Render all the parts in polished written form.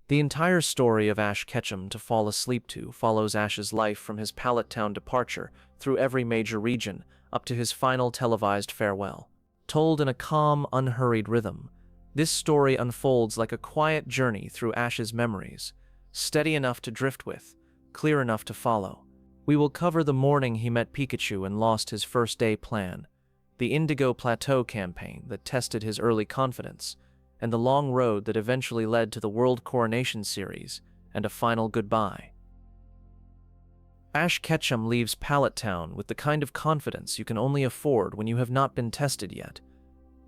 The entire story of Ash Ketchum to Fall Asleep to follows Ash's life from his Pallet Town departure through every major region up to his final televised farewell. Told in a calm, unhurried rhythm, this story unfolds like a quiet journey through Ash's memories, steady enough to drift with, clear enough to follow. We will cover the morning he met Pikachu and lost his first day plan, the Indigo Plateau campaign that tested his early confidence, and the long road that eventually led to the World Coronation series and a final goodbye. Ash Ketchum leaves Pallet Town with the kind of confidence you can only afford when you have not been tested yet.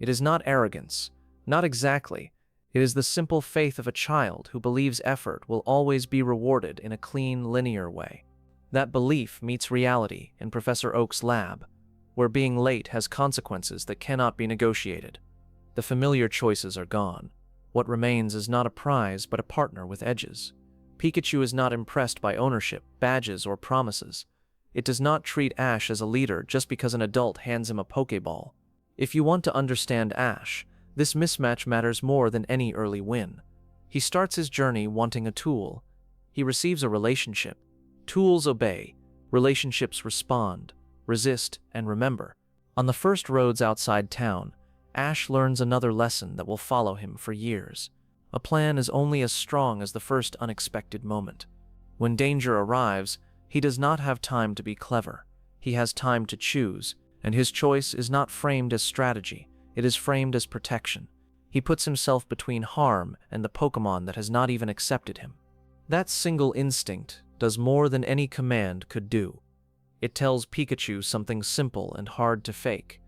It is not arrogance, not exactly. It is the simple faith of a child who believes effort will always be rewarded in a clean, linear way. That belief meets reality in Professor Oak's lab, where being late has consequences that cannot be negotiated. The familiar choices are gone. What remains is not a prize, but a partner with edges. Pikachu is not impressed by ownership, badges, or promises. It does not treat Ash as a leader just because an adult hands him a Pokeball. If you want to understand Ash, this mismatch matters more than any early win. He starts his journey wanting a tool. He receives a relationship. Tools obey. Relationships respond, resist, and remember. On the first roads outside town, Ash learns another lesson that will follow him for years. A plan is only as strong as the first unexpected moment. When danger arrives, he does not have time to be clever. He has time to choose, and his choice is not framed as strategy, it is framed as protection. He puts himself between harm and the Pokémon that has not even accepted him. That single instinct does more than any command could do. It tells Pikachu something simple and hard to fake.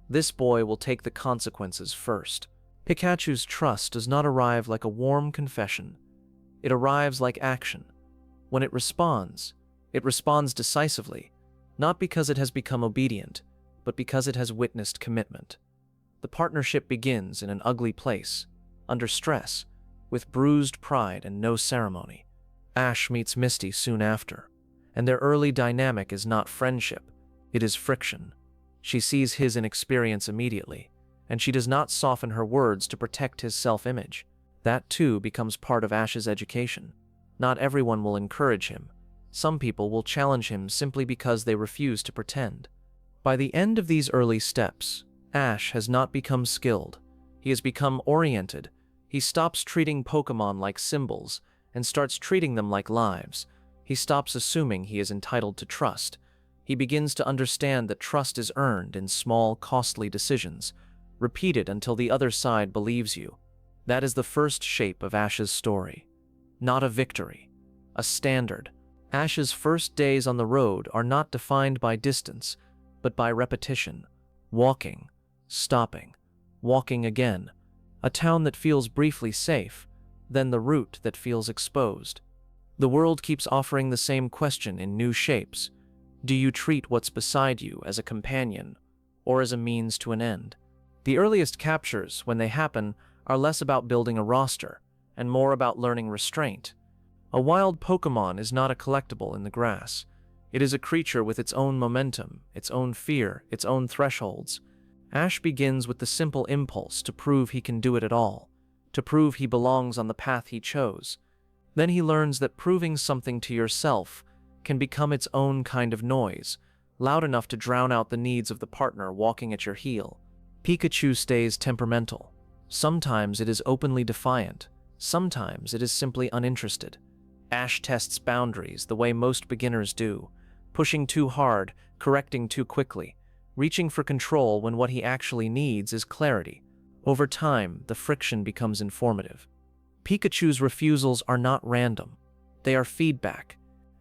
This boy will take the consequences first. Pikachu's trust does not arrive like a warm confession. It arrives like action. When it responds decisively, not because it has become obedient, but because it has witnessed commitment. The partnership begins in an ugly place, under stress, with bruised pride and no ceremony. Ash meets Misty soon after, and their early dynamic is not friendship, it is friction. She sees his inexperience immediately, and she does not soften her words to protect his self-image. That too becomes part of Ash's education. Not everyone will encourage him. Some people will challenge him simply because they refuse to pretend. By the end of these early steps, Ash has not become skilled. He has become oriented. He stops treating Pokémon like symbols and starts treating them like lives. He stops assuming he is entitled to trust. He begins to understand that trust is earned in small, costly decisions, repeated until the other side believes you. That is the first shape of Ash's story. Not a victory, a standard. Ash's first days on the road are not defined by distance, but by repetition. Walking, stopping, walking again. A town that feels briefly safe, then the route that feels exposed. The world keeps offering the same question in new shapes. Do you treat what's beside you as a companion, or as a means to an end? The earliest captures, when they happen, are less about building a roster, and more about learning restraint. A wild Pokémon is not a collectible in the grass. It is a creature with its own momentum, its own fear, its own thresholds. Ash begins with the simple impulse to prove he can do it at all, to prove he belongs on the path he chose. Then he learns that proving something to yourself can become its own kind of noise, loud enough to drown out the needs of the partner walking at your heel. Pikachu stays temperamental. Sometimes it is openly defiant, sometimes it is simply uninterested. Ash tests boundaries the way most beginners do, pushing too hard, correcting too quickly, reaching for control when what he actually needs is clarity. Over time, the friction becomes informative. Pikachu's refusals are not random. They are feedback.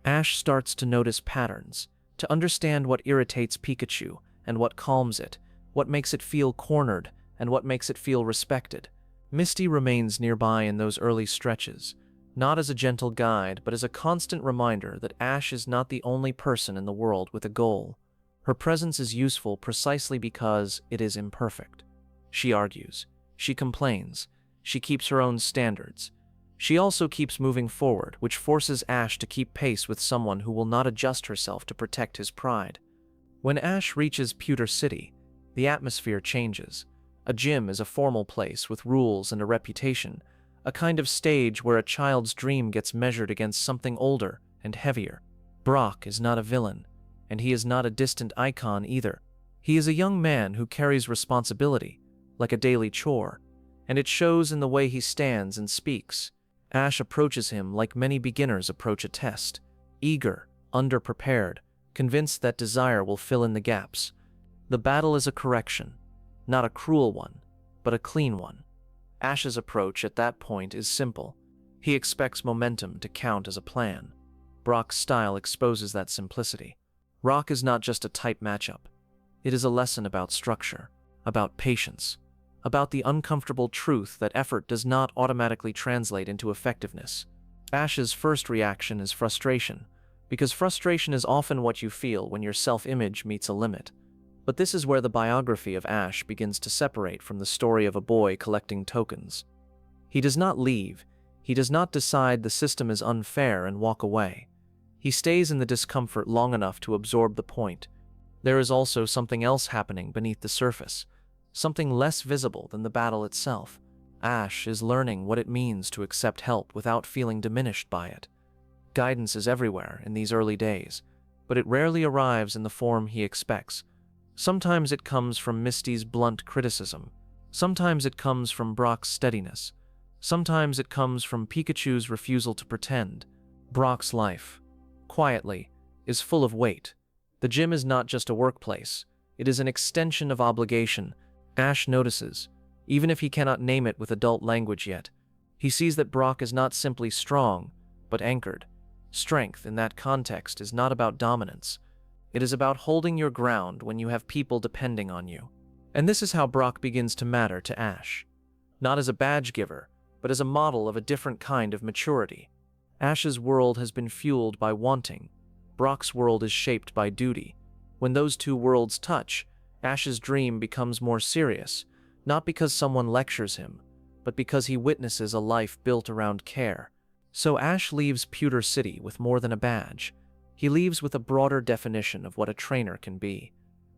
Ash starts to notice patterns, to understand what irritates Pikachu and what calms it, what makes it feel cornered and what makes it feel respected. Misty remains nearby in those early stretches, not as a gentle guide, but as a constant reminder that Ash is not the only person in the world with a goal. Her presence is useful precisely because it is imperfect. She argues, she complains, she keeps her own standards. She also keeps moving forward, which forces Ash to keep pace with someone who will not adjust herself to protect his pride. When Ash reaches Pewter City, the atmosphere changes. A gym is a formal place with rules and a reputation. a kind of stage where a child's dream gets measured against something older and heavier. Brock is not a villain, and he is not a distant icon either. He is a young man who carries responsibility, like a daily chore, and it shows in the way he stands and speaks. Ash approaches him like many beginners approach a test, eager, underprepared, convinced that desire will fill in the gaps. The battle is a correction, not a cruel one, but a clean one. Ash's approach at that point is simple. He expects momentum to count as a plan. Brock's style exposes that simplicity. Rock is not just a type matchup. It is a lesson about structure, about patience, about the uncomfortable truth that effort does not automatically translate into effectiveness. Ash's first reaction is frustration, because frustration is often what you feel when your self-image meets a limit. But this is where the biography of Ash begins to separate from the story of a boy collecting tokens. He does not leave. He does not decide the system is unfair and walk away. He stays in the discomfort long enough to absorb the point. There is also something else happening beneath the surface, something less visible than the battle itself. Ash is learning what it means to accept help without feeling diminished by it. Guidance is everywhere in these early days, but it rarely arrives in the form he expects. Sometimes it comes from Misty's blunt criticism. Sometimes it comes from Brock's steadiness. Sometimes it comes from Pikachu's refusal to pretend. Brock's life, quietly, is full of weight. The gym is not just a workplace. It is an extension of obligation. Ash notices, even if he cannot name it with adult language yet. He sees that Brock is not simply strong, but anchored. Strength in that context is not about dominance. It is about holding your ground when you have people depending on you. And this is how Brock begins to matter to Ash. Not as a badge giver, but as a model of a different kind of maturity. Ash's world has been fueled by wanting. Brock's world is shaped by duty. When those two worlds touch, Ash's dream becomes more serious, not because someone lectures him, but because he witnesses a life built around care. So Ash leaves Pewter City with more than a badge. He leaves with a broader definition of what a trainer can be.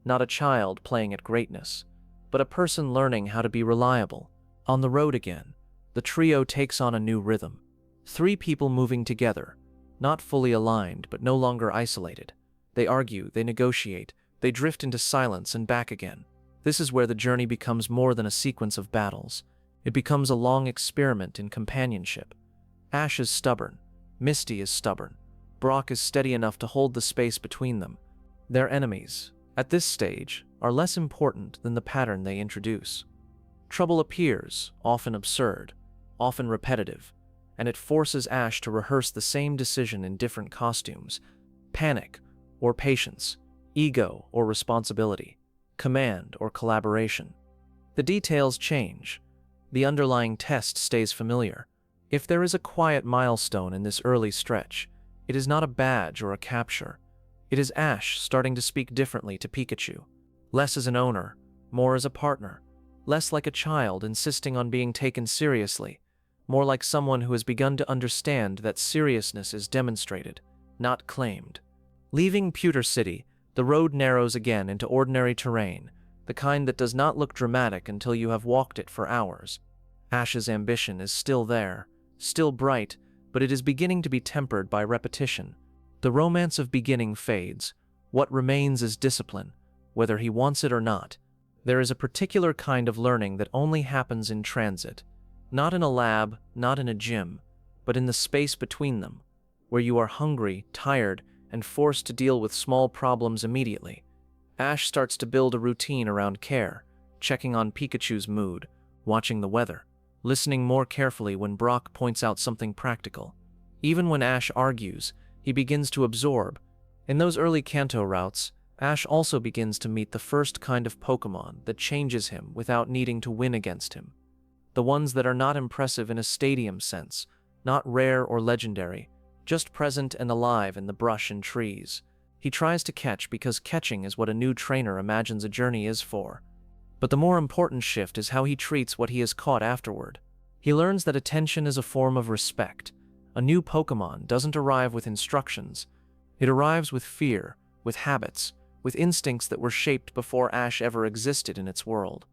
Not a child playing at greatness, but a person learning how to be reliable. On the road again, the trio takes on a new rhythm. 3 people moving together, not fully aligned but no longer isolated. They argue, they negotiate, they drift into silence and back again. This is where the journey becomes more than a sequence of battles. It becomes a long experiment in companionship. Ash is stubborn. Misty is stubborn. Brock is steady enough to hold the space between them. Their enemies, at this stage, are less important than the pattern they introduce. Trouble appears, often absurd, often repetitive, and it forces Ash to rehearse the same decision in different costumes. Panic or patience, ego or responsibility, command or collaboration. The details change. The underlying test stays familiar. If there is a quiet milestone in this early stretch, it is not a badge or a capture. It is Ash starting to speak differently to Pikachu. Less as an owner, more as a partner. Less like a child insisting on being taken seriously, more like someone who has begun to understand that seriousness is demonstrated, not claimed. Leaving Pewter City, the road narrows again into ordinary terrain, the kind that does not look dramatic until you have walked it for hours. Ash's ambition is still there, still bright, but it is beginning to be tempered by repetition. The romance of beginning fades. What remains is discipline, whether he wants it or not. There is a particular kind of learning that only happens in transit. Not in a lab, not in a gym, but in the space between them, where you are hungry, tired, and forced to deal with small problems immediately. Ash starts to build a routine around care, checking on Pikachu's mood, watching the weather, listening more carefully when Brock points out something practical. Even when Ash argues, he begins to absorb. In those early Kanto routes, Ash also begins to meet the first kind of Pokémon that changes him without needing to win against him. The ones that are not impressive in a stadium sense, not rare or legendary, just present and alive in the brush and trees. He tries to catch because catching is what a new trainer imagines a journey is for. But the more important shift is how he treats what he has caught afterward. He learns that attention is a form of respect. A new Pokémon doesn't arrive with instructions. It arrives with fear, with habits, with instincts that were shaped before Ash ever existed in its world.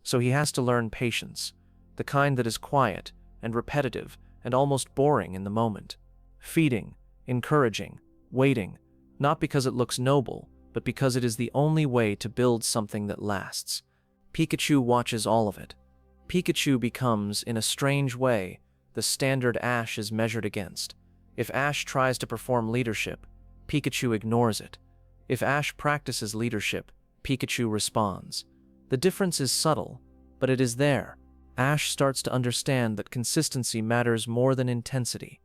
So he has to learn patience, the kind that is quiet, and repetitive and almost boring in the moment. Feeding, encouraging, waiting, not because it looks noble, but because it is the only way to build something that lasts. Pikachu watches all of it. Pikachu becomes, in a strange way, the standard Ash is measured against. If Ash tries to perform leadership, Pikachu ignores it. If Ash practices leadership, Pikachu responds. The difference is subtle, but it is there. Ash starts to understand that consistency matters more than intensity.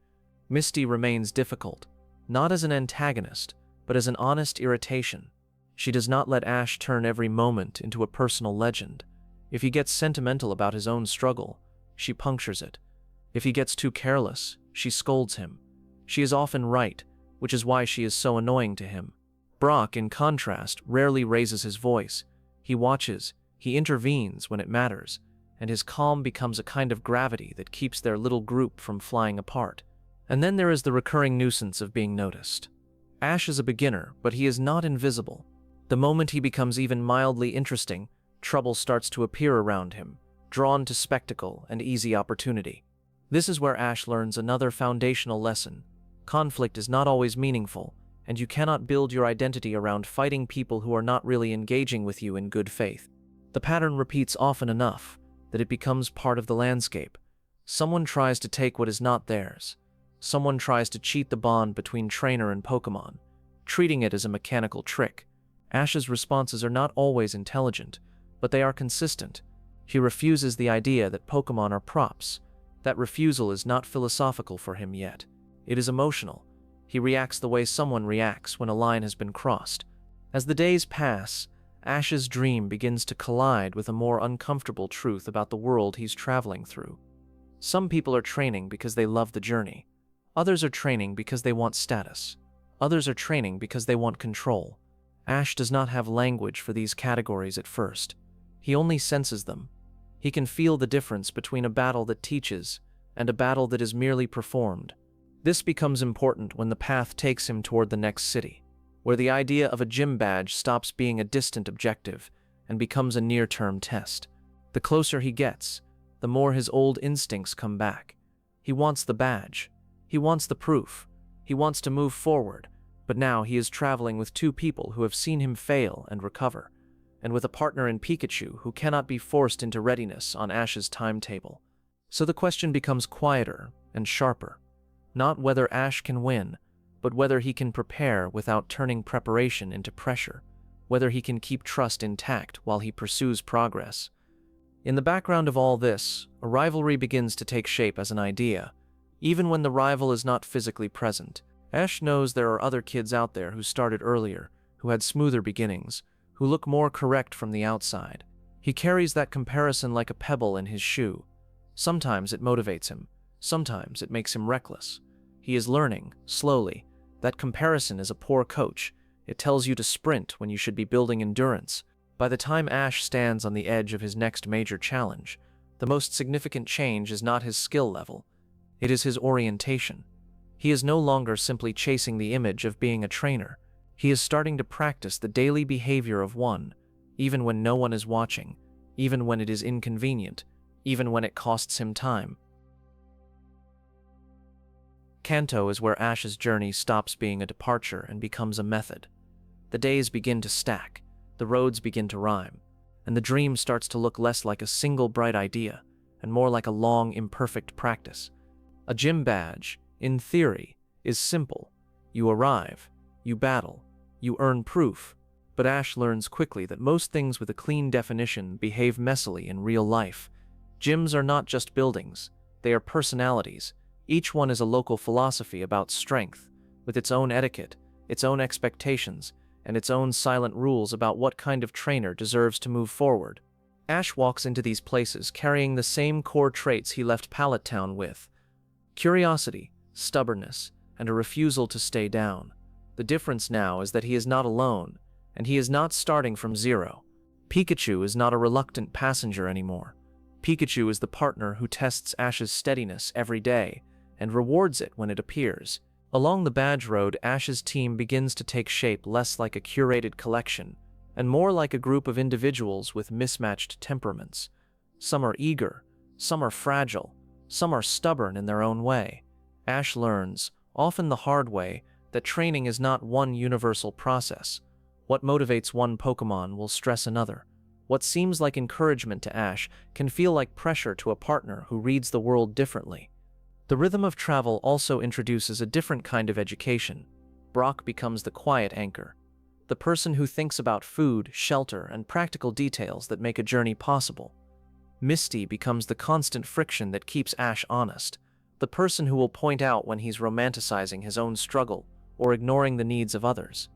Misty remains difficult, not as an antagonist, but as an honest irritation. She does not let Ash turn every moment into a personal legend. If he gets sentimental about his own struggle, she punctures it. If he gets too careless, she scolds him. She is often right, which is why she is so annoying to him. Brock, in contrast, rarely raises his voice. He watches, he intervenes when it matters, and his calm becomes a kind of gravity that keeps their little group from flying apart. And then there is the recurring nuisance of being noticed. Ash is a beginner, but he is not invisible. The moment he becomes even mildly interesting, trouble starts to appear around him, drawn to spectacle and easy opportunity. This is where Ash learns another foundational lesson. Conflict is not always meaningful, and you cannot build your identity around fighting people who are not really engaging with you in good faith. The pattern repeats often enough that it becomes part of the landscape. Someone tries to take what is not theirs. Someone tries to cheat the bond between trainer and Pokémon, treating it as a mechanical trick. Ash's responses are not always intelligent, but they are consistent. He refuses the idea that Pokémon are props. That refusal is not philosophical for him yet. It is emotional. He reacts the way someone reacts when a line has been crossed. As the days pass, Ash's dream begins to collide with a more uncomfortable truth about the world he's traveling through. Some people are training because they love the journey. Others are training because they want status. Others are training because they want control. Ash does not have language for these categories at first. He only senses them. He can feel the difference between a battle that teaches and a battle that is merely performed. This becomes important when the path takes him toward the next city, where the idea of a gym badge stops being a distant objective and becomes a near-term test. The closer he gets, the more his old instincts come back. He wants the badge. He wants the proof. He wants to move forward, but now he is traveling with two people who have seen him fail and recover, and with a partner in Pikachu who cannot be forced into readiness on Ash's timetable. So the question becomes quieter and sharper. Not whether Ash can win, but whether he can prepare without turning preparation into pressure, whether he can keep trust intact while he pursues progress. In the background of all this, a rivalry begins to take shape as an idea. Even when the rival is not physically present, Ash knows there are other kids out there who started earlier, who had smoother beginnings, who look more correct from the outside. He carries that comparison like a pebble in his shoe. Sometimes it motivates him. Sometimes it makes him reckless. He is learning, slowly. That comparison is a poor coach. It tells you to sprint when you should be building endurance. By the time Ash stands on the edge of his next major challenge, the most significant change is not his skill level. It is his orientation. He is no longer simply chasing the image of being a trainer. He is starting to practice the daily behavior of one, even when no one is watching, even when it is inconvenient, even when it costs him time. Kanto is where Ash's journey stops being a departure and becomes a method. The days begin to stack, the roads begin to rhyme, and the dream starts to look less like a single bright idea and more like a long, imperfect practice. A gym badge, in theory, is simple. You arrive, you battle, you earn proof, but Ash learns quickly that most things with a clean definition behave messily in real life. Gyms are not just buildings, they are personalities. Each one is a local philosophy about strength, with its own etiquette, its own expectations, and its own silent rules about what kind of trainer deserves to move forward. Ash walks into these places carrying the same core traits he left Pallet Town with: curiosity, stubbornness, and a refusal to stay down. The difference now is that he is not alone, and he is not starting from zero. Pikachu is not a reluctant passenger anymore. Pikachu is the partner who tests Ash's steadiness every day and rewards it when it appears. Along the badge road, Ash's team begins to take shape less like a curated collection and more like a group of individuals with mismatched temperaments. Some are eager, some are fragile, Some are stubborn in their own way. Ash learns, often the hard way, that training is not one universal process. What motivates one Pokémon will stress another. What seems like encouragement to Ash can feel like pressure to a partner who reads the world differently. The rhythm of travel also introduces a different kind of education. Brock becomes the quiet anchor, the person who thinks about food, shelter, and practical details that make a journey possible. Misty becomes the constant friction that keeps Ash honest, the person who will point out when he's romanticizing his own struggle or ignoring the needs of others.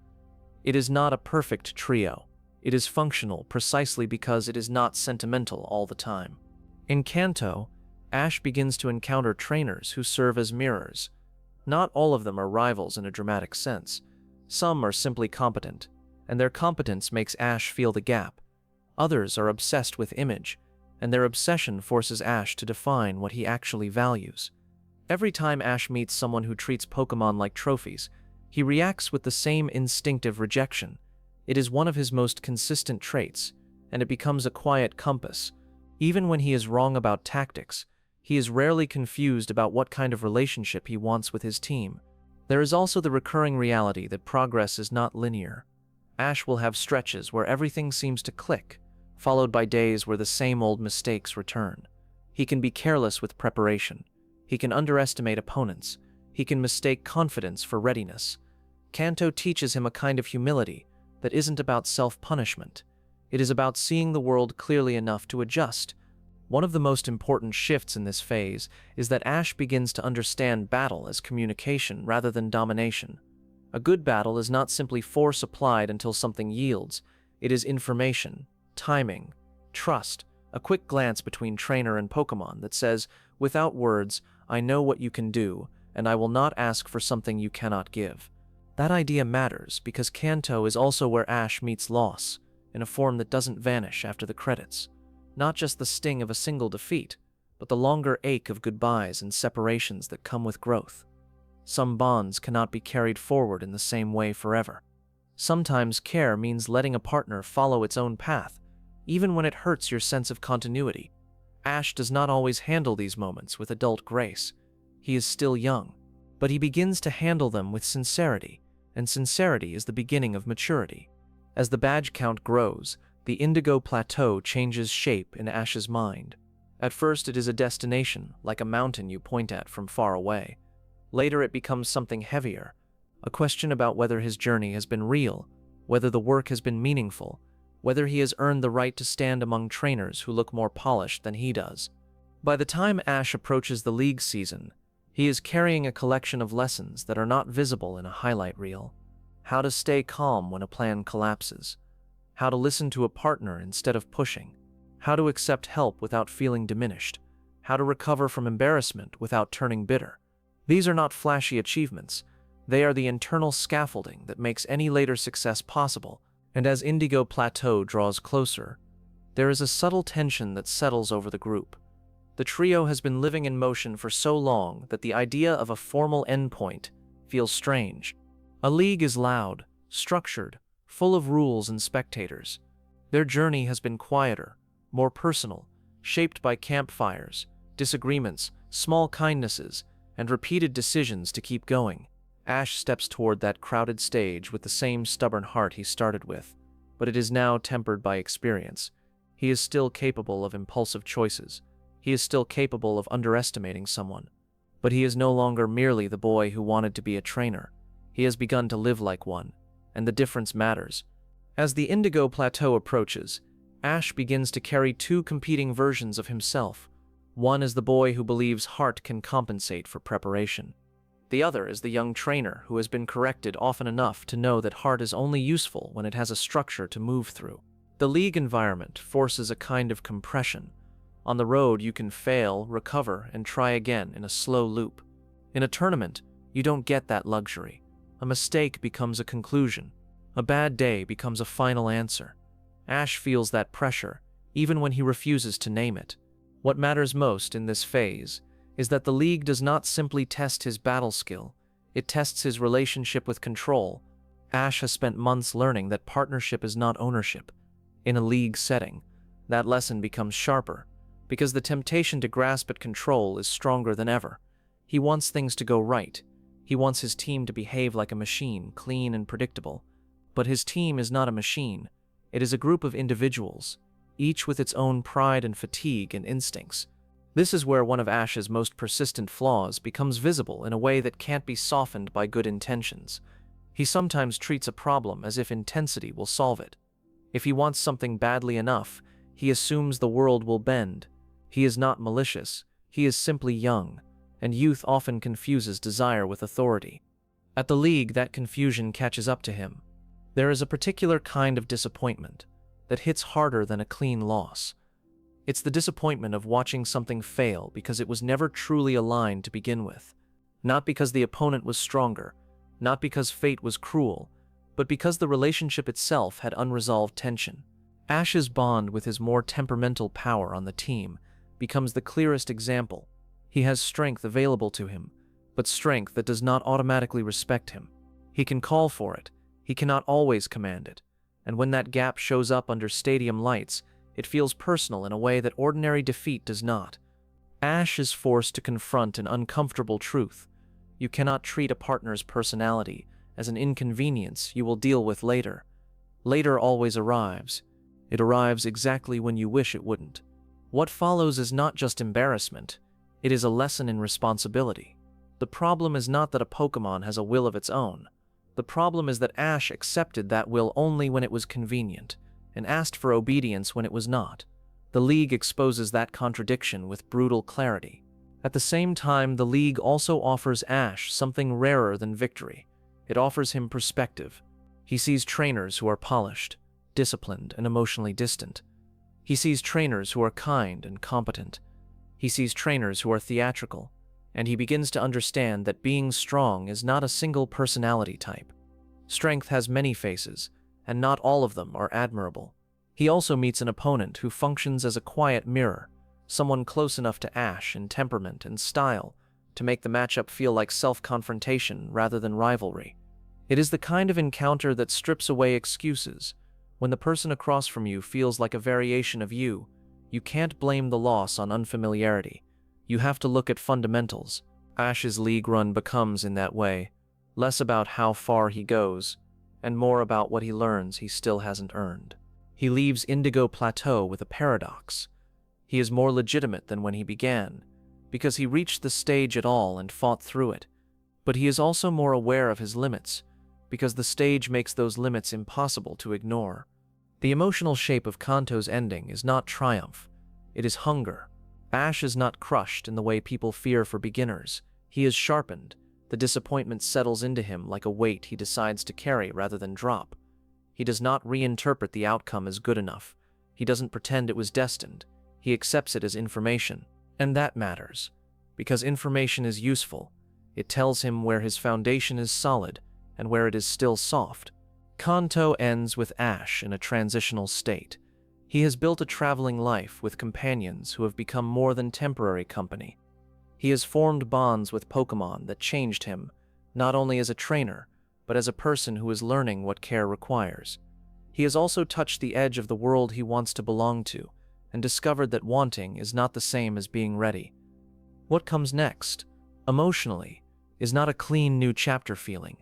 It is not a perfect trio. It is functional precisely because it is not sentimental all the time. In Kanto, Ash begins to encounter trainers who serve as mirrors. Not all of them are rivals in a dramatic sense. Some are simply competent, and their competence makes Ash feel the gap. Others are obsessed with image, and their obsession forces Ash to define what he actually values. Every time Ash meets someone who treats Pokémon like trophies, he reacts with the same instinctive rejection. It is one of his most consistent traits, and it becomes a quiet compass. Even when he is wrong about tactics, he is rarely confused about what kind of relationship he wants with his team. There is also the recurring reality that progress is not linear. Ash will have stretches where everything seems to click, followed by days where the same old mistakes return. He can be careless with preparation. He can underestimate opponents. He can mistake confidence for readiness. Kanto teaches him a kind of humility that isn't about self-punishment. It is about seeing the world clearly enough to adjust. One of the most important shifts in this phase is that Ash begins to understand battle as communication rather than domination. A good battle is not simply force applied until something yields. It is information, timing, trust, a quick glance between trainer and Pokémon that says, without words, I know what you can do, and I will not ask for something you cannot give. That idea matters because Kanto is also where Ash meets loss, in a form that doesn't vanish after the credits. Not just the sting of a single defeat, but the longer ache of goodbyes and separations that come with growth. Some bonds cannot be carried forward in the same way forever. Sometimes care means letting a partner follow its own path, even when it hurts your sense of continuity. Ash does not always handle these moments with adult grace. He is still young, but he begins to handle them with sincerity, and sincerity is the beginning of maturity. As the badge count grows, the Indigo Plateau changes shape in Ash's mind. At first it is a destination, like a mountain you point at from far away. Later it becomes something heavier, a question about whether his journey has been real, whether the work has been meaningful, whether he has earned the right to stand among trainers who look more polished than he does. By the time Ash approaches the league season, he is carrying a collection of lessons that are not visible in a highlight reel. How to stay calm when a plan collapses. How to listen to a partner instead of pushing. How to accept help without feeling diminished. How to recover from embarrassment without turning bitter. These are not flashy achievements. They are the internal scaffolding that makes any later success possible. And as Indigo Plateau draws closer, there is a subtle tension that settles over the group. The trio has been living in motion for so long that the idea of a formal endpoint feels strange. A league is loud, structured, full of rules and spectators. Their journey has been quieter, more personal, shaped by campfires, disagreements, small kindnesses, and repeated decisions to keep going. Ash steps toward that crowded stage with the same stubborn heart he started with, but it is now tempered by experience. He is still capable of impulsive choices. He is still capable of underestimating someone. But he is no longer merely the boy who wanted to be a trainer. He has begun to live like one, and the difference matters. As the Indigo Plateau approaches, Ash begins to carry two competing versions of himself. One is the boy who believes heart can compensate for preparation. The other is the young trainer who has been corrected often enough to know that heart is only useful when it has a structure to move through. The league environment forces a kind of compression. On the road, you can fail, recover, and try again in a slow loop. In a tournament, you don't get that luxury. A mistake becomes a conclusion. A bad day becomes a final answer. Ash feels that pressure, even when he refuses to name it. What matters most in this phase is that the league does not simply test his battle skill, it tests his relationship with control. Ash has spent months learning that partnership is not ownership. In a league setting, that lesson becomes sharper. because the temptation to grasp at control is stronger than ever. He wants things to go right. He wants his team to behave like a machine, clean and predictable. But his team is not a machine. It is a group of individuals, each with its own pride and fatigue and instincts. This is where one of Ash's most persistent flaws becomes visible in a way that can't be softened by good intentions. He sometimes treats a problem as if intensity will solve it. If he wants something badly enough, he assumes the world will bend. He is not malicious, he is simply young, and youth often confuses desire with authority. At the League, that confusion catches up to him. There is a particular kind of disappointment that hits harder than a clean loss. It's the disappointment of watching something fail because it was never truly aligned to begin with. Not because the opponent was stronger, not because fate was cruel, but because the relationship itself had unresolved tension. Ash's bond with his more temperamental power on the team becomes the clearest example. He has strength available to him, but strength that does not automatically respect him. He can call for it, he cannot always command it, and when that gap shows up under stadium lights, it feels personal in a way that ordinary defeat does not. Ash is forced to confront an uncomfortable truth. You cannot treat a partner's personality as an inconvenience you will deal with later. Later always arrives. It arrives exactly when you wish it wouldn't. What follows is not just embarrassment, it is a lesson in responsibility. The problem is not that a Pokémon has a will of its own. The problem is that Ash accepted that will only when it was convenient, and asked for obedience when it was not. The League exposes that contradiction with brutal clarity. At the same time, the League also offers Ash something rarer than victory. It offers him perspective. He sees trainers who are polished, disciplined, and emotionally distant. He sees trainers who are kind and competent. He sees trainers who are theatrical, and he begins to understand that being strong is not a single personality type. Strength has many faces, and not all of them are admirable. He also meets an opponent who functions as a quiet mirror, someone close enough to Ash in temperament and style to make the matchup feel like self-confrontation rather than rivalry. It is the kind of encounter that strips away excuses. When the person across from you feels like a variation of you, you can't blame the loss on unfamiliarity. You have to look at fundamentals. Ash's League run becomes, in that way, less about how far he goes, and more about what he learns he still hasn't earned. He leaves Indigo Plateau with a paradox. He is more legitimate than when he began, because he reached the stage at all and fought through it. But he is also more aware of his limits, because the stage makes those limits impossible to ignore. The emotional shape of Kanto's ending is not triumph, it is hunger. Ash is not crushed in the way people fear for beginners. He is sharpened. The disappointment settles into him like a weight he decides to carry rather than drop. He does not reinterpret the outcome as good enough. He doesn't pretend it was destined. He accepts it as information. And that matters, because information is useful. It tells him where his foundation is solid and where it is still soft. Kanto ends with Ash in a transitional state. He has built a traveling life with companions who have become more than temporary company. He has formed bonds with Pokémon that changed him, not only as a trainer, but as a person who is learning what care requires. He has also touched the edge of the world he wants to belong to, and discovered that wanting is not the same as being ready. What comes next, emotionally, is not a clean new chapter feeling.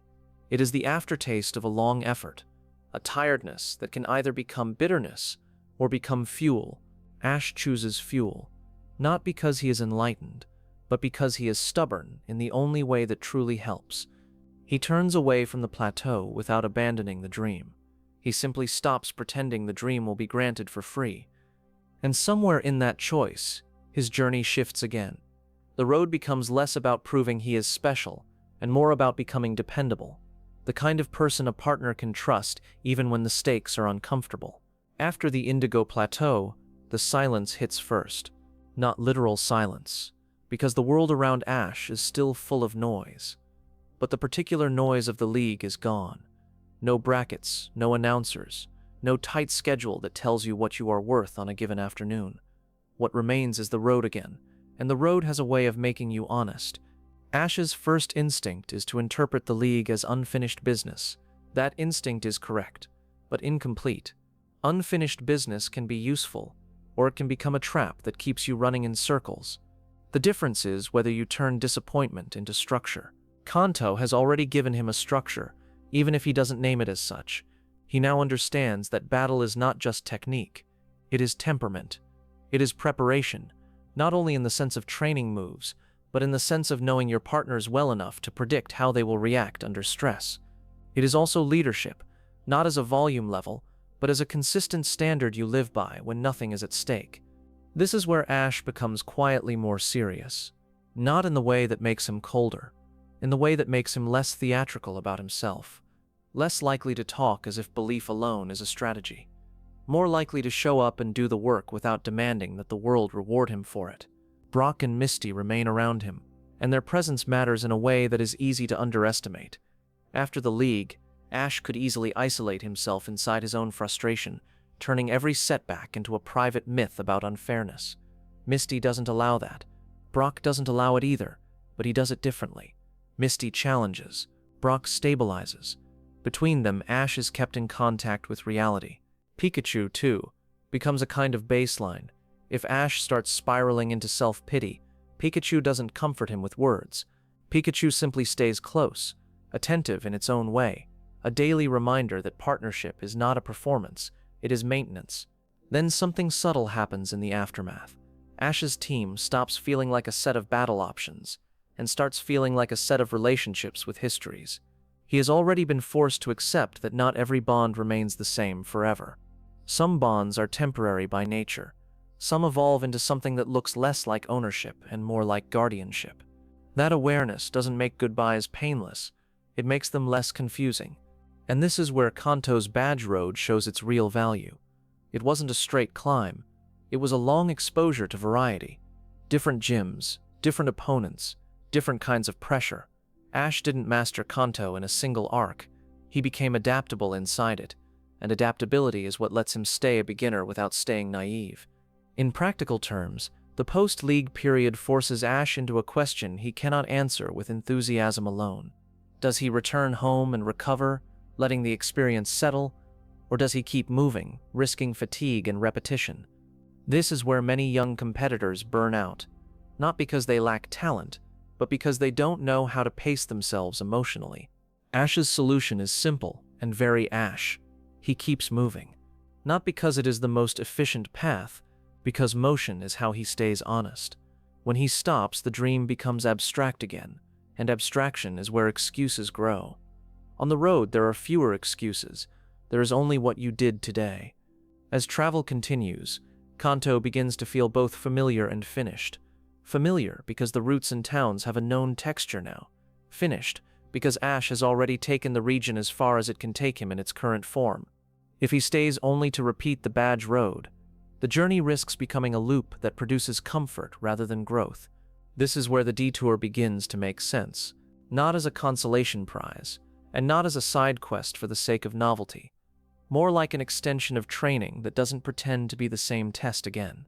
It is the aftertaste of a long effort, a tiredness that can either become bitterness or become fuel. Ash chooses fuel, not because he is enlightened, but because he is stubborn in the only way that truly helps. He turns away from the plateau without abandoning the dream. He simply stops pretending the dream will be granted for free. And somewhere in that choice, his journey shifts again. The road becomes less about proving he is special and more about becoming dependable, the kind of person a partner can trust even when the stakes are uncomfortable. After the Indigo Plateau, the silence hits first. Not literal silence, because the world around Ash is still full of noise. But the particular noise of the League is gone. No brackets, no announcers, no tight schedule that tells you what you are worth on a given afternoon. What remains is the road again, and the road has a way of making you honest. Ash's first instinct is to interpret the League as unfinished business. That instinct is correct, but incomplete. Unfinished business can be useful, or it can become a trap that keeps you running in circles. The difference is whether you turn disappointment into structure. Kanto has already given him a structure, even if he doesn't name it as such. He now understands that battle is not just technique. It is temperament. It is preparation, not only in the sense of training moves, but in the sense of knowing your partners well enough to predict how they will react under stress. It is also leadership, not as a volume level, but as a consistent standard you live by when nothing is at stake. This is where Ash becomes quietly more serious, not in the way that makes him colder, in the way that makes him less theatrical about himself, less likely to talk as if belief alone is a strategy, more likely to show up and do the work without demanding that the world reward him for it. Brock and Misty remain around him, and their presence matters in a way that is easy to underestimate. After the league, Ash could easily isolate himself inside his own frustration, turning every setback into a private myth about unfairness. Misty doesn't allow that. Brock doesn't allow it either, but he does it differently. Misty challenges. Brock stabilizes. Between them, Ash is kept in contact with reality. Pikachu, too, becomes a kind of baseline. If Ash starts spiraling into self-pity, Pikachu doesn't comfort him with words. Pikachu simply stays close, attentive in its own way, a daily reminder that partnership is not a performance, it is maintenance. Then something subtle happens in the aftermath. Ash's team stops feeling like a set of battle options, and starts feeling like a set of relationships with histories. He has already been forced to accept that not every bond remains the same forever. Some bonds are temporary by nature. Some evolve into something that looks less like ownership and more like guardianship. That awareness doesn't make goodbyes painless, it makes them less confusing. And this is where Kanto's badge road shows its real value. It wasn't a straight climb, it was a long exposure to variety. Different gyms, different opponents, different kinds of pressure. Ash didn't master Kanto in a single arc, he became adaptable inside it, and adaptability is what lets him stay a beginner without staying naive. In practical terms, the post-league period forces Ash into a question he cannot answer with enthusiasm alone. Does he return home and recover, letting the experience settle, or does he keep moving, risking fatigue and repetition? This is where many young competitors burn out, not because they lack talent, but because they don't know how to pace themselves emotionally. Ash's solution is simple and very Ash. He keeps moving, not because it is the most efficient path, because motion is how he stays honest. When he stops, the dream becomes abstract again, and abstraction is where excuses grow. On the road, there are fewer excuses. There is only what you did today. As travel continues, Kanto begins to feel both familiar and finished. Familiar because the routes and towns have a known texture now. Finished because Ash has already taken the region as far as it can take him in its current form. If he stays only to repeat the badge road, the journey risks becoming a loop that produces comfort rather than growth. This is where the detour begins to make sense, not as a consolation prize, and not as a side quest for the sake of novelty, more like an extension of training that doesn't pretend to be the same test again.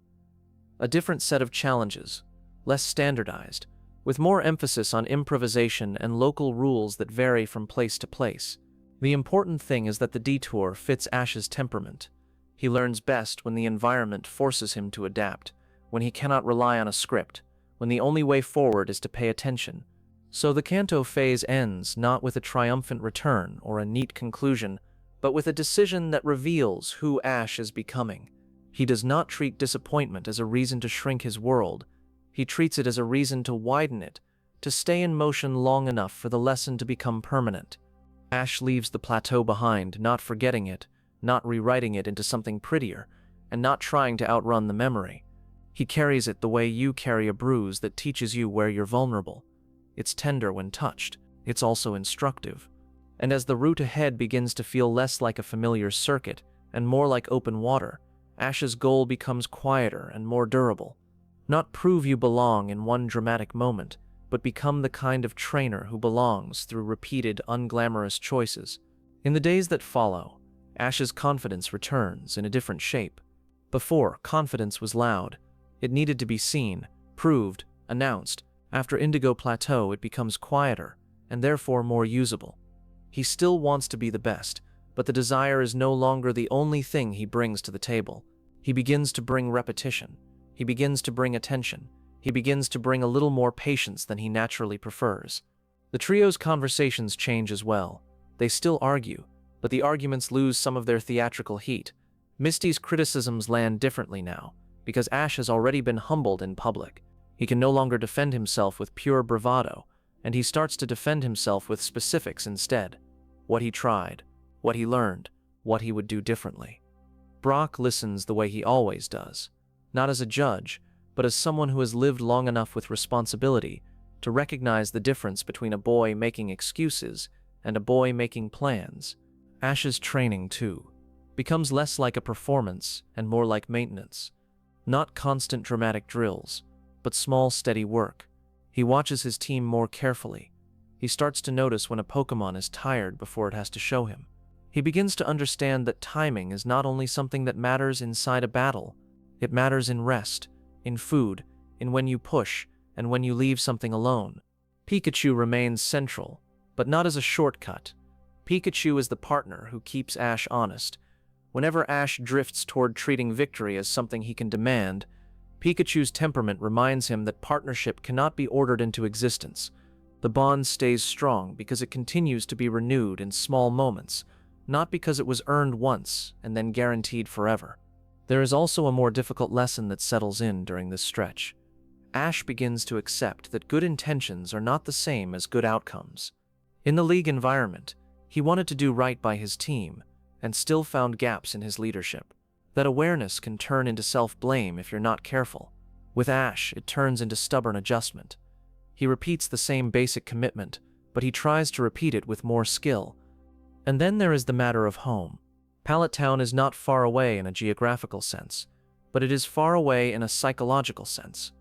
A different set of challenges, less standardized, with more emphasis on improvisation and local rules that vary from place to place. The important thing is that the detour fits Ash's temperament. He learns best when the environment forces him to adapt, when he cannot rely on a script, when the only way forward is to pay attention. So the Kanto phase ends not with a triumphant return or a neat conclusion, but with a decision that reveals who Ash is becoming. He does not treat disappointment as a reason to shrink his world. He treats it as a reason to widen it, to stay in motion long enough for the lesson to become permanent. Ash leaves the plateau behind, not forgetting it, not rewriting it into something prettier, and not trying to outrun the memory. He carries it the way you carry a bruise that teaches you where you're vulnerable. It's tender when touched. It's also instructive. And as the route ahead begins to feel less like a familiar circuit and more like open water, Ash's goal becomes quieter and more durable. Not prove you belong in one dramatic moment, but become the kind of trainer who belongs through repeated, unglamorous choices. In the days that follow, Ash's confidence returns in a different shape. Before, confidence was loud. It needed to be seen, proved, announced. After Indigo Plateau, it becomes quieter, and therefore more usable. He still wants to be the best, but the desire is no longer the only thing he brings to the table. He begins to bring repetition. He begins to bring attention. He begins to bring a little more patience than he naturally prefers. The trio's conversations change as well. They still argue, but the arguments lose some of their theatrical heat. Misty's criticisms land differently now, because Ash has already been humbled in public. He can no longer defend himself with pure bravado, and he starts to defend himself with specifics instead. What he tried, what he learned, what he would do differently. Brock listens the way he always does, not as a judge, but as someone who has lived long enough with responsibility to recognize the difference between a boy making excuses and a boy making plans. Ash's training, too, becomes less like a performance and more like maintenance. Not constant dramatic drills, but small, steady work. He watches his team more carefully. He starts to notice when a Pokémon is tired before it has to show him. He begins to understand that timing is not only something that matters inside a battle, it matters in rest, in food, in when you push, and when you leave something alone. Pikachu remains central, but not as a shortcut. Pikachu is the partner who keeps Ash honest. Whenever Ash drifts toward treating victory as something he can demand, Pikachu's temperament reminds him that partnership cannot be ordered into existence. The bond stays strong because it continues to be renewed in small moments, not because it was earned once and then guaranteed forever. There is also a more difficult lesson that settles in during this stretch. Ash begins to accept that good intentions are not the same as good outcomes. In the league environment, he wanted to do right by his team, and still found gaps in his leadership. That awareness can turn into self-blame if you're not careful. With Ash, it turns into stubborn adjustment. He repeats the same basic commitment, but he tries to repeat it with more skill. And then there is the matter of home. Pallet Town is not far away in a geographical sense, but it is far away in a psychological sense.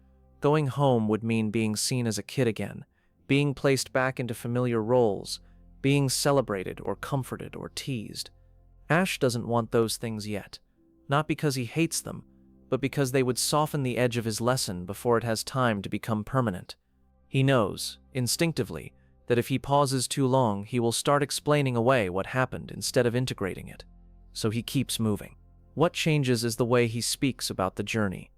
Going home would mean being seen as a kid again, being placed back into familiar roles, being celebrated or comforted or teased. Ash doesn't want those things yet, not because he hates them, but because they would soften the edge of his lesson before it has time to become permanent. He knows, instinctively, that if he pauses too long, he will start explaining away what happened instead of integrating it. So he keeps moving. What changes is the way he speaks about the journey.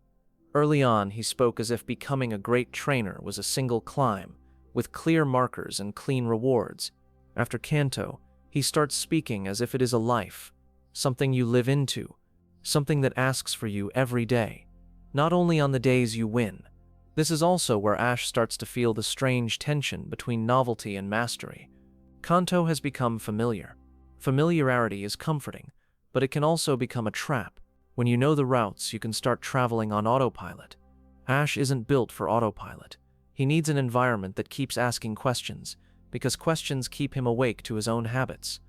Early on, he spoke as if becoming a great trainer was a single climb, with clear markers and clean rewards. After Kanto, he starts speaking as if it is a life, something you live into, something that asks for you every day, not only on the days you win. This is also where Ash starts to feel the strange tension between novelty and mastery. Kanto has become familiar. Familiarity is comforting, but it can also become a trap. When you know the routes, you can start traveling on autopilot. Ash isn't built for autopilot. He needs an environment that keeps asking questions, because questions keep him awake to his own habits.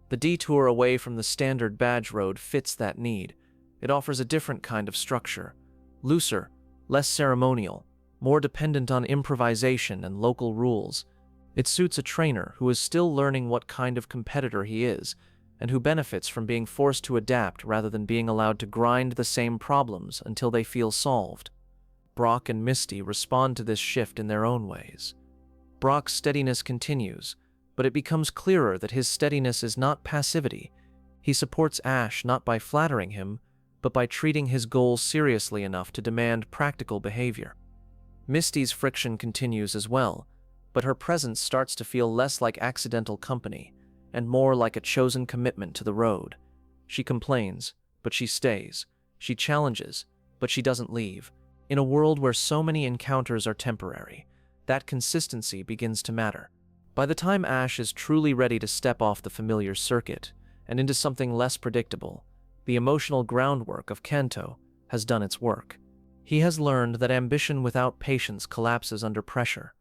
The detour away from the standard badge road fits that need. It offers a different kind of structure, looser, less ceremonial, more dependent on improvisation and local rules. It suits a trainer who is still learning what kind of competitor he is, and who benefits from being forced to adapt rather than being allowed to grind the same problems until they feel solved. Brock and Misty respond to this shift in their own ways. Brock's steadiness continues, but it becomes clearer that his steadiness is not passivity. He supports Ash not by flattering him, but by treating his goals seriously enough to demand practical behavior. Misty's friction continues as well, but her presence starts to feel less like accidental company and more like a chosen commitment to the road. She complains, but she stays. She challenges, but she doesn't leave. In a world where so many encounters are temporary, that consistency begins to matter. By the time Ash is truly ready to step off the familiar circuit and into something less predictable, the emotional groundwork of Kanto has done its work. He has learned that ambition without patience collapses under pressure.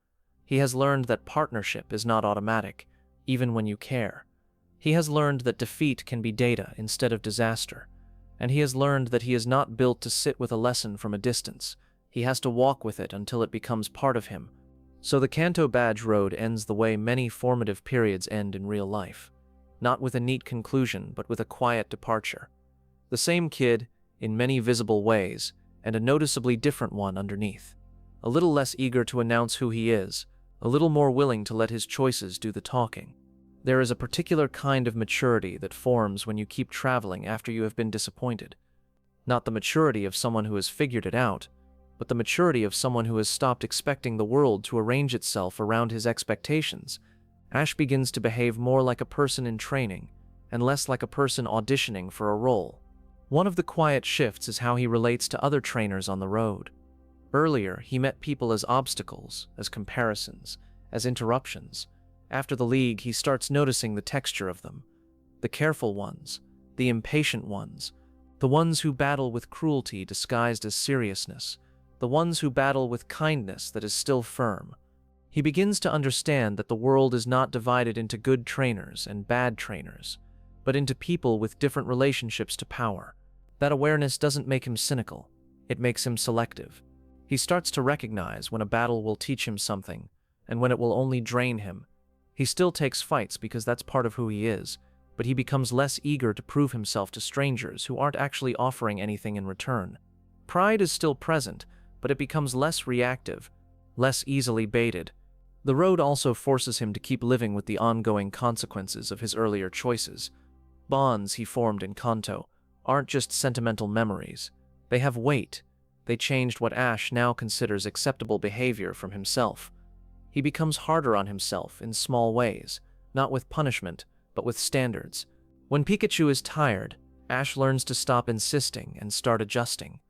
He has learned that partnership is not automatic, even when you care. He has learned that defeat can be data instead of disaster. And he has learned that he is not built to sit with a lesson from a distance. He has to walk with it until it becomes part of him. So the Kanto Badge Road ends the way many formative periods end in real life. Not with a neat conclusion, but with a quiet departure. The same kid, in many visible ways, and a noticeably different one underneath. A little less eager to announce who he is, a little more willing to let his choices do the talking. There is a particular kind of maturity that forms when you keep traveling after you have been disappointed. Not the maturity of someone who has figured it out, but the maturity of someone who has stopped expecting the world to arrange itself around his expectations. Ash begins to behave more like a person in training, and less like a person auditioning for a role. One of the quiet shifts is how he relates to other trainers on the road. Earlier, he met people as obstacles, as comparisons, as interruptions. After the league, he starts noticing the texture of them. The careful ones, the impatient ones, the ones who battle with cruelty disguised as seriousness, the ones who battle with kindness that is still firm. He begins to understand that the world is not divided into good trainers and bad trainers, but into people with different relationships to power. That awareness doesn't make him cynical, it makes him selective. He starts to recognize when a battle will teach him something, and when it will only drain him. He still takes fights because that's part of who he is, but he becomes less eager to prove himself to strangers who aren't actually offering anything in return. Pride is still present, but it becomes less reactive, less easily baited. The road also forces him to keep living with the ongoing consequences of his earlier choices. Bonds he formed in Kanto aren't just sentimental memories. They have weight. They changed what Ash now considers acceptable behavior from himself. He becomes harder on himself in small ways, not with punishment, but with standards. When Pikachu is tired, Ash learns to stop insisting and start adjusting.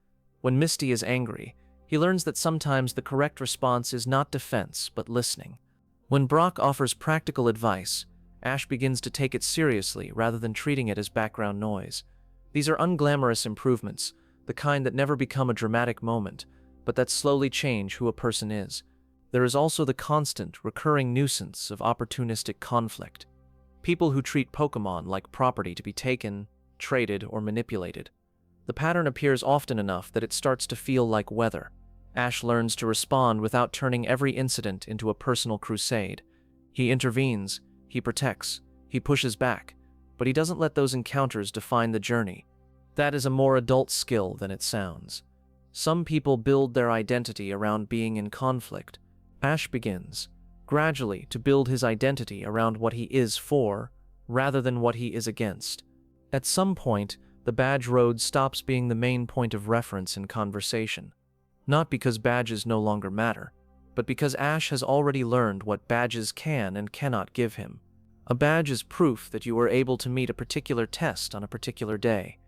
When Misty is angry, he learns that sometimes the correct response is not defense, but listening. When Brock offers practical advice, Ash begins to take it seriously rather than treating it as background noise. These are unglamorous improvements, the kind that never become a dramatic moment, but that slowly change who a person is. There is also the constant, recurring nuisance of opportunistic conflict. People who treat Pokémon like property to be taken, traded, or manipulated. The pattern appears often enough that it starts to feel like weather. Ash learns to respond without turning every incident into a personal crusade. He intervenes, he protects, he pushes back, but he doesn't let those encounters define the journey. That is a more adult skill than it sounds. Some people build their identity around being in conflict. Ash begins, gradually, to build his identity around what he is for, rather than what he is against. At some point, the badge road stops being the main point of reference in conversation. Not because badges no longer matter, but because Ash has already learned what badges can and cannot give him. A badge is proof that you were able to meet a particular test on a particular day.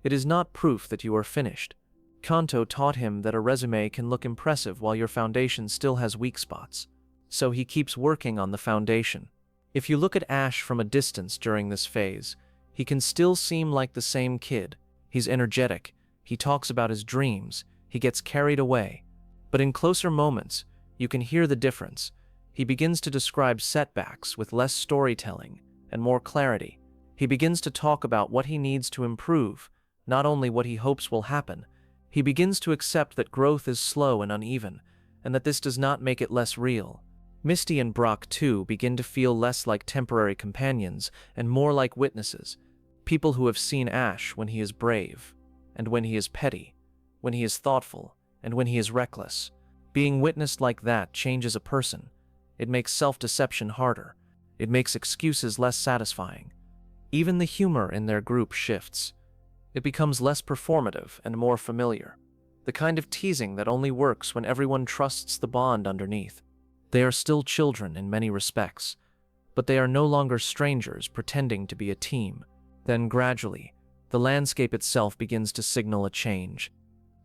It is not proof that you are finished. Kanto taught him that a resume can look impressive while your foundation still has weak spots. So he keeps working on the foundation. If you look at Ash from a distance during this phase, he can still seem like the same kid. He's energetic, he talks about his dreams, he gets carried away. But in closer moments, you can hear the difference. He begins to describe setbacks with less storytelling and more clarity. He begins to talk about what he needs to improve, not only what he hopes will happen. He begins to accept that growth is slow and uneven, and that this does not make it less real. Misty and Brock, too, begin to feel less like temporary companions and more like witnesses. People who have seen Ash when he is brave, and when he is petty, when he is thoughtful, and when he is reckless. Being witnessed like that changes a person. It makes self-deception harder. It makes excuses less satisfying. Even the humor in their group shifts. It becomes less performative and more familiar. The kind of teasing that only works when everyone trusts the bond underneath. They are still children in many respects, but they are no longer strangers pretending to be a team. Then gradually, the landscape itself begins to signal a change.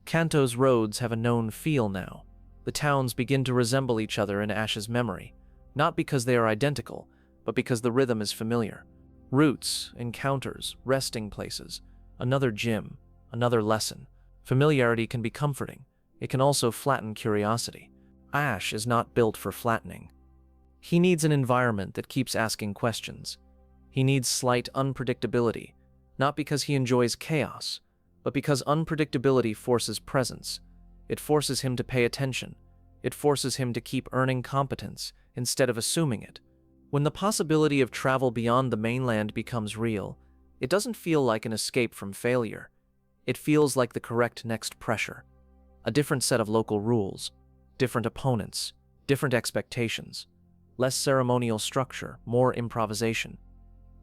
Kanto's roads have a known feel now. The towns begin to resemble each other in Ash's memory, not because they are identical, but because the rhythm is familiar. Routes, encounters, resting places, another gym, another lesson. Familiarity can be comforting. It can also flatten curiosity. Ash is not built for flattening. He needs an environment that keeps asking questions. He needs slight unpredictability, not because he enjoys chaos, but because unpredictability forces presence. It forces him to pay attention. It forces him to keep earning competence instead of assuming it. When the possibility of travel beyond the mainland becomes real, it doesn't feel like an escape from failure. It feels like the correct next pressure. A different set of local rules, different opponents, different expectations, less ceremonial structure, more improvisation.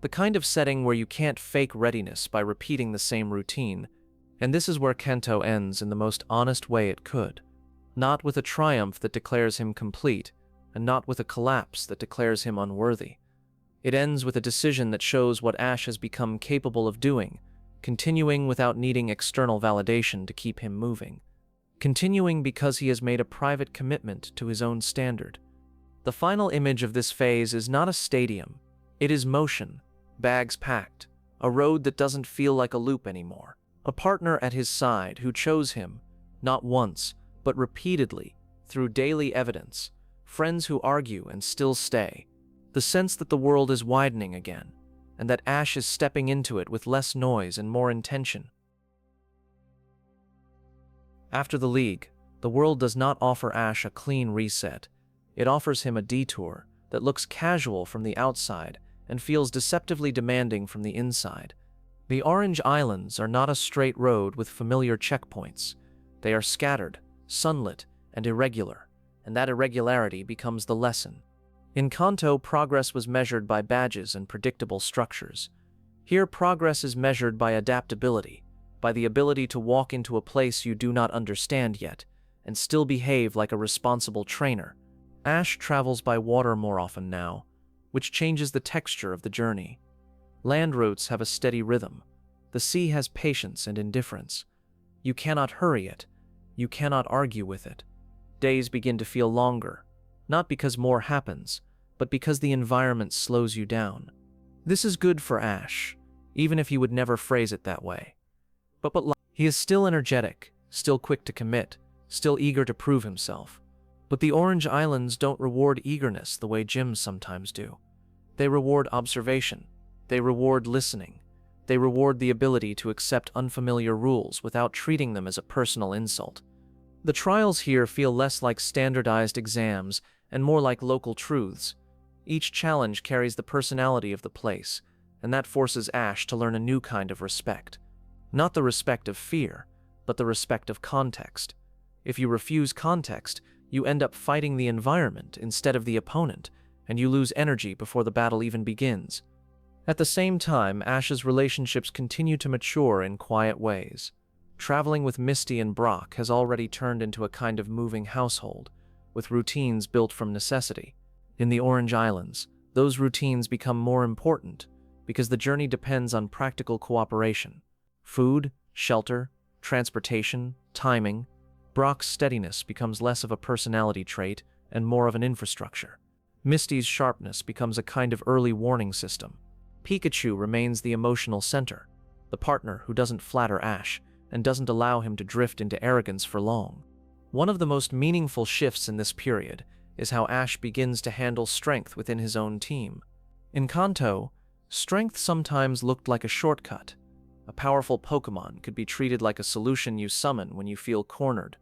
The kind of setting where you can't fake readiness by repeating the same routine. And this is where Kanto ends in the most honest way it could. Not with a triumph that declares him complete, and not with a collapse that declares him unworthy. It ends with a decision that shows what Ash has become capable of doing, continuing without needing external validation to keep him moving. Continuing because he has made a private commitment to his own standard. The final image of this phase is not a stadium. It is motion, bags packed, a road that doesn't feel like a loop anymore. A partner at his side who chose him, not once, but repeatedly, through daily evidence. Friends who argue and still stay. The sense that the world is widening again, and that Ash is stepping into it with less noise and more intention. After the League, the world does not offer Ash a clean reset. It offers him a detour that looks casual from the outside and feels deceptively demanding from the inside. The Orange Islands are not a straight road with familiar checkpoints. They are scattered, sunlit, and irregular, and that irregularity becomes the lesson. In Kanto, progress was measured by badges and predictable structures. Here, progress is measured by adaptability, by the ability to walk into a place you do not understand yet, and still behave like a responsible trainer. Ash travels by water more often now, which changes the texture of the journey. Land routes have a steady rhythm. The sea has patience and indifference. You cannot hurry it. You cannot argue with it. Days begin to feel longer, not because more happens, but because the environment slows you down. This is good for Ash, even if he would never phrase it that way. But he is still energetic, still quick to commit, still eager to prove himself. But the Orange Islands don't reward eagerness the way gyms sometimes do. They reward observation. They reward listening. They reward the ability to accept unfamiliar rules without treating them as a personal insult. The trials here feel less like standardized exams and more like local truths. Each challenge carries the personality of the place, and that forces Ash to learn a new kind of respect. Not the respect of fear, but the respect of context. If you refuse context, you end up fighting the environment instead of the opponent, and you lose energy before the battle even begins. At the same time, Ash's relationships continue to mature in quiet ways. Traveling with Misty and Brock has already turned into a kind of moving household, with routines built from necessity. In the Orange Islands, those routines become more important because the journey depends on practical cooperation. Food, shelter, transportation, timing. Brock's steadiness becomes less of a personality trait and more of an infrastructure. Misty's sharpness becomes a kind of early warning system. Pikachu remains the emotional center, the partner who doesn't flatter Ash and doesn't allow him to drift into arrogance for long. One of the most meaningful shifts in this period is how Ash begins to handle strength within his own team. In Kanto, strength sometimes looked like a shortcut. A powerful Pokémon could be treated like a solution you summon when you feel cornered.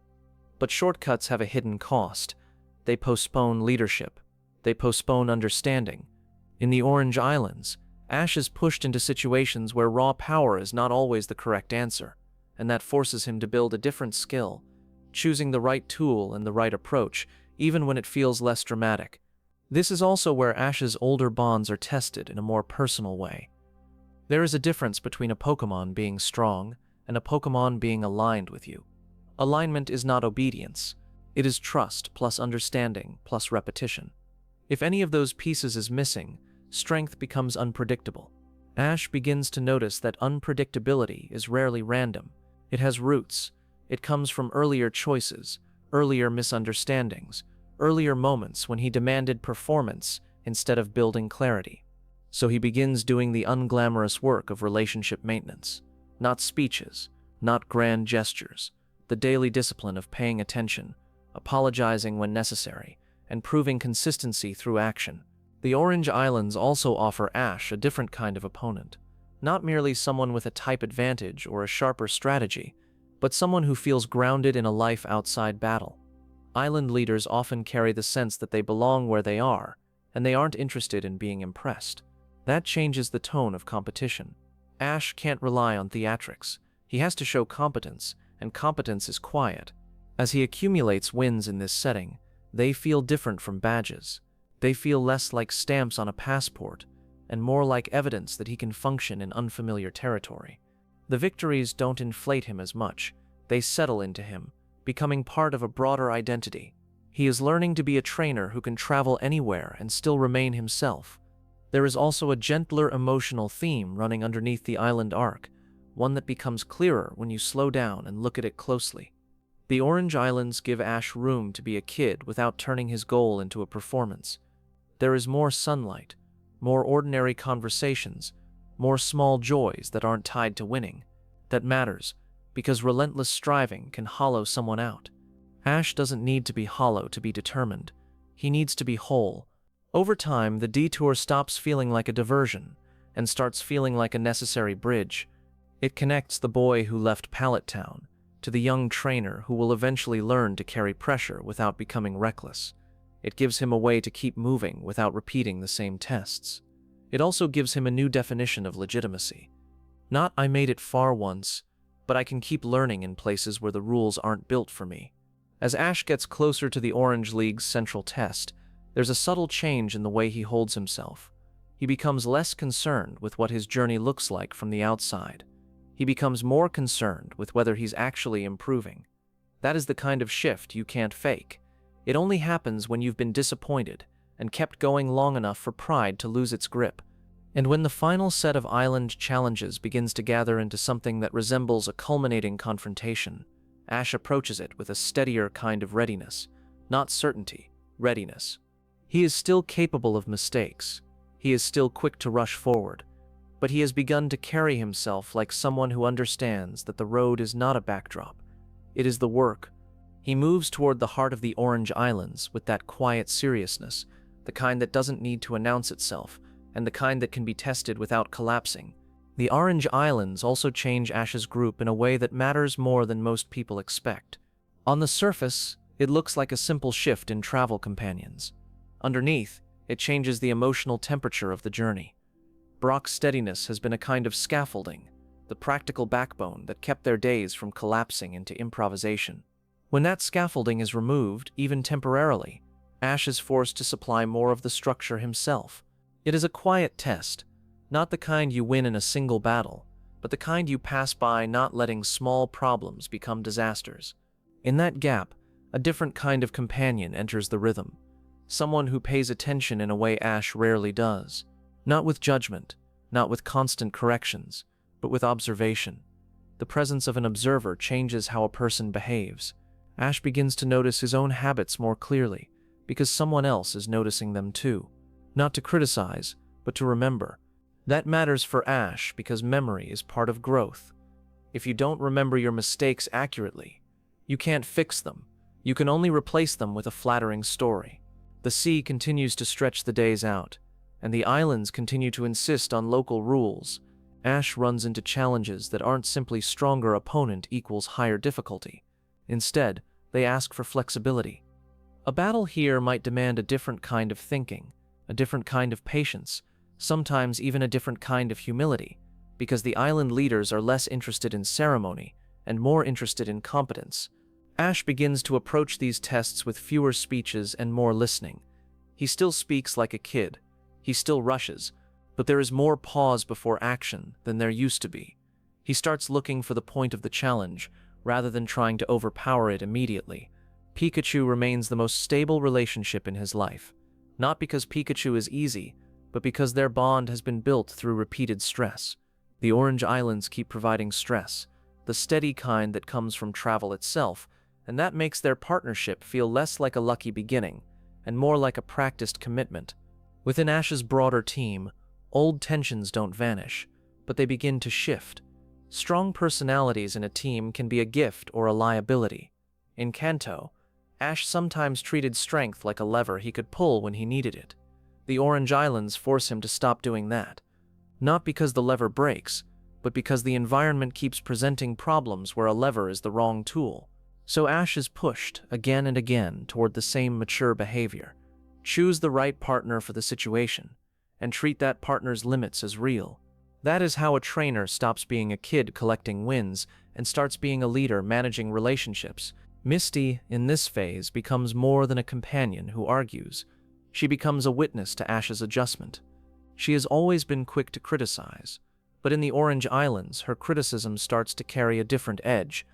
But shortcuts have a hidden cost. They postpone leadership. They postpone understanding. In the Orange Islands, Ash is pushed into situations where raw power is not always the correct answer, and that forces him to build a different skill, choosing the right tool and the right approach, even when it feels less dramatic. This is also where Ash's older bonds are tested in a more personal way. There is a difference between a Pokémon being strong and a Pokémon being aligned with you. Alignment is not obedience. It is trust plus understanding plus repetition. If any of those pieces is missing, strength becomes unpredictable. Ash begins to notice that unpredictability is rarely random. It has roots. It comes from earlier choices, earlier misunderstandings, earlier moments when he demanded performance instead of building clarity. So he begins doing the unglamorous work of relationship maintenance. Not speeches, not grand gestures, the daily discipline of paying attention, apologizing when necessary, and proving consistency through action. The Orange Islands also offer Ash a different kind of opponent. Not merely someone with a type advantage or a sharper strategy, but someone who feels grounded in a life outside battle. Island leaders often carry the sense that they belong where they are, and they aren't interested in being impressed. That changes the tone of competition. Ash can't rely on theatrics. He has to show competence, and competence is quiet. As he accumulates wins in this setting, they feel different from badges. They feel less like stamps on a passport, and more like evidence that he can function in unfamiliar territory. The victories don't inflate him as much, they settle into him, becoming part of a broader identity. He is learning to be a trainer who can travel anywhere and still remain himself. There is also a gentler emotional theme running underneath the island arc, one that becomes clearer when you slow down and look at it closely. The Orange Islands give Ash room to be a kid without turning his goal into a performance. There is more sunlight, more ordinary conversations, more small joys that aren't tied to winning. That matters, because relentless striving can hollow someone out. Ash doesn't need to be hollow to be determined. He needs to be whole. Over time, the detour stops feeling like a diversion and starts feeling like a necessary bridge. It connects the boy who left Pallet Town to the young trainer who will eventually learn to carry pressure without becoming reckless. It gives him a way to keep moving without repeating the same tests. It also gives him a new definition of legitimacy. Not "I made it far once," but "I can keep learning in places where the rules aren't built for me." As Ash gets closer to the Orange League's central test, there's a subtle change in the way he holds himself. He becomes less concerned with what his journey looks like from the outside. He becomes more concerned with whether he's actually improving. That is the kind of shift you can't fake. It only happens when you've been disappointed and kept going long enough for pride to lose its grip. And when the final set of island challenges begins to gather into something that resembles a culminating confrontation, Ash approaches it with a steadier kind of readiness. Not certainty, readiness. He is still capable of mistakes. He is still quick to rush forward. But he has begun to carry himself like someone who understands that the road is not a backdrop. It is the work. He moves toward the heart of the Orange Islands with that quiet seriousness, the kind that doesn't need to announce itself, and the kind that can be tested without collapsing. The Orange Islands also change Ash's group in a way that matters more than most people expect. On the surface, it looks like a simple shift in travel companions. Underneath, it changes the emotional temperature of the journey. Brock's steadiness has been a kind of scaffolding, the practical backbone that kept their days from collapsing into improvisation. When that scaffolding is removed, even temporarily, Ash is forced to supply more of the structure himself. It is a quiet test, not the kind you win in a single battle, but the kind you pass by not letting small problems become disasters. In that gap, a different kind of companion enters the rhythm, someone who pays attention in a way Ash rarely does. Not with judgment, not with constant corrections, but with observation. The presence of an observer changes how a person behaves. Ash begins to notice his own habits more clearly, because someone else is noticing them too. Not to criticize, but to remember. That matters for Ash because memory is part of growth. If you don't remember your mistakes accurately, you can't fix them. You can only replace them with a flattering story. The sea continues to stretch the days out, and the islands continue to insist on local rules. Ash runs into challenges that aren't simply stronger opponent equals higher difficulty. Instead, they ask for flexibility. A battle here might demand a different kind of thinking, a different kind of patience, sometimes even a different kind of humility, because the island leaders are less interested in ceremony and more interested in competence. Ash begins to approach these tests with fewer speeches and more listening. He still speaks like a kid. He still rushes, but there is more pause before action than there used to be. He starts looking for the point of the challenge, rather than trying to overpower it immediately. Pikachu remains the most stable relationship in his life, not because Pikachu is easy, but because their bond has been built through repeated stress. The Orange Islands keep providing stress, the steady kind that comes from travel itself, and that makes their partnership feel less like a lucky beginning, and more like a practiced commitment. Within Ash's broader team, old tensions don't vanish, but they begin to shift. Strong personalities in a team can be a gift or a liability. In Kanto, Ash sometimes treated strength like a lever he could pull when he needed it. The Orange Islands force him to stop doing that. Not because the lever breaks, but because the environment keeps presenting problems where a lever is the wrong tool. So Ash is pushed again and again toward the same mature behavior. Choose the right partner for the situation, and treat that partner's limits as real. That is how a trainer stops being a kid collecting wins and starts being a leader managing relationships. Misty, in this phase, becomes more than a companion who argues. She becomes a witness to Ash's adjustment. She has always been quick to criticize, But in the Orange Islands, her criticism starts to carry a different edge.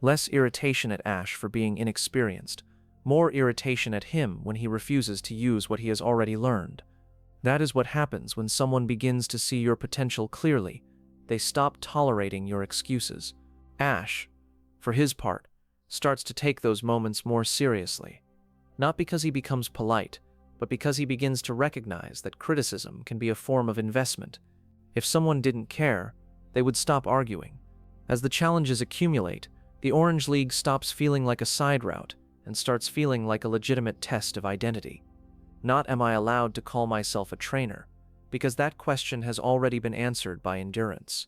Less irritation at Ash for being inexperienced, more irritation at him when he refuses to use what he has already learned. That is what happens when someone begins to see your potential clearly. They stop tolerating your excuses. Ash, for his part, starts to take those moments more seriously. Not because he becomes polite, but because he begins to recognize that criticism can be a form of investment. If someone didn't care, they would stop arguing. As the challenges accumulate, the Orange League stops feeling like a side route and starts feeling like a legitimate test of identity. Not am I allowed to call myself a trainer, because that question has already been answered by endurance.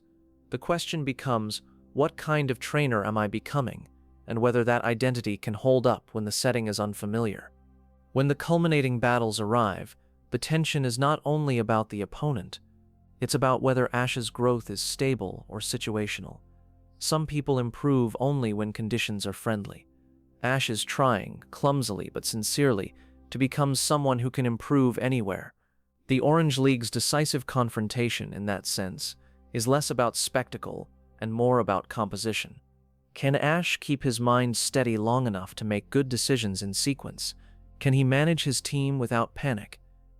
The question becomes, what kind of trainer am I becoming, and whether that identity can hold up when the setting is unfamiliar. When the culminating battles arrive, the tension is not only about the opponent, it's about whether Ash's growth is stable or situational. Some people improve only when conditions are friendly. Ash is trying, clumsily but sincerely, to become someone who can improve anywhere. The Orange League's decisive confrontation, in that sense, is less about spectacle and more about composition. Can Ash keep his mind steady long enough to make good decisions in sequence? Can he manage his team without panic?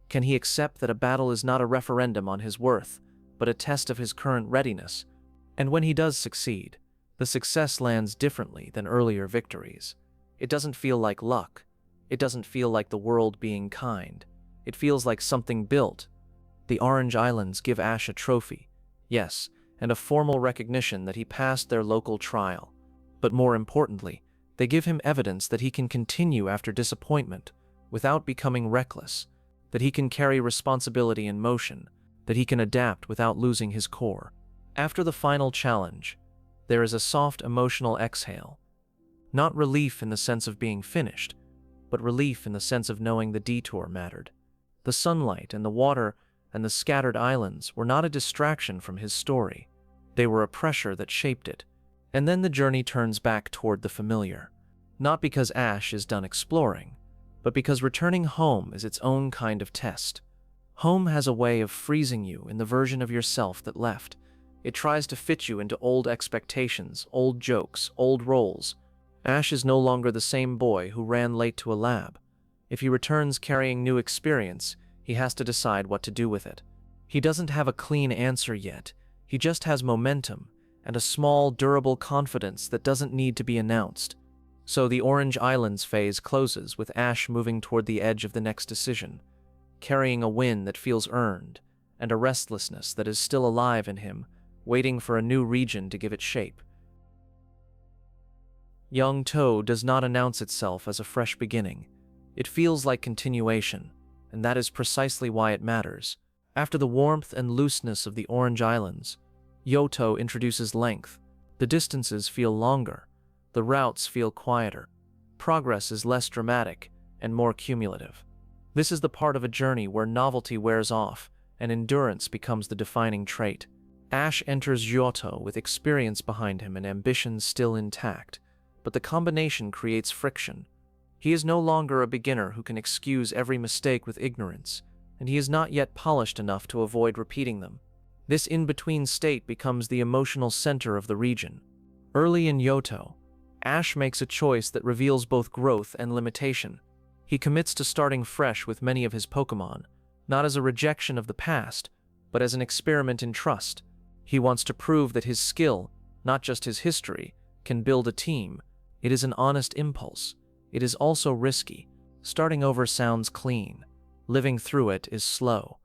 Can he accept that a battle is not a referendum on his worth, but a test of his current readiness? And when he does succeed, the success lands differently than earlier victories. It doesn't feel like luck. It doesn't feel like the world being kind. It feels like something built. The Orange Islands give Ash a trophy, yes, and a formal recognition that he passed their local trial. But more importantly, they give him evidence that he can continue after disappointment without becoming reckless, that he can carry responsibility in motion, that he can adapt without losing his core. After the final challenge, there is a soft emotional exhale. Not relief in the sense of being finished, but relief in the sense of knowing the detour mattered. The sunlight and the water and the scattered islands were not a distraction from his story. They were a pressure that shaped it. And then the journey turns back toward the familiar. Not because Ash is done exploring, but because returning home is its own kind of test. Home has a way of freezing you in the version of yourself that left. It tries to fit you into old expectations, old jokes, old roles. Ash is no longer the same boy who ran late to a lab. If he returns carrying new experience, he has to decide what to do with it. He doesn't have a clean answer yet. He just has momentum and a small, durable confidence that doesn't need to be announced. So the Orange Islands phase closes with Ash moving toward the edge of the next decision, carrying a win that feels earned, and a restlessness that is still alive in him, waiting for a new region to give it shape. Young Toe does not announce itself as a fresh beginning. It feels like continuation, and that is precisely why it matters. After the warmth and looseness of the Orange Islands, Yoto introduces length. The distances feel longer. The routes feel quieter. Progress is less dramatic and more cumulative. This is the part of a journey where novelty wears off and endurance becomes the defining trait. Ash enters Yoto with experience behind him and ambitions still intact, but the combination creates friction. He is no longer a beginner who can excuse every mistake with ignorance, and he is not yet polished enough to avoid repeating them. This in-between state becomes the emotional center of the region. Early in Yoto, Ash makes a choice that reveals both growth and limitation. He commits to starting fresh with many of his Pokémon, not as a rejection of the past, but as an experiment in trust. He wants to prove that his skill, not just his history, can build a team. It is an honest impulse. It is also risky. Starting over sounds clean. Living through it is slow.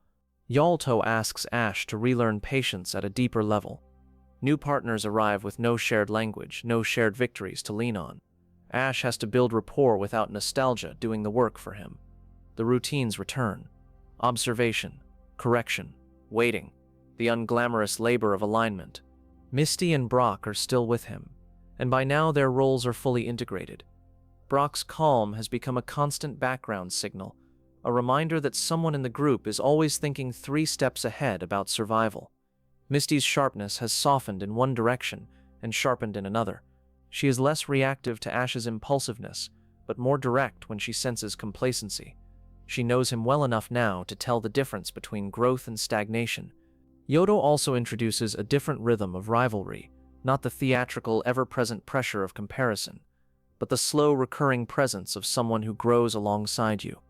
Yalto asks Ash to relearn patience at a deeper level. New partners arrive with no shared language, no shared victories to lean on. Ash has to build rapport without nostalgia doing the work for him. The routines return. Observation, correction, waiting, the unglamorous labor of alignment. Misty and Brock are still with him, and by now their roles are fully integrated. Brock's calm has become a constant background signal, a reminder that someone in the group is always thinking 3 steps ahead about survival. Misty's sharpness has softened in one direction and sharpened in another. She is less reactive to Ash's impulsiveness, but more direct when she senses complacency. She knows him well enough now to tell the difference between growth and stagnation. Yoto also introduces a different rhythm of rivalry, not the theatrical, ever-present pressure of comparison, but the slow, recurring presence of someone who grows alongside you.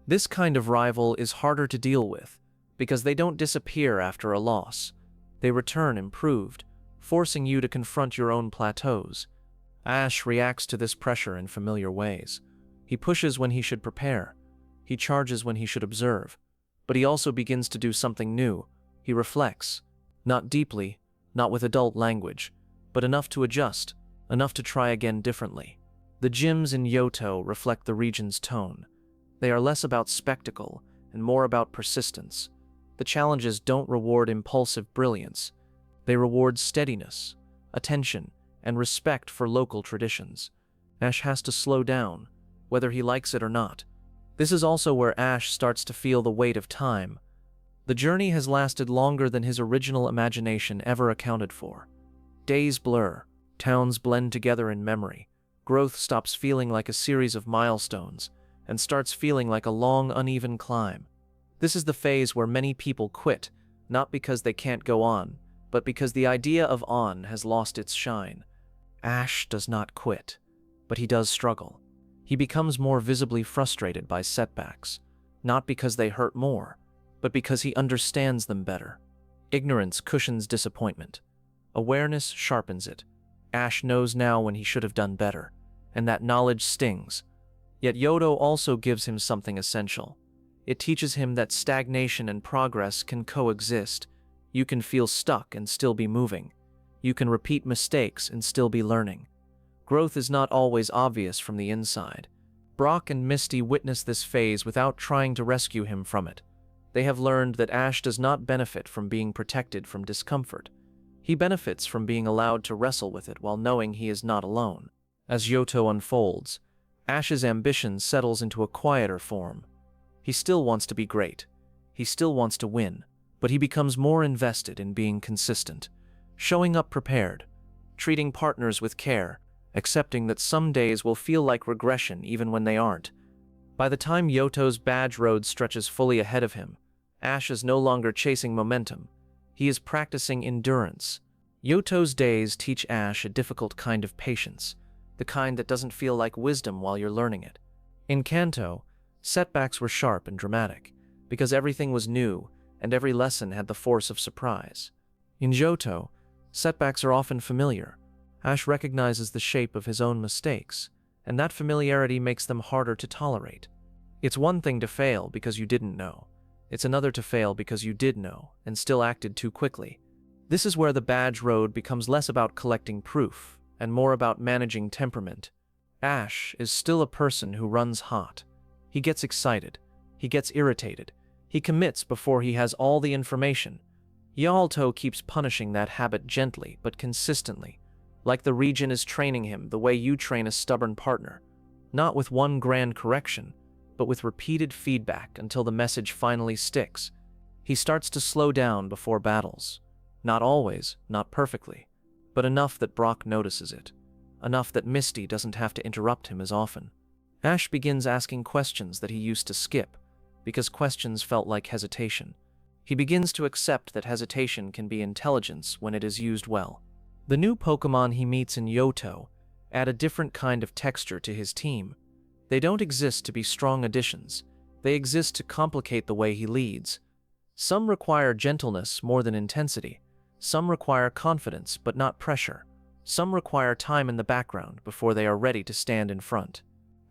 This kind of rival is harder to deal with, because they don't disappear after a loss. They return improved, forcing you to confront your own plateaus. Ash reacts to this pressure in familiar ways. He pushes when he should prepare. He charges when he should observe. But he also begins to do something new. He reflects. Not deeply, not with adult language, but enough to adjust, enough to try again differently. The gyms in Yoto reflect the region's tone. They are less about spectacle and more about persistence. The challenges don't reward impulsive brilliance. They reward steadiness, attention, and respect for local traditions. Ash has to slow down, whether he likes it or not. This is also where Ash starts to feel the weight of time. The journey has lasted longer than his original imagination ever accounted for. Days blur, towns blend together in memory. Growth stops feeling like a series of milestones and starts feeling like a long, uneven climb. This is the phase where many people quit, not because they can't go on, but because the idea of on has lost its shine. Ash does not quit, but he does struggle. He becomes more visibly frustrated by setbacks, not because they hurt more, but because he understands them better. Ignorance cushions disappointment. Awareness sharpens it. Ash knows now when he should have done better, and that knowledge stings. Yet Yoto also gives him something essential. It teaches him that stagnation and progress can coexist. You can feel stuck and still be moving. You can repeat mistakes and still be learning. Growth is not always obvious from the inside. Brock and Misty witness this phase without trying to rescue him from it. They have learned that Ash does not benefit from being protected from discomfort. He benefits from being allowed to wrestle with it while knowing he is not alone. As Yoto unfolds, Ash's ambition settles into a quieter form. He still wants to be great. He still wants to win, but he becomes more invested in being consistent, showing up prepared, treating partners with care, accepting that some days will feel like regression even when they aren't. By the time Yoto's badge road stretches fully ahead of him, Ash is no longer chasing momentum. He is practicing endurance. Yoto's days teach Ash a difficult kind of patience, the kind that doesn't feel like wisdom while you're learning it. In Kanto, setbacks were sharp and dramatic, because everything was new and every lesson had the force of surprise. In Johto, setbacks are often familiar. Ash recognizes the shape of his own mistakes, and that familiarity makes them harder to tolerate. It's one thing to fail because you didn't know. It's another to fail because you did know and still acted too quickly. This is where the badge road becomes less about collecting proof and more about managing temperament. Ash is still a person who runs hot. He gets excited. He gets irritated. He commits before he has all the information. Yalto keeps punishing that habit gently but consistently, like the region is training him the way you train a stubborn partner, not with one grand correction, but with repeated feedback until the message finally sticks. He starts to slow down before battles. Not always, not perfectly, but enough that Brock notices it, enough that Misty doesn't have to interrupt him as often. Ash begins asking questions that he used to skip, because questions felt like hesitation. He begins to accept that hesitation can be intelligence when it is used well. The new Pokémon he meets in Yoto add a different kind of texture to his team. They don't exist to be strong additions. They exist to complicate the way he leads. Some require gentleness more than intensity. Some require confidence but not pressure. Some require time in the background before they are ready to stand in front.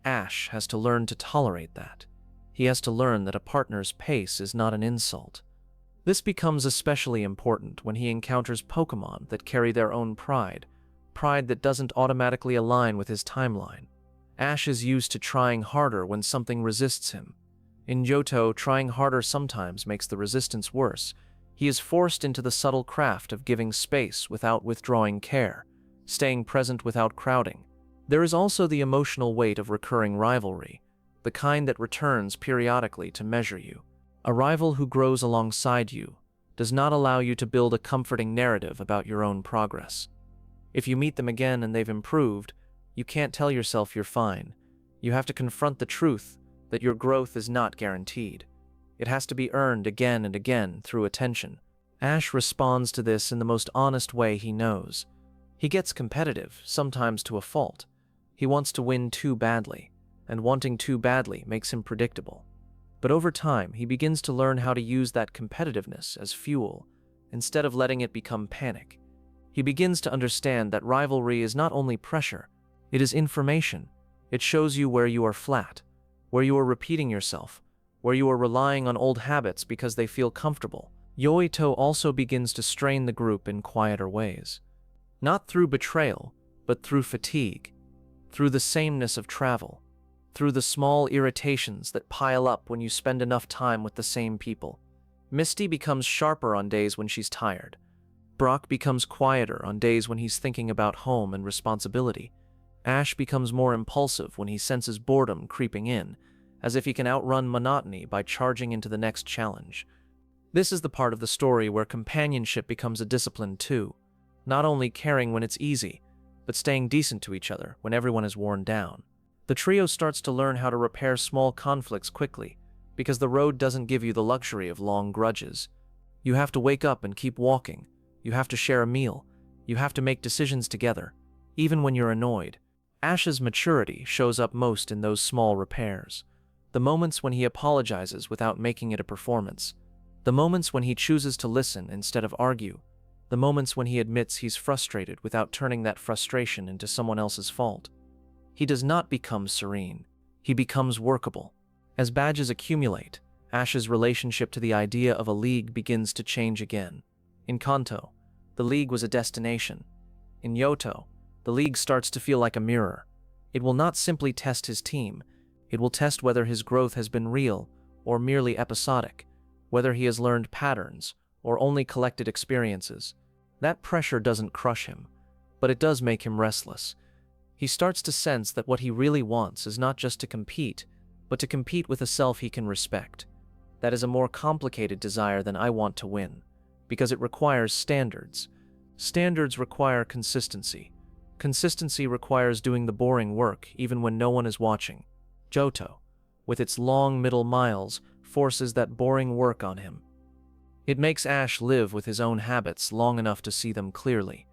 Ash has to learn to tolerate that. He has to learn that a partner's pace is not an insult. This becomes especially important when he encounters Pokémon that carry their own pride that doesn't automatically align with his timeline. Ash is used to trying harder when something resists him. In Johto, trying harder sometimes makes the resistance worse. He is forced into the subtle craft of giving space without withdrawing care, staying present without crowding. There is also the emotional weight of recurring rivalry, the kind that returns periodically to measure you. A rival who grows alongside you does not allow you to build a comforting narrative about your own progress. If you meet them again and they've improved, you can't tell yourself you're fine. You have to confront the truth that your growth is not guaranteed. It has to be earned again and again through attention, Ash responds to this in the most honest way he knows. He gets competitive, sometimes to a fault. He wants to win too badly, and wanting too badly makes him predictable. But over time, he begins to learn how to use that competitiveness as fuel, instead of letting it become panic. He begins to understand that rivalry is not only pressure, it is information. It shows you where you are flat, where you are repeating yourself, where you are relying on old habits because they feel comfortable. Yoito also begins to strain the group in quieter ways. Not through betrayal, but through fatigue, through the sameness of travel, through the small irritations that pile up when you spend enough time with the same people. Misty becomes sharper on days when she's tired. Brock becomes quieter on days when he's thinking about home and responsibility. Ash becomes more impulsive when he senses boredom creeping in, as if he can outrun monotony by charging into the next challenge. This is the part of the story where companionship becomes a discipline too, not only caring when it's easy, but staying decent to each other when everyone is worn down. The trio starts to learn how to repair small conflicts quickly, because the road doesn't give you the luxury of long grudges. You have to wake up and keep walking. You have to share a meal. You have to make decisions together, even when you're annoyed. Ash's maturity shows up most in those small repairs. The moments when he apologizes without making it a performance. The moments when he chooses to listen instead of argue. The moments when he admits he's frustrated without turning that frustration into someone else's fault. He does not become serene. He becomes workable. As badges accumulate, Ash's relationship to the idea of a league begins to change again. In Kanto, the league was a destination. In Yoto, the league starts to feel like a mirror. It will not simply test his team. It will test whether his growth has been real or merely episodic, whether he has learned patterns or only collected experiences. That pressure doesn't crush him, but it does make him restless. He starts to sense that what he really wants is not just to compete, but to compete with a self he can respect. That is a more complicated desire than I want to win, because it requires standards. Standards require consistency. Consistency requires doing the boring work even when no one is watching. Johto, with its long middle miles, forces that boring work on him. It makes Ash live with his own habits long enough to see them clearly.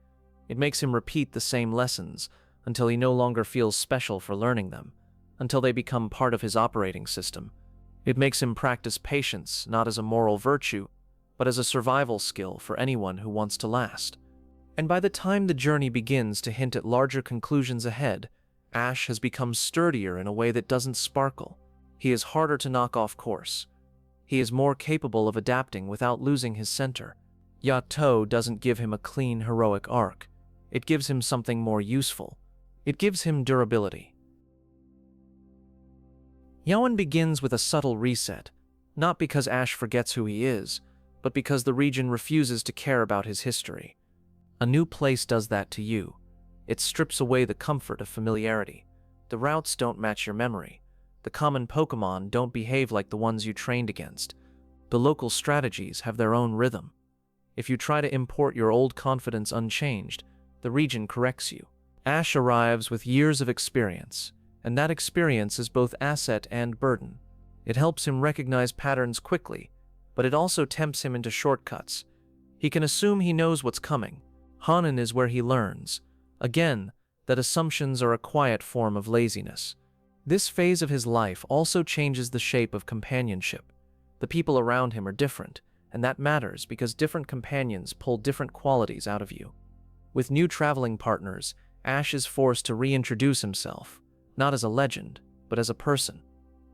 It makes him repeat the same lessons until he no longer feels special for learning them, until they become part of his operating system. It makes him practice patience not as a moral virtue, but as a survival skill for anyone who wants to last. And by the time the journey begins to hint at larger conclusions ahead, Ash has become sturdier in a way that doesn't sparkle. He is harder to knock off course. He is more capable of adapting without losing his center. Yato doesn't give him a clean, heroic arc. It gives him something more useful. It gives him durability. Hoenn begins with a subtle reset, not because Ash forgets who he is, but because the region refuses to care about his history. A new place does that to you. It strips away the comfort of familiarity. The routes don't match your memory. The common Pokémon don't behave like the ones you trained against. The local strategies have their own rhythm. If you try to import your old confidence unchanged, the region corrects you. Ash arrives with years of experience, and that experience is both asset and burden. It helps him recognize patterns quickly, but it also tempts him into shortcuts. He can assume he knows what's coming. Hoenn is where he learns, again, that assumptions are a quiet form of laziness. This phase of his life also changes the shape of companionship. The people around him are different, and that matters because different companions pull different qualities out of you. With new traveling partners, Ash is forced to reintroduce himself, not as a legend, but as a person.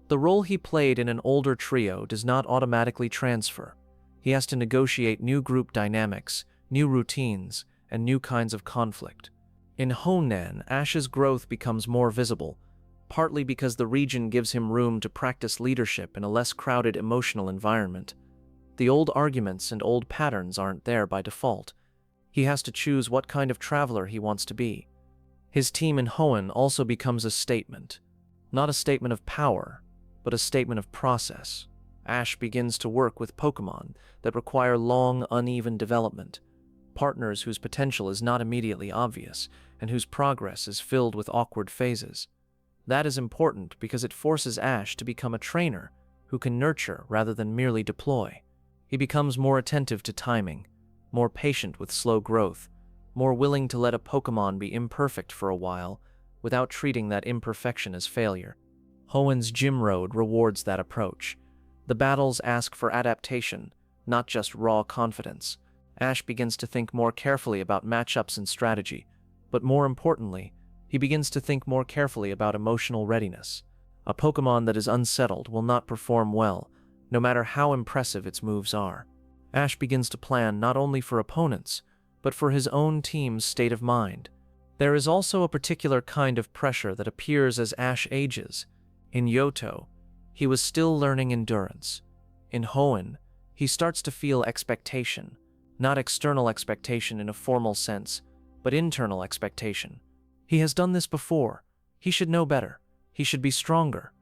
The role he played in an older trio does not automatically transfer. He has to negotiate new group dynamics, new routines, and new kinds of conflict. In Hoenn, Ash's growth becomes more visible, partly because the region gives him room to practice leadership in a less crowded emotional environment. The old arguments and old patterns aren't there by default. He has to choose what kind of traveler he wants to be. His team in Hoenn also becomes a statement. Not a statement of power, but a statement of process. Ash begins to work with Pokémon that require long, uneven development. Partners whose potential is not immediately obvious, and whose progress is filled with awkward phases. That is important because it forces Ash to become a trainer who can nurture rather than merely deploy. He becomes more attentive to timing, more patient with slow growth, more willing to let a Pokémon be imperfect for a while without treating that imperfection as failure. Hoenn's Gym Road rewards that approach. The battles ask for adaptation, not just raw confidence. Ash begins to think more carefully about matchups and strategy, but more importantly, he begins to think more carefully about emotional readiness. A Pokémon that is unsettled will not perform well, no matter how impressive its moves are. Ash begins to plan not only for opponents, but for his own team's state of mind. There is also a particular kind of pressure that appears as Ash ages. In Yoto, he was still learning endurance. In Hoenn, he starts to feel expectation, not external expectation in a formal sense, but internal expectation. He has done this before. He should know better. He should be stronger.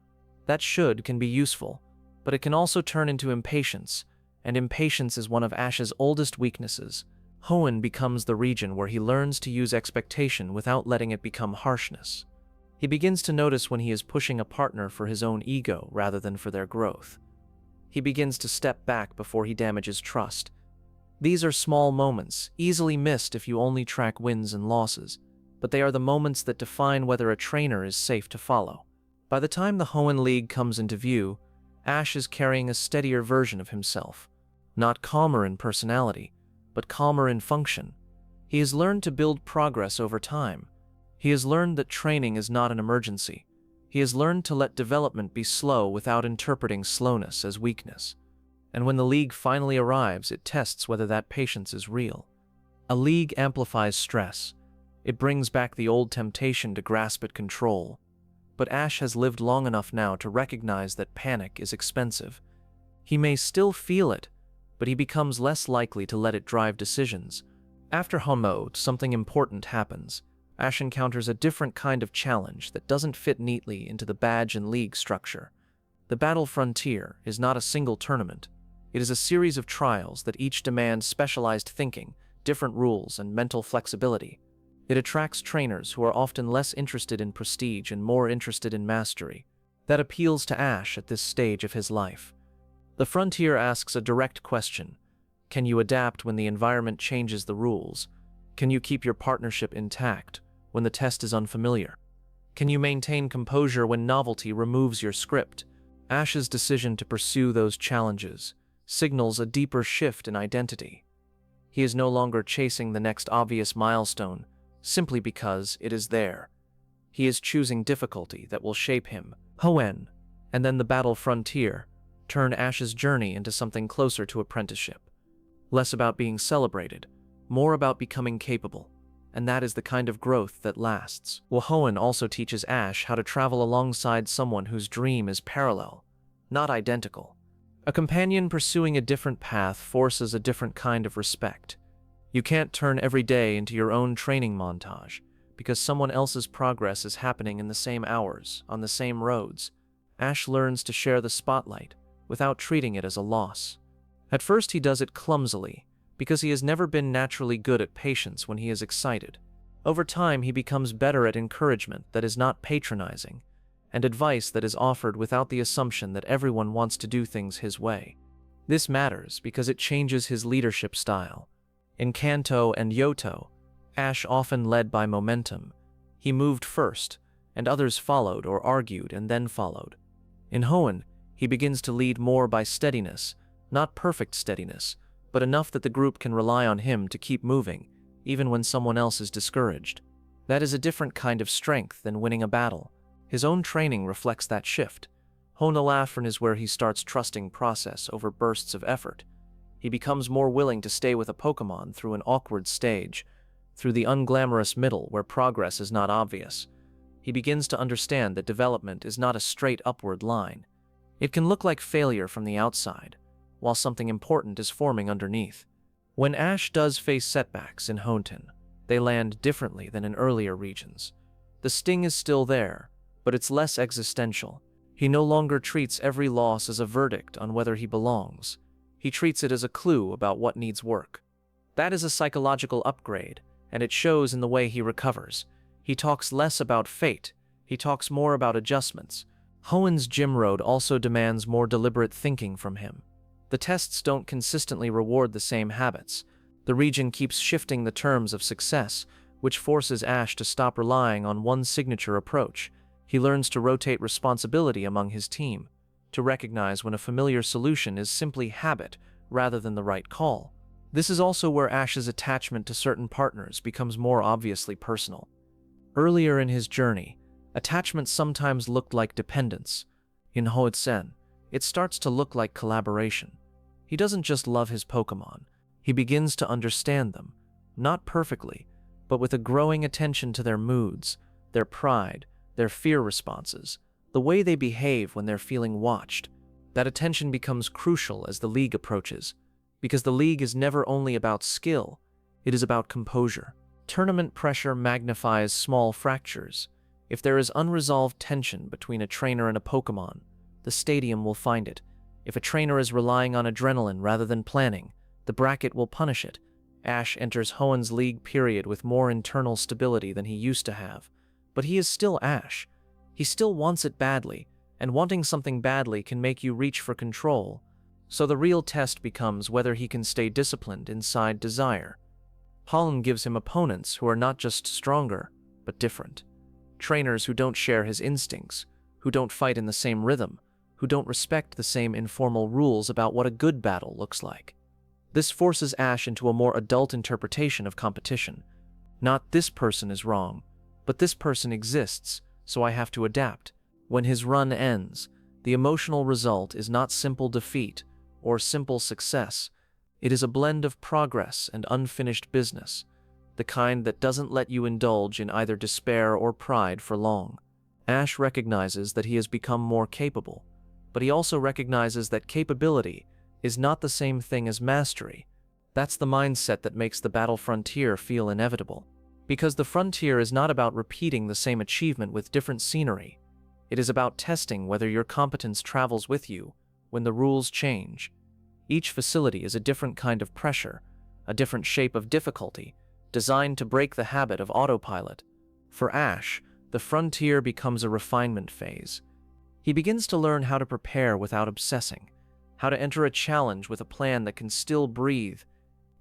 That should can be useful, but it can also turn into impatience, and impatience is one of Ash's oldest weaknesses. Hoenn becomes the region where he learns to use expectation without letting it become harshness. He begins to notice when he is pushing a partner for his own ego rather than for their growth. He begins to step back before he damages trust. These are small moments, easily missed if you only track wins and losses, but they are the moments that define whether a trainer is safe to follow. By the time the Hoenn League comes into view, Ash is carrying a steadier version of himself. Not calmer in personality, but calmer in function. He has learned to build progress over time. He has learned that training is not an emergency. He has learned to let development be slow without interpreting slowness as weakness. And when the League finally arrives, it tests whether that patience is real. A League amplifies stress. It brings back the old temptation to grasp at control. But Ash has lived long enough now to recognize that panic is expensive. He may still feel it, but he becomes less likely to let it drive decisions. After Hoenn mode, something important happens. Ash encounters a different kind of challenge that doesn't fit neatly into the badge and league structure. The Battle Frontier is not a single tournament. It is a series of trials that each demand specialized thinking, different rules, and mental flexibility. It attracts trainers who are often less interested in prestige and more interested in mastery. That appeals to Ash at this stage of his life. The Frontier asks a direct question. Can you adapt when the environment changes the rules? Can you keep your partnership intact when the test is unfamiliar? Can you maintain composure when novelty removes your script? Ash's decision to pursue those challenges signals a deeper shift in identity. He is no longer chasing the next obvious milestone, simply because it is there. He is choosing difficulty that will shape him. Hoenn, and then the Battle Frontier, turn Ash's journey into something closer to apprenticeship. Less about being celebrated, more about becoming capable, and that is the kind of growth that lasts. Hoenn also teaches Ash how to travel alongside someone whose dream is parallel, not identical. A companion pursuing a different path forces a different kind of respect. You can't turn every day into your own training montage, because someone else's progress is happening in the same hours, on the same roads. Ash learns to share the spotlight, without treating it as a loss. At first he does it clumsily, because he has never been naturally good at patience when he is excited. Over time he becomes better at encouragement that is not patronizing, and advice that is offered without the assumption that everyone wants to do things his way. This matters because it changes his leadership style. In Kanto and Yoto, Ash often led by momentum. He moved first, and others followed or argued and then followed. In Hoenn, he begins to lead more by steadiness, not perfect steadiness, but enough that the group can rely on him to keep moving, even when someone else is discouraged. That is a different kind of strength than winning a battle. His own training reflects that shift. Hoenn is where he starts trusting process over bursts of effort. He becomes more willing to stay with a Pokémon through an awkward stage, through the unglamorous middle where progress is not obvious. He begins to understand that development is not a straight upward line. It can look like failure from the outside, while something important is forming underneath. When Ash does face setbacks in Hoenn, they land differently than in earlier regions. The sting is still there, but it's less existential. He no longer treats every loss as a verdict on whether he belongs. He treats it as a clue about what needs work. That is a psychological upgrade, and it shows in the way he recovers. He talks less about fate, he talks more about adjustments. Hoenn's Gym Road also demands more deliberate thinking from him. The tests don't consistently reward the same habits. The region keeps shifting the terms of success, which forces Ash to stop relying on one signature approach. He learns to rotate responsibility among his team, to recognize when a familiar solution is simply habit rather than the right call. This is also where Ash's attachment to certain partners becomes more obviously personal. Earlier in his journey, attachment sometimes looked like dependence. In Hoenn, it starts to look like collaboration. He doesn't just love his Pokémon, he begins to understand them, not perfectly, but with a growing attention to their moods, their pride, their fear responses, the way they behave when they're feeling watched. That attention becomes crucial as the League approaches, because the League is never only about skill, it is about composure. Tournament pressure magnifies small fractures. If there is unresolved tension between a trainer and a Pokémon, the stadium will find it. If a trainer is relying on adrenaline rather than planning, the bracket will punish it. Ash enters Hoenn's League period with more internal stability than he used to have. But he is still Ash. He still wants it badly, and wanting something badly can make you reach for control. So the real test becomes whether he can stay disciplined inside desire. Hoenn gives him opponents who are not just stronger, but different. Trainers who don't share his instincts, who don't fight in the same rhythm, who don't respect the same informal rules about what a good battle looks like. This forces Ash into a more adult interpretation of competition. Not this person is wrong, but this person exists, so I have to adapt. When his run ends, the emotional result is not simple defeat or simple success. It is a blend of progress and unfinished business, the kind that doesn't let you indulge in either despair or pride for long. Ash recognizes that he has become more capable, but he also recognizes that capability is not the same thing as mastery. That's the mindset that makes the battle frontier feel inevitable. Because the frontier is not about repeating the same achievement with different scenery. It is about testing whether your competence travels with you when the rules change. Each facility is a different kind of pressure, a different shape of difficulty, designed to break the habit of autopilot. For Ash, the frontier becomes a refinement phase. He begins to learn how to prepare without obsessing, how to enter a challenge with a plan that can still breathe.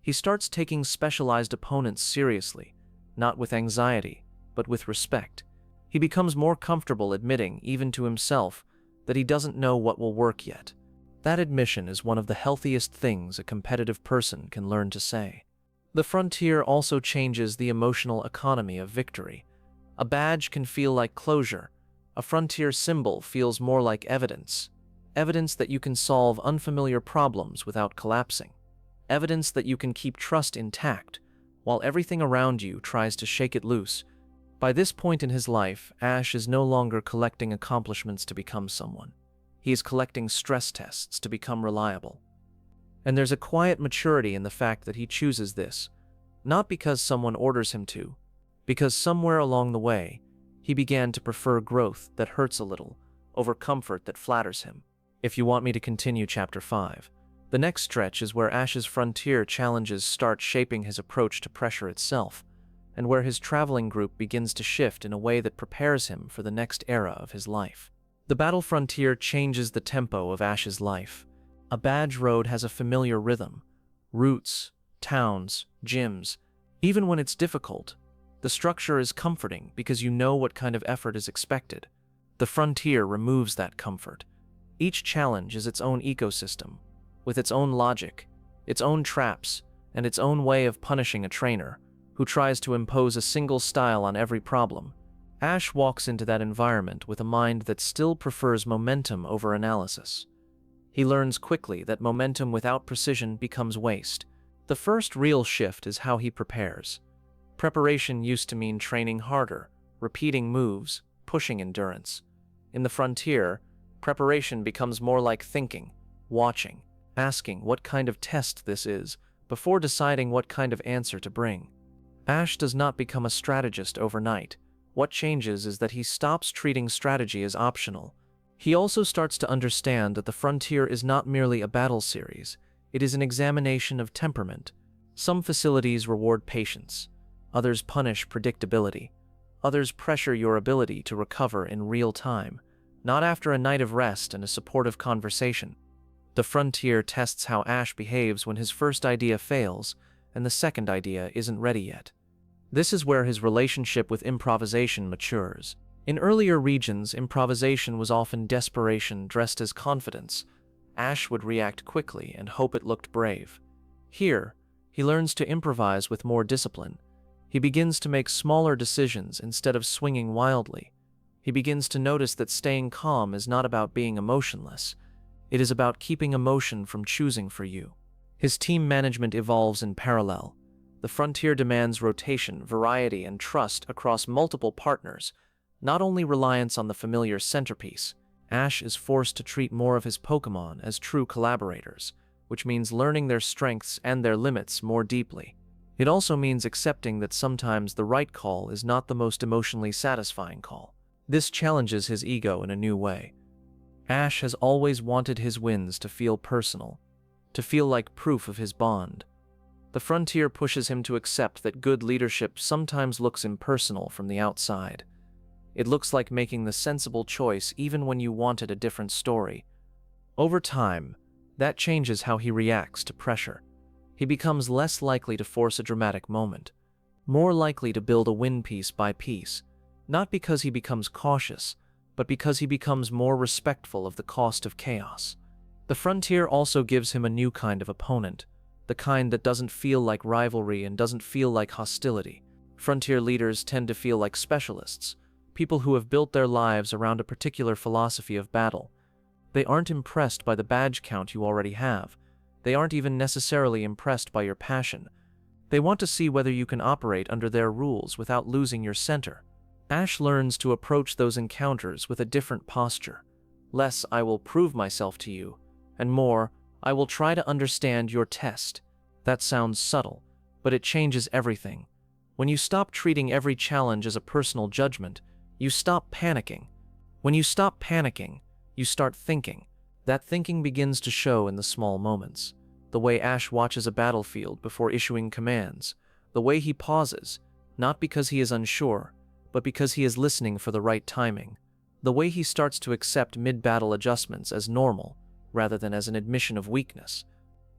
He starts taking specialized opponents seriously, not with anxiety, but with respect. He becomes more comfortable admitting, even to himself, that he doesn't know what will work yet. That admission is one of the healthiest things a competitive person can learn to say. The frontier also changes the emotional economy of victory. A badge can feel like closure. A frontier symbol feels more like evidence. Evidence that you can solve unfamiliar problems without collapsing. Evidence that you can keep trust intact, while everything around you tries to shake it loose. By this point in his life, Ash is no longer collecting accomplishments to become someone. He is collecting stress tests to become reliable. And there's a quiet maturity in the fact that he chooses this, not because someone orders him to, because somewhere along the way, he began to prefer growth that hurts a little over comfort that flatters him. If you want me to continue Chapter 5, the next stretch is where Ash's frontier challenges start shaping his approach to pressure itself, and where his traveling group begins to shift in a way that prepares him for the next era of his life. The battle frontier changes the tempo of Ash's life. A badge road has a familiar rhythm. Routes, towns, gyms. Even when it's difficult, the structure is comforting because you know what kind of effort is expected. The frontier removes that comfort. Each challenge is its own ecosystem, with its own logic, its own traps, and its own way of punishing a trainer who tries to impose a single style on every problem. Ash walks into that environment with a mind that still prefers momentum over analysis. He learns quickly that momentum without precision becomes waste. The first real shift is how he prepares. Preparation used to mean training harder, repeating moves, pushing endurance. In the frontier, preparation becomes more like thinking, watching, asking what kind of test this is, before deciding what kind of answer to bring. Ash does not become a strategist overnight. What changes is that he stops treating strategy as optional. He also starts to understand that the frontier is not merely a battle series, it is an examination of temperament. Some facilities reward patience, others punish predictability, others pressure your ability to recover in real time, not after a night of rest and a supportive conversation. The frontier tests how Ash behaves when his first idea fails and the second idea isn't ready yet. This is where his relationship with improvisation matures. In earlier regions, improvisation was often desperation dressed as confidence. Ash would react quickly and hope it looked brave. Here, he learns to improvise with more discipline. He begins to make smaller decisions instead of swinging wildly. He begins to notice that staying calm is not about being emotionless. It is about keeping emotion from choosing for you. His team management evolves in parallel. The frontier demands rotation, variety, and trust across multiple partners, not only reliance on the familiar centerpiece. Ash is forced to treat more of his Pokémon as true collaborators, which means learning their strengths and their limits more deeply. It also means accepting that sometimes the right call is not the most emotionally satisfying call. This challenges his ego in a new way. Ash has always wanted his wins to feel personal, to feel like proof of his bond. The frontier pushes him to accept that good leadership sometimes looks impersonal from the outside. It looks like making the sensible choice even when you wanted a different story. Over time, that changes how he reacts to pressure. He becomes less likely to force a dramatic moment, more likely to build a win piece by piece, not because he becomes cautious, but because he becomes more respectful of the cost of chaos. The frontier also gives him a new kind of opponent, the kind that doesn't feel like rivalry and doesn't feel like hostility. Frontier leaders tend to feel like specialists, people who have built their lives around a particular philosophy of battle. They aren't impressed by the badge count you already have. They aren't even necessarily impressed by your passion. They want to see whether you can operate under their rules without losing your center. Ash learns to approach those encounters with a different posture. Less, I will prove myself to you, and more, I will try to understand your test. That sounds subtle, but it changes everything. When you stop treating every challenge as a personal judgment, you stop panicking. When you stop panicking, you start thinking. That thinking begins to show in the small moments. The way Ash watches a battlefield before issuing commands. The way he pauses, not because he is unsure, but because he is listening for the right timing. The way he starts to accept mid-battle adjustments as normal, rather than as an admission of weakness.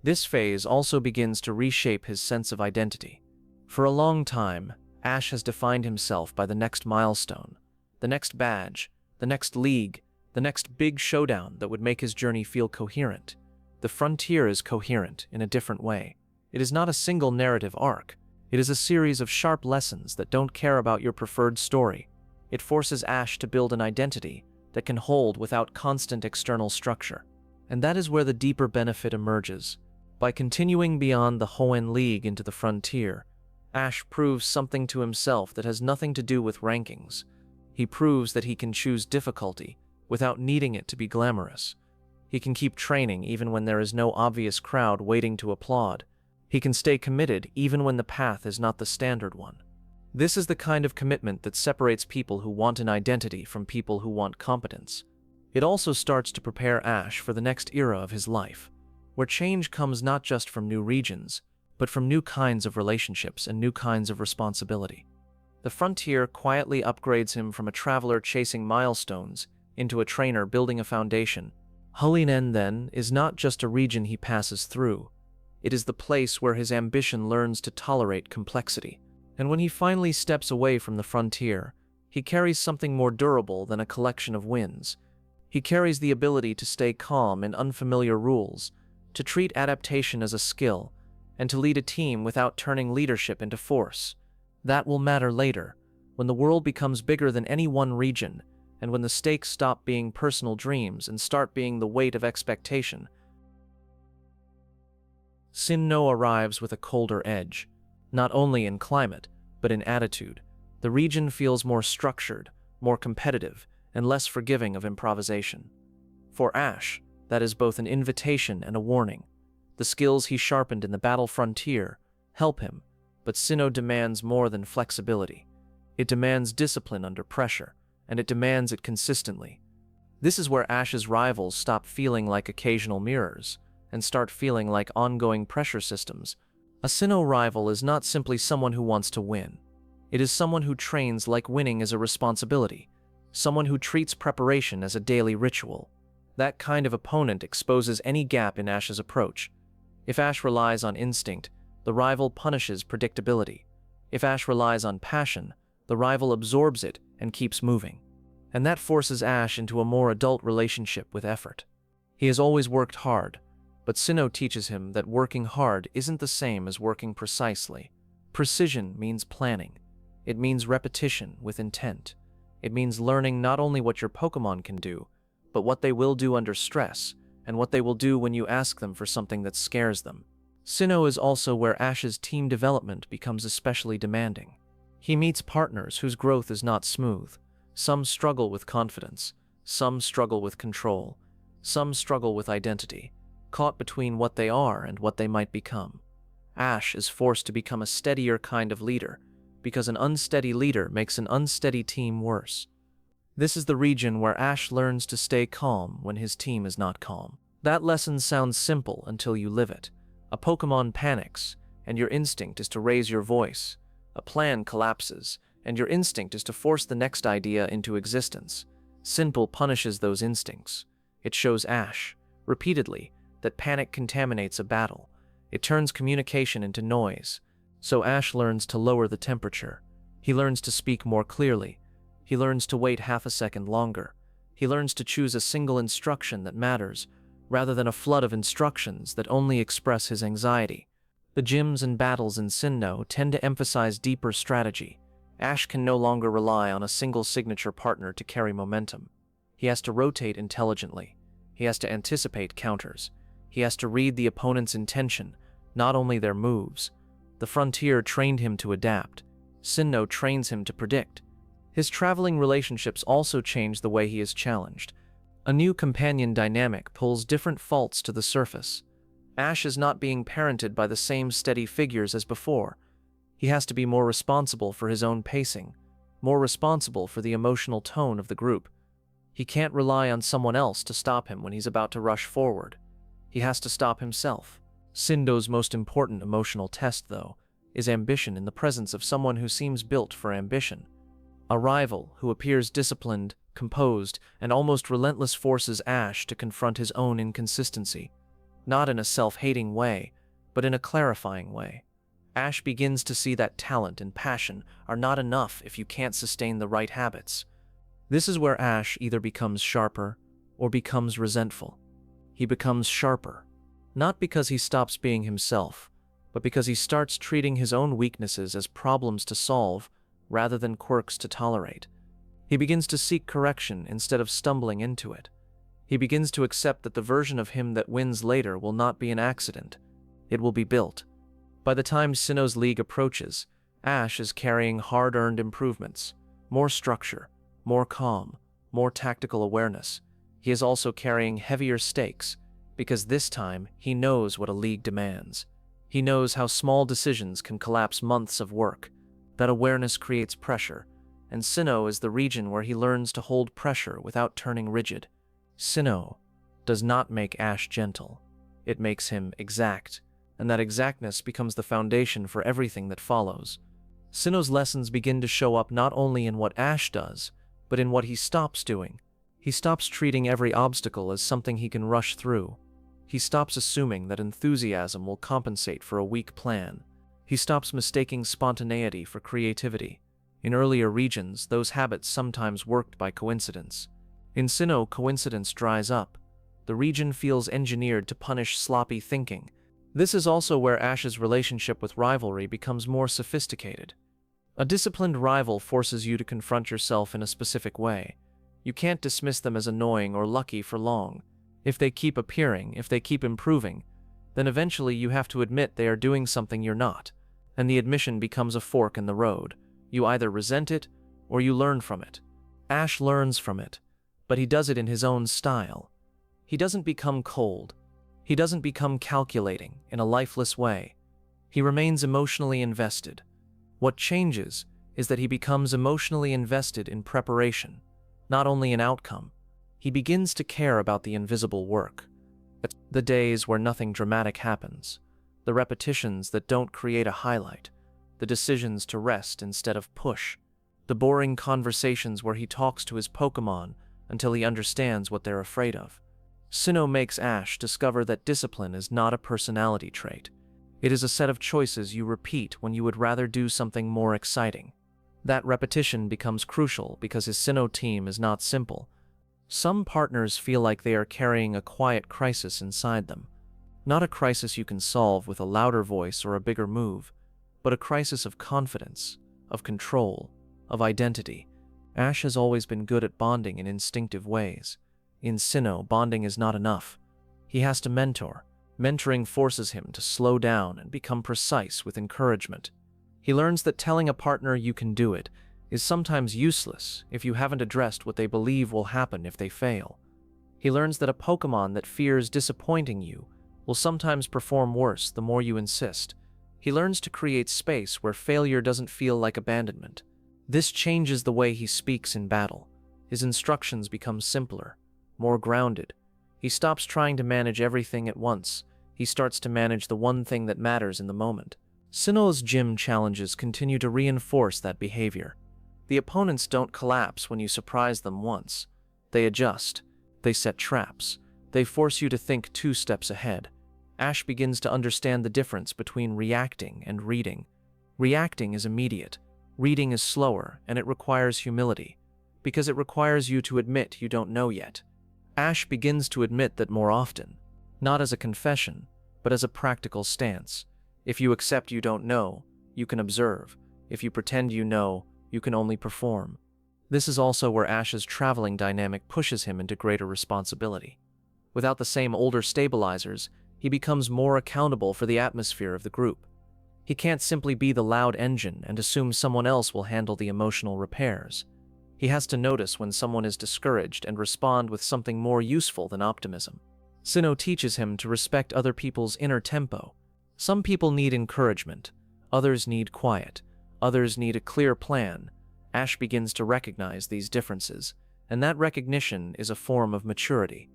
This phase also begins to reshape his sense of identity. For a long time, Ash has defined himself by the next milestone, the next badge, the next league, the next big showdown that would make his journey feel coherent. The frontier is coherent in a different way. It is not a single narrative arc. It is a series of sharp lessons that don't care about your preferred story. It forces Ash to build an identity that can hold without constant external structure. And that is where the deeper benefit emerges. By continuing beyond the Hoenn League into the frontier, Ash proves something to himself that has nothing to do with rankings. He proves that he can choose difficulty without needing it to be glamorous. He can keep training even when there is no obvious crowd waiting to applaud. He can stay committed even when the path is not the standard one. This is the kind of commitment that separates people who want an identity from people who want competence. It also starts to prepare Ash for the next era of his life, where change comes not just from new regions, but from new kinds of relationships and new kinds of responsibility. The frontier quietly upgrades him from a traveler chasing milestones into a trainer building a foundation. Hoenn, then, is not just a region he passes through. It is the place where his ambition learns to tolerate complexity. And when he finally steps away from the frontier, he carries something more durable than a collection of wins. He carries the ability to stay calm in unfamiliar rules, to treat adaptation as a skill, and to lead a team without turning leadership into force. That will matter later, when the world becomes bigger than any one region, and when the stakes stop being personal dreams and start being the weight of expectation. Sinnoh arrives with a colder edge, not only in climate, but in attitude. The region feels more structured, more competitive, and less forgiving of improvisation. For Ash, that is both an invitation and a warning. The skills he sharpened in the battle frontier help him, but Sinnoh demands more than flexibility. It demands discipline under pressure, and it demands it consistently. This is where Ash's rivals stop feeling like occasional mirrors and start feeling like ongoing pressure systems. A Sinnoh rival is not simply someone who wants to win. It is someone who trains like winning is a responsibility, someone who treats preparation as a daily ritual. That kind of opponent exposes any gap in Ash's approach. If Ash relies on instinct, the rival punishes predictability. If Ash relies on passion, the rival absorbs it and keeps moving. And that forces Ash into a more adult relationship with effort. He has always worked hard, but Sinnoh teaches him that working hard isn't the same as working precisely. Precision means planning. It means repetition with intent. It means learning not only what your Pokémon can do, but what they will do under stress, and what they will do when you ask them for something that scares them. Sinnoh is also where Ash's team development becomes especially demanding. He meets partners whose growth is not smooth. Some struggle with confidence, some struggle with control, some struggle with identity, caught between what they are and what they might become. Ash is forced to become a steadier kind of leader, because an unsteady leader makes an unsteady team worse. This is the region where Ash learns to stay calm when his team is not calm. That lesson sounds simple until you live it. A Pokémon panics, and your instinct is to raise your voice. A plan collapses, and your instinct is to force the next idea into existence. Simple punishes those instincts. It shows Ash, repeatedly, that panic contaminates a battle. It turns communication into noise. So Ash learns to lower the temperature. He learns to speak more clearly. He learns to wait half a second longer. He learns to choose a single instruction that matters, rather than a flood of instructions that only express his anxiety. The gyms and battles in Sinnoh tend to emphasize deeper strategy. Ash can no longer rely on a single signature partner to carry momentum. He has to rotate intelligently. He has to anticipate counters. He has to read the opponent's intention, not only their moves. The Frontier trained him to adapt. Sinnoh trains him to predict. His traveling relationships also change the way he is challenged. A new companion dynamic pulls different faults to the surface. Ash is not being parented by the same steady figures as before. He has to be more responsible for his own pacing, more responsible for the emotional tone of the group. He can't rely on someone else to stop him when he's about to rush forward. He has to stop himself. Sinnoh's most important emotional test, though, is ambition in the presence of someone who seems built for ambition. A rival who appears disciplined, composed, and almost relentless forces Ash to confront his own inconsistency. Not in a self-hating way, but in a clarifying way. Ash begins to see that talent and passion are not enough if you can't sustain the right habits. This is where Ash either becomes sharper or becomes resentful. He becomes sharper, not because he stops being himself, but because he starts treating his own weaknesses as problems to solve rather than quirks to tolerate. He begins to seek correction instead of stumbling into it. He begins to accept that the version of him that wins later will not be an accident. It will be built. By the time Sinnoh's league approaches, Ash is carrying hard-earned improvements, more structure, more calm, more tactical awareness. He is also carrying heavier stakes, because this time he knows what a league demands. He knows how small decisions can collapse months of work. That awareness creates pressure, and Sinnoh is the region where he learns to hold pressure without turning rigid. Sinnoh does not make Ash gentle. It makes him exact, and that exactness becomes the foundation for everything that follows. Sinnoh's lessons begin to show up not only in what Ash does, but in what he stops doing. He stops treating every obstacle as something he can rush through. He stops assuming that enthusiasm will compensate for a weak plan. He stops mistaking spontaneity for creativity. In earlier regions, those habits sometimes worked by coincidence. In Sinnoh, coincidence dries up. The region feels engineered to punish sloppy thinking. This is also where Ash's relationship with rivalry becomes more sophisticated. A disciplined rival forces you to confront yourself in a specific way. You can't dismiss them as annoying or lucky for long. If they keep appearing, if they keep improving, then eventually you have to admit they are doing something you're not. And the admission becomes a fork in the road. You either resent it, or you learn from it. Ash learns from it, but he does it in his own style. He doesn't become cold. He doesn't become calculating in a lifeless way. He remains emotionally invested. What changes is that he becomes emotionally invested in preparation, not only in outcome. He begins to care about the invisible work. The days where nothing dramatic happens. The repetitions that don't create a highlight, the decisions to rest instead of push, the boring conversations where he talks to his Pokémon until he understands what they're afraid of. Sinnoh makes Ash discover that discipline is not a personality trait. It is a set of choices you repeat when you would rather do something more exciting. That repetition becomes crucial because his Sinnoh team is not simple. Some partners feel like they are carrying a quiet crisis inside them. Not a crisis you can solve with a louder voice or a bigger move, but a crisis of confidence, of control, of identity. Ash has always been good at bonding in instinctive ways. In Sinnoh, bonding is not enough. He has to mentor. Mentoring forces him to slow down and become precise with encouragement. He learns that telling a partner you can do it is sometimes useless if you haven't addressed what they believe will happen if they fail. He learns that a Pokémon that fears disappointing you will sometimes perform worse the more you insist. He learns to create space where failure doesn't feel like abandonment. This changes the way he speaks in battle. His instructions become simpler, more grounded. He stops trying to manage everything at once. He starts to manage the one thing that matters in the moment. Sinnoh's gym challenges continue to reinforce that behavior. The opponents don't collapse when you surprise them once. They adjust. They set traps. They force you to think 2 steps ahead. Ash begins to understand the difference between reacting and reading. Reacting is immediate. Reading is slower, and it requires humility, because it requires you to admit you don't know yet. Ash begins to admit that more often, not as a confession, but as a practical stance. If you accept you don't know, you can observe. If you pretend you know, you can only perform. This is also where Ash's traveling dynamic pushes him into greater responsibility. Without the same older stabilizers, he becomes more accountable for the atmosphere of the group. He can't simply be the loud engine and assume someone else will handle the emotional repairs. He has to notice when someone is discouraged and respond with something more useful than optimism. Sinnoh teaches him to respect other people's inner tempo. Some people need encouragement, others need quiet, others need a clear plan. Ash begins to recognize these differences, and that recognition is a form of maturity.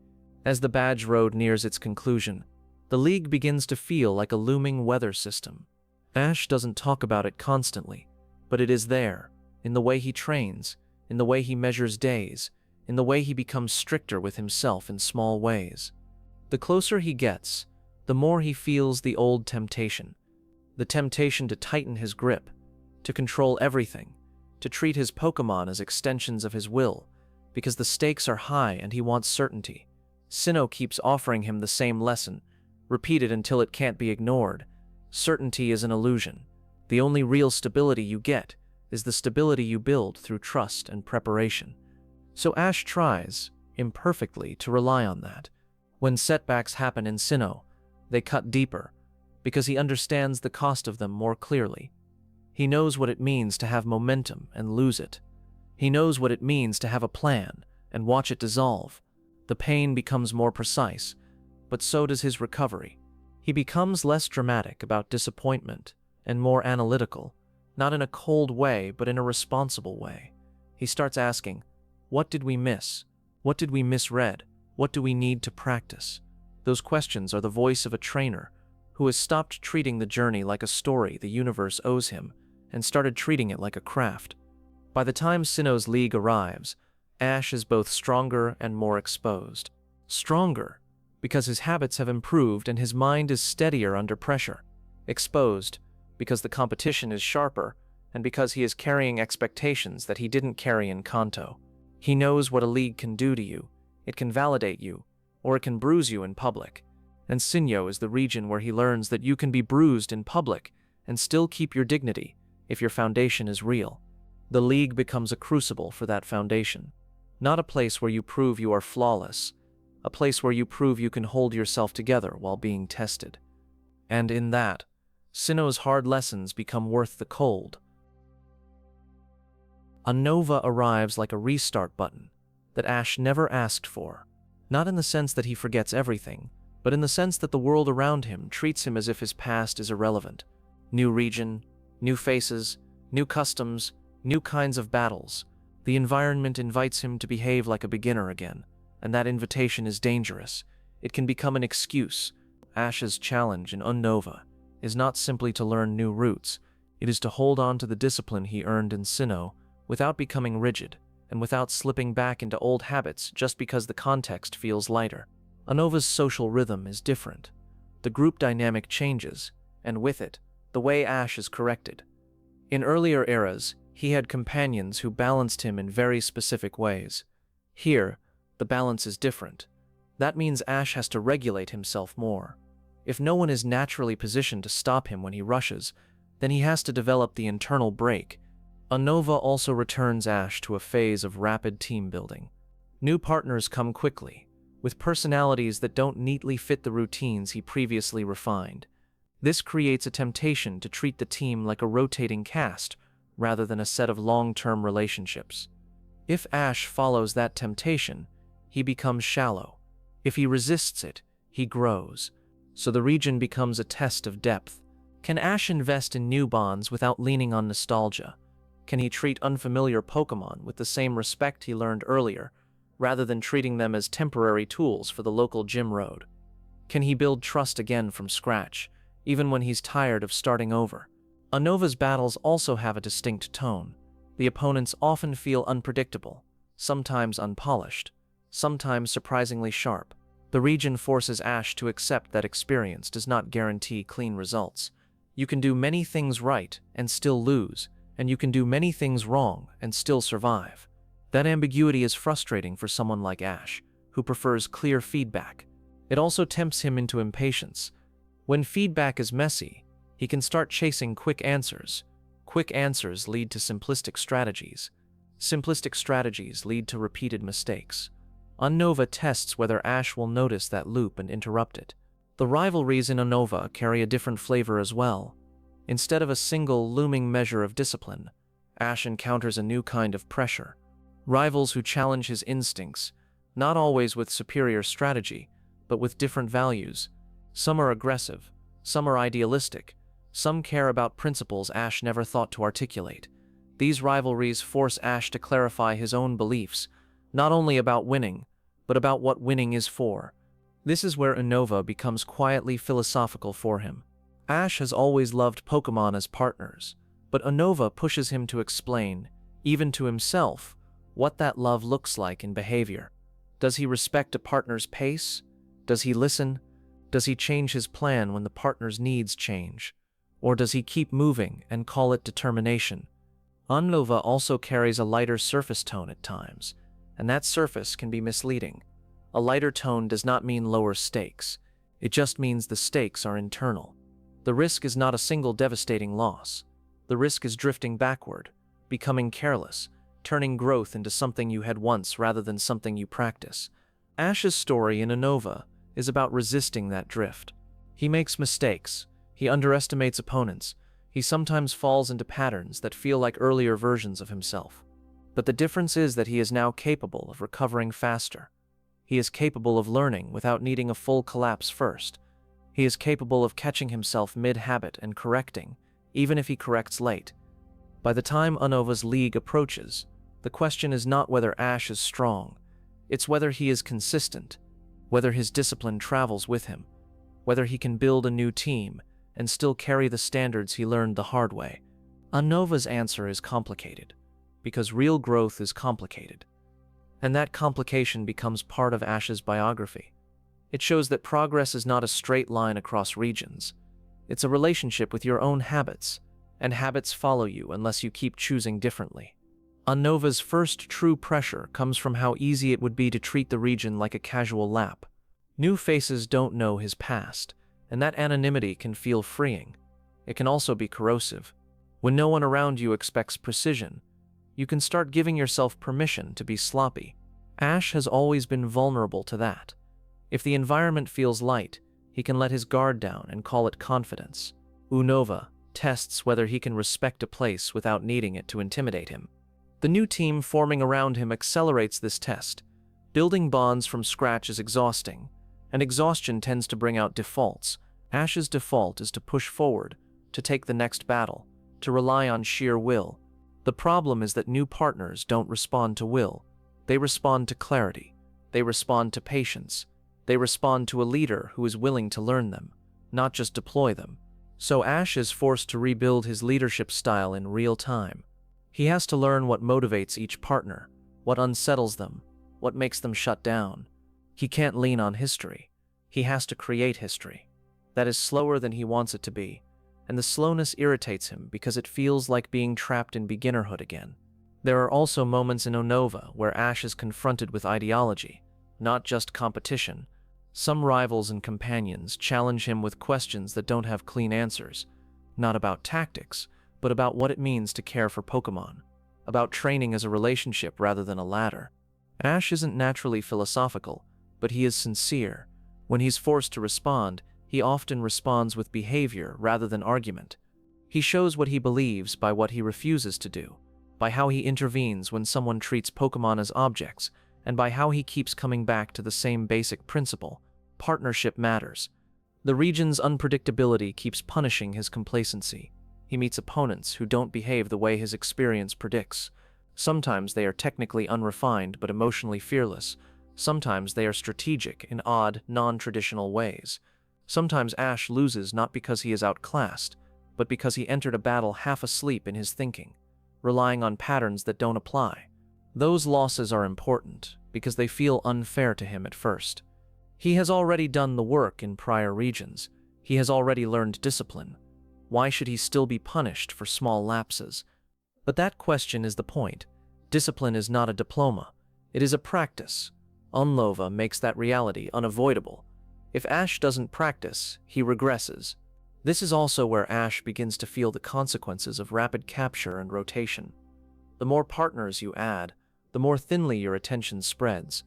As the badge road nears its conclusion, the League begins to feel like a looming weather system. Ash doesn't talk about it constantly, but it is there, in the way he trains, in the way he measures days, in the way he becomes stricter with himself in small ways. The closer he gets, the more he feels the old temptation. The temptation to tighten his grip, to control everything, to treat his Pokémon as extensions of his will, because the stakes are high and he wants certainty. Sinnoh keeps offering him the same lesson, repeated until it can't be ignored. Certainty is an illusion. The only real stability you get is the stability you build through trust and preparation. So Ash tries, imperfectly, to rely on that. When setbacks happen in Sinnoh, they cut deeper, because he understands the cost of them more clearly. He knows what it means to have momentum and lose it. He knows what it means to have a plan and watch it dissolve. The pain becomes more precise, but so does his recovery. He becomes less dramatic about disappointment and more analytical, not in a cold way, but in a responsible way. He starts asking, what did we miss? What did we misread? What do we need to practice? Those questions are the voice of a trainer who has stopped treating the journey like a story the universe owes him and started treating it like a craft. By the time Sinnoh's League arrives, Ash is both stronger and more exposed. Stronger, because his habits have improved and his mind is steadier under pressure. Exposed, because the competition is sharper, and because he is carrying expectations that he didn't carry in Kanto. He knows what a league can do to you. It can validate you, or it can bruise you in public. And Sinnoh is the region where he learns that you can be bruised in public and still keep your dignity if your foundation is real. The league becomes a crucible for that foundation. Not a place where you prove you are flawless, a place where you prove you can hold yourself together while being tested. And in that, Sinnoh's hard lessons become worth the cold. Unova arrives like a restart button that Ash never asked for, not in the sense that he forgets everything, but in the sense that the world around him treats him as if his past is irrelevant. New region, new faces, new customs, new kinds of battles. The environment invites him to behave like a beginner again, and that invitation is dangerous. It can become an excuse. Ash's challenge in Unova is not simply to learn new routes, it is to hold on to the discipline he earned in Sinnoh without becoming rigid, and without slipping back into old habits just because the context feels lighter. Unova's social rhythm is different. The group dynamic changes, and with it, the way Ash is corrected. In earlier eras, he had companions who balanced him in very specific ways. Here, the balance is different. That means Ash has to regulate himself more. If no one is naturally positioned to stop him when he rushes, then he has to develop the internal brake. Unova also returns Ash to a phase of rapid team building. New partners come quickly, with personalities that don't neatly fit the routines he previously refined. This creates a temptation to treat the team like a rotating cast, rather than a set of long-term relationships. If Ash follows that temptation, he becomes shallow. If he resists it, he grows. So the region becomes a test of depth. Can Ash invest in new bonds without leaning on nostalgia? Can he treat unfamiliar Pokémon with the same respect he learned earlier, rather than treating them as temporary tools for the local gym road? Can he build trust again from scratch, even when he's tired of starting over? Unova's battles also have a distinct tone. The opponents often feel unpredictable, sometimes unpolished, sometimes surprisingly sharp. The region forces Ash to accept that experience does not guarantee clean results. You can do many things right and still lose, and you can do many things wrong and still survive. That ambiguity is frustrating for someone like Ash, who prefers clear feedback. It also tempts him into impatience. When feedback is messy, he can start chasing quick answers. Quick answers lead to simplistic strategies. Simplistic strategies lead to repeated mistakes. Unova tests whether Ash will notice that loop and interrupt it. The rivalries in Unova carry a different flavor as well. Instead of a single looming measure of discipline, Ash encounters a new kind of pressure. Rivals who challenge his instincts, not always with superior strategy, but with different values. Some are aggressive, some are idealistic, some care about principles Ash never thought to articulate. These rivalries force Ash to clarify his own beliefs, not only about winning, but about what winning is for. This is where Unova becomes quietly philosophical for him. Ash has always loved Pokémon as partners, but Unova pushes him to explain, even to himself, what that love looks like in behavior. Does he respect a partner's pace? Does he listen? Does he change his plan when the partner's needs change? Or does he keep moving and call it determination? Unova also carries a lighter surface tone at times, and that surface can be misleading. A lighter tone does not mean lower stakes. It just means the stakes are internal. The risk is not a single devastating loss. The risk is drifting backward, becoming careless, turning growth into something you had once rather than something you practice. Ash's story in Unova is about resisting that drift. He makes mistakes. He underestimates opponents. He sometimes falls into patterns that feel like earlier versions of himself. But the difference is that he is now capable of recovering faster. He is capable of learning without needing a full collapse first. He is capable of catching himself mid-habit and correcting, even if he corrects late. By the time Unova's league approaches, the question is not whether Ash is strong. It's whether he is consistent, whether his discipline travels with him, whether he can build a new team and still carry the standards he learned the hard way. Unova's answer is complicated, because real growth is complicated. And that complication becomes part of Ash's biography. It shows that progress is not a straight line across regions. It's a relationship with your own habits, and habits follow you unless you keep choosing differently. Unova's first true pressure comes from how easy it would be to treat the region like a casual lap. New faces don't know his past, and that anonymity can feel freeing. It can also be corrosive. When no one around you expects precision, you can start giving yourself permission to be sloppy. Ash has always been vulnerable to that. If the environment feels light, he can let his guard down and call it confidence. Unova tests whether he can respect a place without needing it to intimidate him. The new team forming around him accelerates this test. Building bonds from scratch is exhausting, and exhaustion tends to bring out defaults. Ash's default is to push forward, to take the next battle, to rely on sheer will. The problem is that new partners don't respond to will. They respond to clarity. They respond to patience. They respond to a leader who is willing to learn them, not just deploy them. So Ash is forced to rebuild his leadership style in real time. He has to learn what motivates each partner, what unsettles them, what makes them shut down. He can't lean on history. He has to create history. That is slower than he wants it to be, and the slowness irritates him because it feels like being trapped in beginnerhood again. There are also moments in Unova where Ash is confronted with ideology, not just competition. Some rivals and companions challenge him with questions that don't have clean answers, not about tactics, but about what it means to care for Pokémon, about training as a relationship rather than a ladder. Ash isn't naturally philosophical, but he is sincere. When he's forced to respond, he often responds with behavior rather than argument. He shows what he believes by what he refuses to do, by how he intervenes when someone treats Pokémon as objects, and by how he keeps coming back to the same basic principle: partnership matters. The region's unpredictability keeps punishing his complacency. He meets opponents who don't behave the way his experience predicts. Sometimes they are technically unrefined but emotionally fearless. Sometimes they are strategic in odd, non-traditional ways. Sometimes Ash loses not because he is outclassed, but because he entered a battle half asleep in his thinking, relying on patterns that don't apply. Those losses are important because they feel unfair to him at first. He has already done the work in prior regions. He has already learned discipline. Why should he still be punished for small lapses? But that question is the point. Discipline is not a diploma. It is a practice. Unova makes that reality unavoidable. If Ash doesn't practice, he regresses. This is also where Ash begins to feel the consequences of rapid capture and rotation. The more partners you add, the more thinly your attention spreads.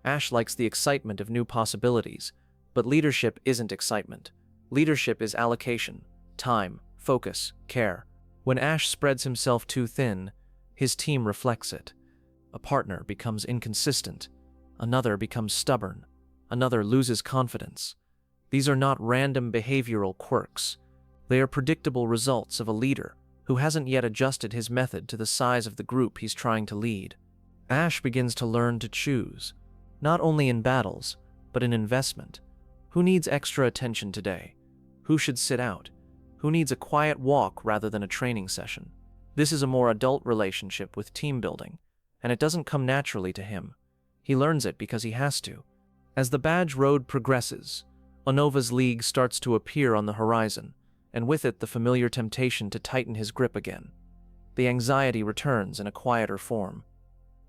Ash likes the excitement of new possibilities, but leadership isn't excitement. Leadership is allocation, time, focus, care. When Ash spreads himself too thin, his team reflects it. A partner becomes inconsistent. Another becomes stubborn. Another loses confidence. These are not random behavioral quirks. They are predictable results of a leader who hasn't yet adjusted his method to the size of the group he's trying to lead. Ash begins to learn to choose, not only in battles, but in investment. Who needs extra attention today? Who should sit out? Who needs a quiet walk rather than a training session? This is a more adult relationship with team building, and it doesn't come naturally to him. He learns it because he has to. As the badge road progresses, Unova's league starts to appear on the horizon, and with it the familiar temptation to tighten his grip again. The anxiety returns in a quieter form.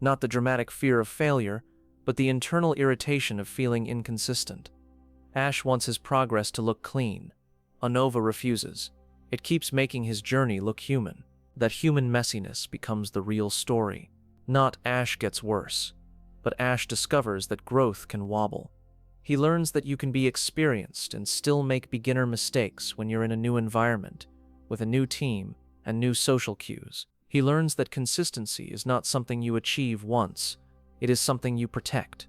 Not the dramatic fear of failure, but the internal irritation of feeling inconsistent. Ash wants his progress to look clean. Unova refuses. It keeps making his journey look human. That human messiness becomes the real story. Not Ash gets worse, but Ash discovers that growth can wobble. He learns that you can be experienced and still make beginner mistakes when you're in a new environment, with a new team and new social cues. He learns that consistency is not something you achieve once, it is something you protect.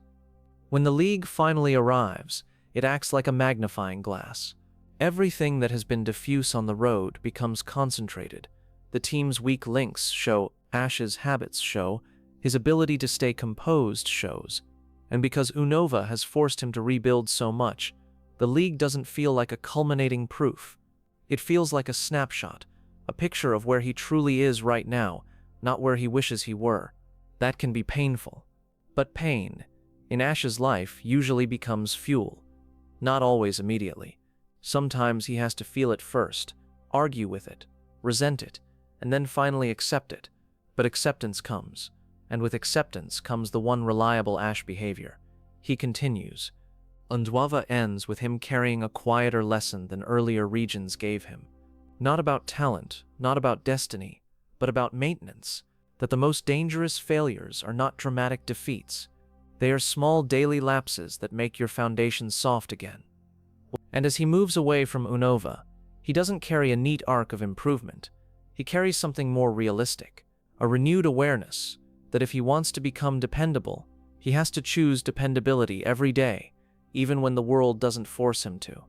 When the league finally arrives, it acts like a magnifying glass. Everything that has been diffuse on the road becomes concentrated. The team's weak links show, Ash's habits show, his ability to stay composed shows. And because Unova has forced him to rebuild so much, the league doesn't feel like a culminating proof. It feels like a snapshot, a picture of where he truly is right now, not where he wishes he were. That can be painful. But pain, in Ash's life, usually becomes fuel. Not always immediately. Sometimes he has to feel it first, argue with it, resent it, and then finally accept it. But acceptance comes. And with acceptance comes the one reliable Ash behavior. He continues. Unova ends with him carrying a quieter lesson than earlier regions gave him. Not about talent, not about destiny, but about maintenance. That the most dangerous failures are not dramatic defeats. They are small daily lapses that make your foundation soft again. And as he moves away from Unova, he doesn't carry a neat arc of improvement. He carries something more realistic, a renewed awareness that if he wants to become dependable, he has to choose dependability every day, even when the world doesn't force him to.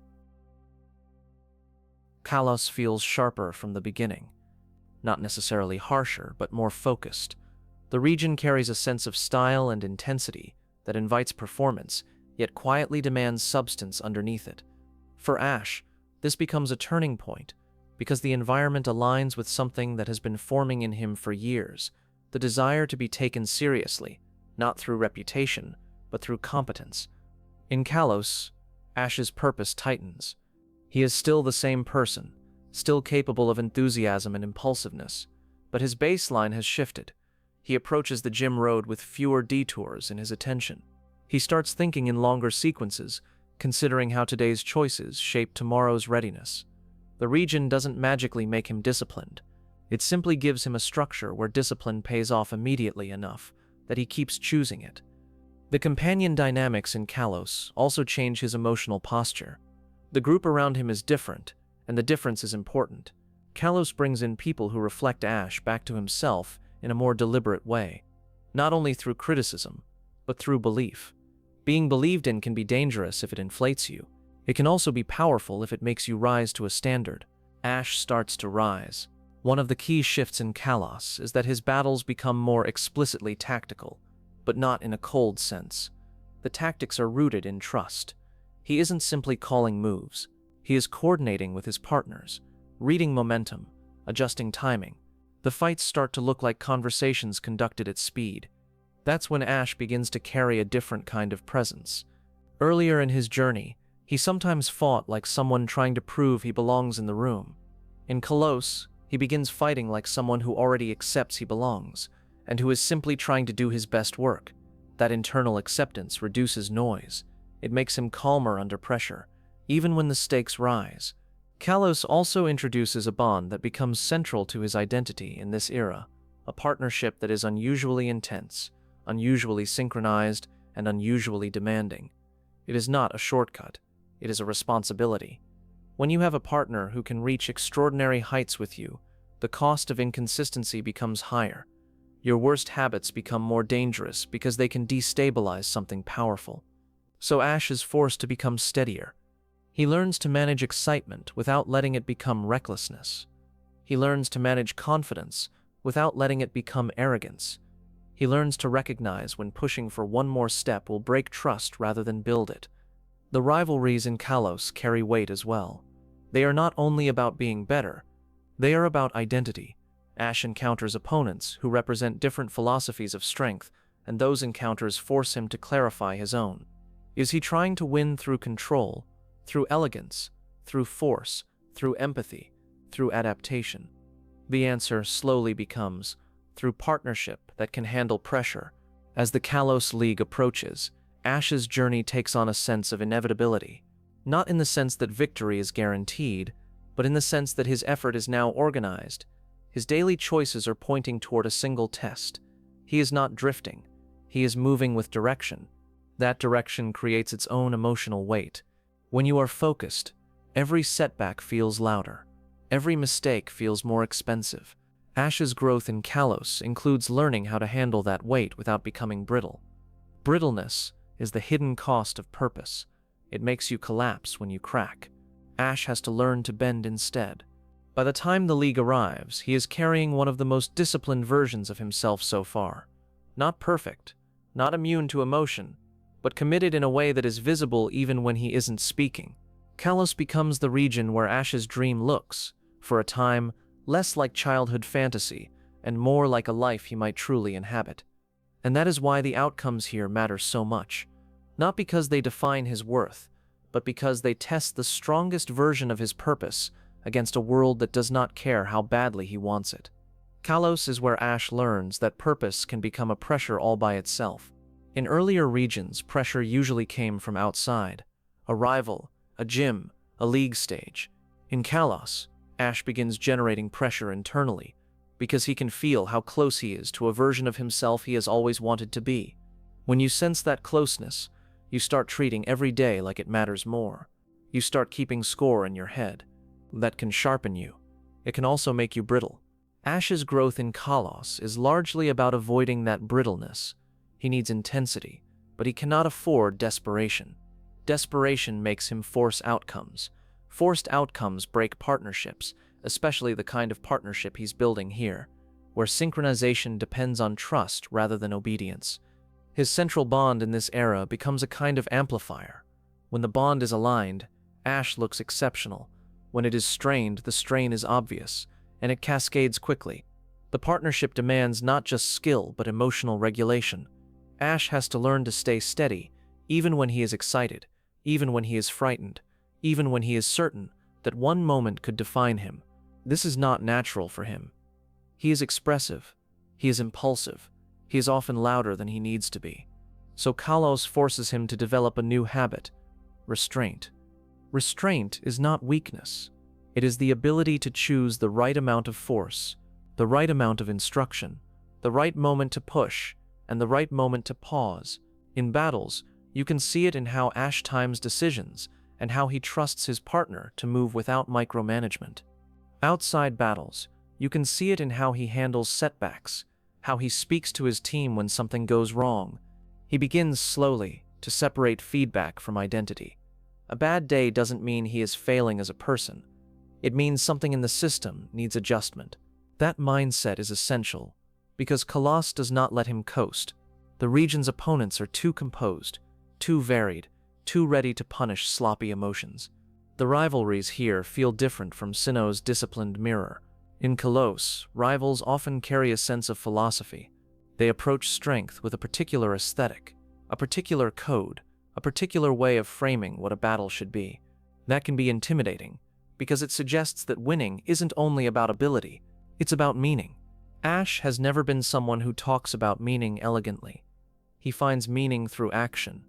Kalos feels sharper from the beginning. Not necessarily harsher, but more focused. The region carries a sense of style and intensity that invites performance, yet quietly demands substance underneath it. For Ash, this becomes a turning point, because the environment aligns with something that has been forming in him for years, the desire to be taken seriously, not through reputation, but through competence. In Kalos, Ash's purpose tightens. He is still the same person, still capable of enthusiasm and impulsiveness, but his baseline has shifted. He approaches the gym road with fewer detours in his attention. He starts thinking in longer sequences, considering how today's choices shape tomorrow's readiness. The region doesn't magically make him disciplined. It simply gives him a structure where discipline pays off immediately enough that he keeps choosing it. The companion dynamics in Kalos also change his emotional posture. The group around him is different, and the difference is important. Kalos brings in people who reflect Ash back to himself in a more deliberate way, not only through criticism, but through belief. Being believed in can be dangerous if it inflates you. It can also be powerful if it makes you rise to a standard. Ash starts to rise. One of the key shifts in Kalos is that his battles become more explicitly tactical, but not in a cold sense. The tactics are rooted in trust. He isn't simply calling moves. He is coordinating with his partners, reading momentum, adjusting timing. The fights start to look like conversations conducted at speed. That's when Ash begins to carry a different kind of presence. Earlier in his journey, he sometimes fought like someone trying to prove he belongs in the room. In Kalos, he begins fighting like someone who already accepts he belongs, and who is simply trying to do his best work. That internal acceptance reduces noise. It makes him calmer under pressure, even when the stakes rise. Kalos also introduces a bond that becomes central to his identity in this era, a partnership that is unusually intense, unusually synchronized, and unusually demanding. It is not a shortcut. It is a responsibility. When you have a partner who can reach extraordinary heights with you, the cost of inconsistency becomes higher. Your worst habits become more dangerous because they can destabilize something powerful. So Ash is forced to become steadier. He learns to manage excitement without letting it become recklessness. He learns to manage confidence without letting it become arrogance. He learns to recognize when pushing for one more step will break trust rather than build it. The rivalries in Kalos carry weight as well. They are not only about being better, they are about identity. Ash encounters opponents who represent different philosophies of strength, and those encounters force him to clarify his own. Is he trying to win through control, through elegance, through force, through empathy, through adaptation? The answer slowly becomes through partnership that can handle pressure. As the Kalos League approaches, Ash's journey takes on a sense of inevitability. Not in the sense that victory is guaranteed, but in the sense that his effort is now organized. His daily choices are pointing toward a single test. He is not drifting. He is moving with direction. That direction creates its own emotional weight. When you are focused, every setback feels louder. Every mistake feels more expensive. Ash's growth in Kalos includes learning how to handle that weight without becoming brittle. Brittleness is the hidden cost of purpose. It makes you collapse when you crack. Ash has to learn to bend instead. By the time the League arrives, he is carrying one of the most disciplined versions of himself so far. Not perfect, not immune to emotion, but committed in a way that is visible even when he isn't speaking. Kalos becomes the region where Ash's dream looks, for a time, less like childhood fantasy and more like a life he might truly inhabit. And that is why the outcomes here matter so much. Not because they define his worth, but because they test the strongest version of his purpose against a world that does not care how badly he wants it. Kalos is where Ash learns that purpose can become a pressure all by itself. In earlier regions, pressure usually came from outside. A rival, a gym, a league stage. In Kalos, Ash begins generating pressure internally, because he can feel how close he is to a version of himself he has always wanted to be. When you sense that closeness, you start treating every day like it matters more. You start keeping score in your head. That can sharpen you. It can also make you brittle. Ash's growth in Kalos is largely about avoiding that brittleness. He needs intensity, but he cannot afford desperation. Desperation makes him force outcomes. Forced outcomes break partnerships, especially the kind of partnership he's building here, where synchronization depends on trust rather than obedience. His central bond in this era becomes a kind of amplifier. When the bond is aligned, Ash looks exceptional. When it is strained, the strain is obvious, and it cascades quickly. The partnership demands not just skill, but emotional regulation. Ash has to learn to stay steady, even when he is excited, even when he is frightened, even when he is certain that one moment could define him. This is not natural for him. He is expressive, he is impulsive, he is often louder than he needs to be. So Kalos forces him to develop a new habit: restraint. Restraint is not weakness. It is the ability to choose the right amount of force, the right amount of instruction, the right moment to push, and the right moment to pause. In battles, you can see it in how Ash times decisions and how he trusts his partner to move without micromanagement. Outside battles, you can see it in how he handles setbacks, how he speaks to his team when something goes wrong. He begins slowly to separate feedback from identity. A bad day doesn't mean he is failing as a person. It means something in the system needs adjustment. That mindset is essential, because Kalos does not let him coast. The region's opponents are too composed, too varied, too ready to punish sloppy emotions. The rivalries here feel different from Sinnoh's disciplined mirror. In Kalos, rivals often carry a sense of philosophy. They approach strength with a particular aesthetic, a particular code, a particular way of framing what a battle should be. That can be intimidating, because it suggests that winning isn't only about ability, it's about meaning. Ash has never been someone who talks about meaning elegantly. He finds meaning through action.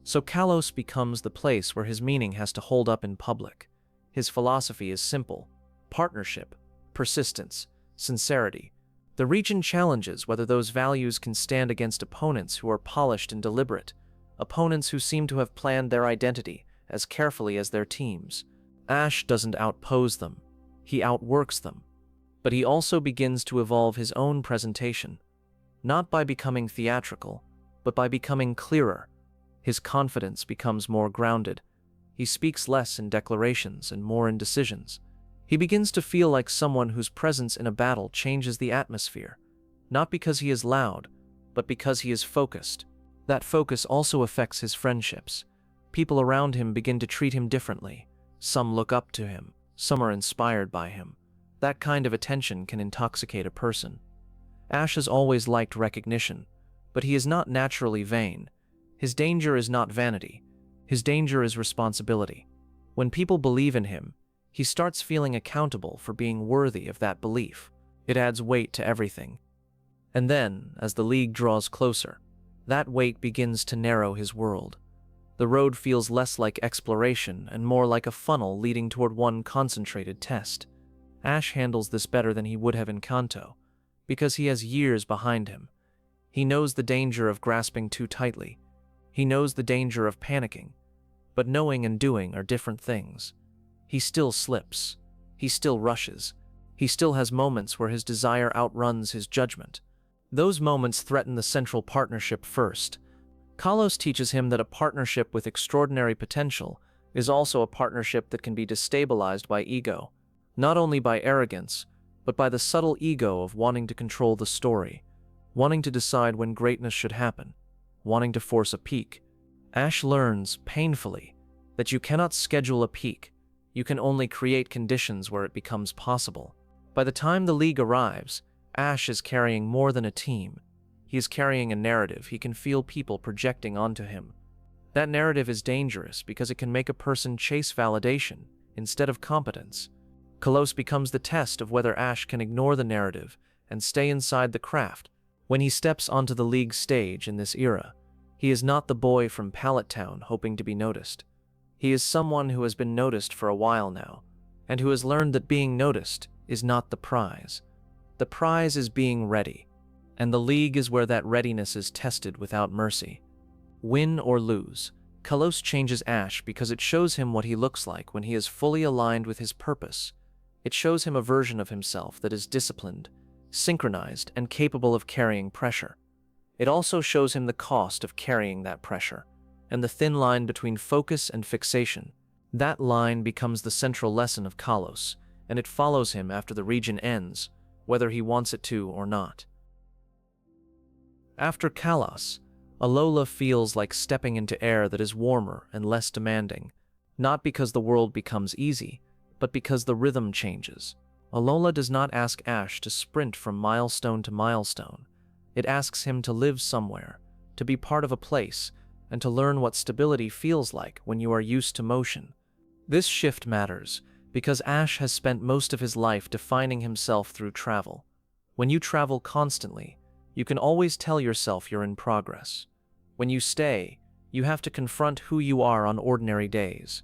So Kalos becomes the place where his meaning has to hold up in public. His philosophy is simple: partnership, persistence, sincerity. The region challenges whether those values can stand against opponents who are polished and deliberate, opponents who seem to have planned their identity as carefully as their teams. Ash doesn't outpose them, he outworks them. But he also begins to evolve his own presentation, not by becoming theatrical, but by becoming clearer. His confidence becomes more grounded. He speaks less in declarations and more in decisions. He begins to feel like someone whose presence in a battle changes the atmosphere, not because he is loud, but because he is focused. That focus also affects his friendships. People around him begin to treat him differently. Some look up to him, some are inspired by him. That kind of attention can intoxicate a person. Ash has always liked recognition, but he is not naturally vain. His danger is not vanity. His danger is responsibility. When people believe in him, he starts feeling accountable for being worthy of that belief. It adds weight to everything. And then, as the League draws closer, that weight begins to narrow his world. The road feels less like exploration and more like a funnel leading toward one concentrated test. Ash handles this better than he would have in Kanto, because he has years behind him. He knows the danger of grasping too tightly. He knows the danger of panicking. But knowing and doing are different things. He still slips. He still rushes. He still has moments where his desire outruns his judgment. Those moments threaten the central partnership first. Kalos teaches him that a partnership with extraordinary potential is also a partnership that can be destabilized by ego. Not only by arrogance, but by the subtle ego of wanting to control the story, wanting to decide when greatness should happen, wanting to force a peak. Ash learns, painfully, that you cannot schedule a peak. You can only create conditions where it becomes possible. By the time the League arrives, Ash is carrying more than a team. He is carrying a narrative he can feel people projecting onto him. That narrative is dangerous because it can make a person chase validation instead of competence. Kalos becomes the test of whether Ash can ignore the narrative and stay inside the craft. When he steps onto the League stage in this era, he is not the boy from Pallet Town hoping to be noticed. He is someone who has been noticed for a while now, and who has learned that being noticed is not the prize. The prize is being ready, and the League is where that readiness is tested without mercy. Win or lose, Kalos changes Ash because it shows him what he looks like when he is fully aligned with his purpose. It shows him a version of himself that is disciplined, synchronized, and capable of carrying pressure. It also shows him the cost of carrying that pressure, and the thin line between focus and fixation. That line becomes the central lesson of Kalos, and it follows him after the region ends, whether he wants it to or not. After Kalos, Alola feels like stepping into air that is warmer and less demanding, not because the world becomes easy, but because the rhythm changes. Alola does not ask Ash to sprint from milestone to milestone. It asks him to live somewhere, to be part of a place, and to learn what stability feels like when you are used to motion. This shift matters because Ash has spent most of his life defining himself through travel. When you travel constantly, you can always tell yourself you're in progress. When you stay, you have to confront who you are on ordinary days.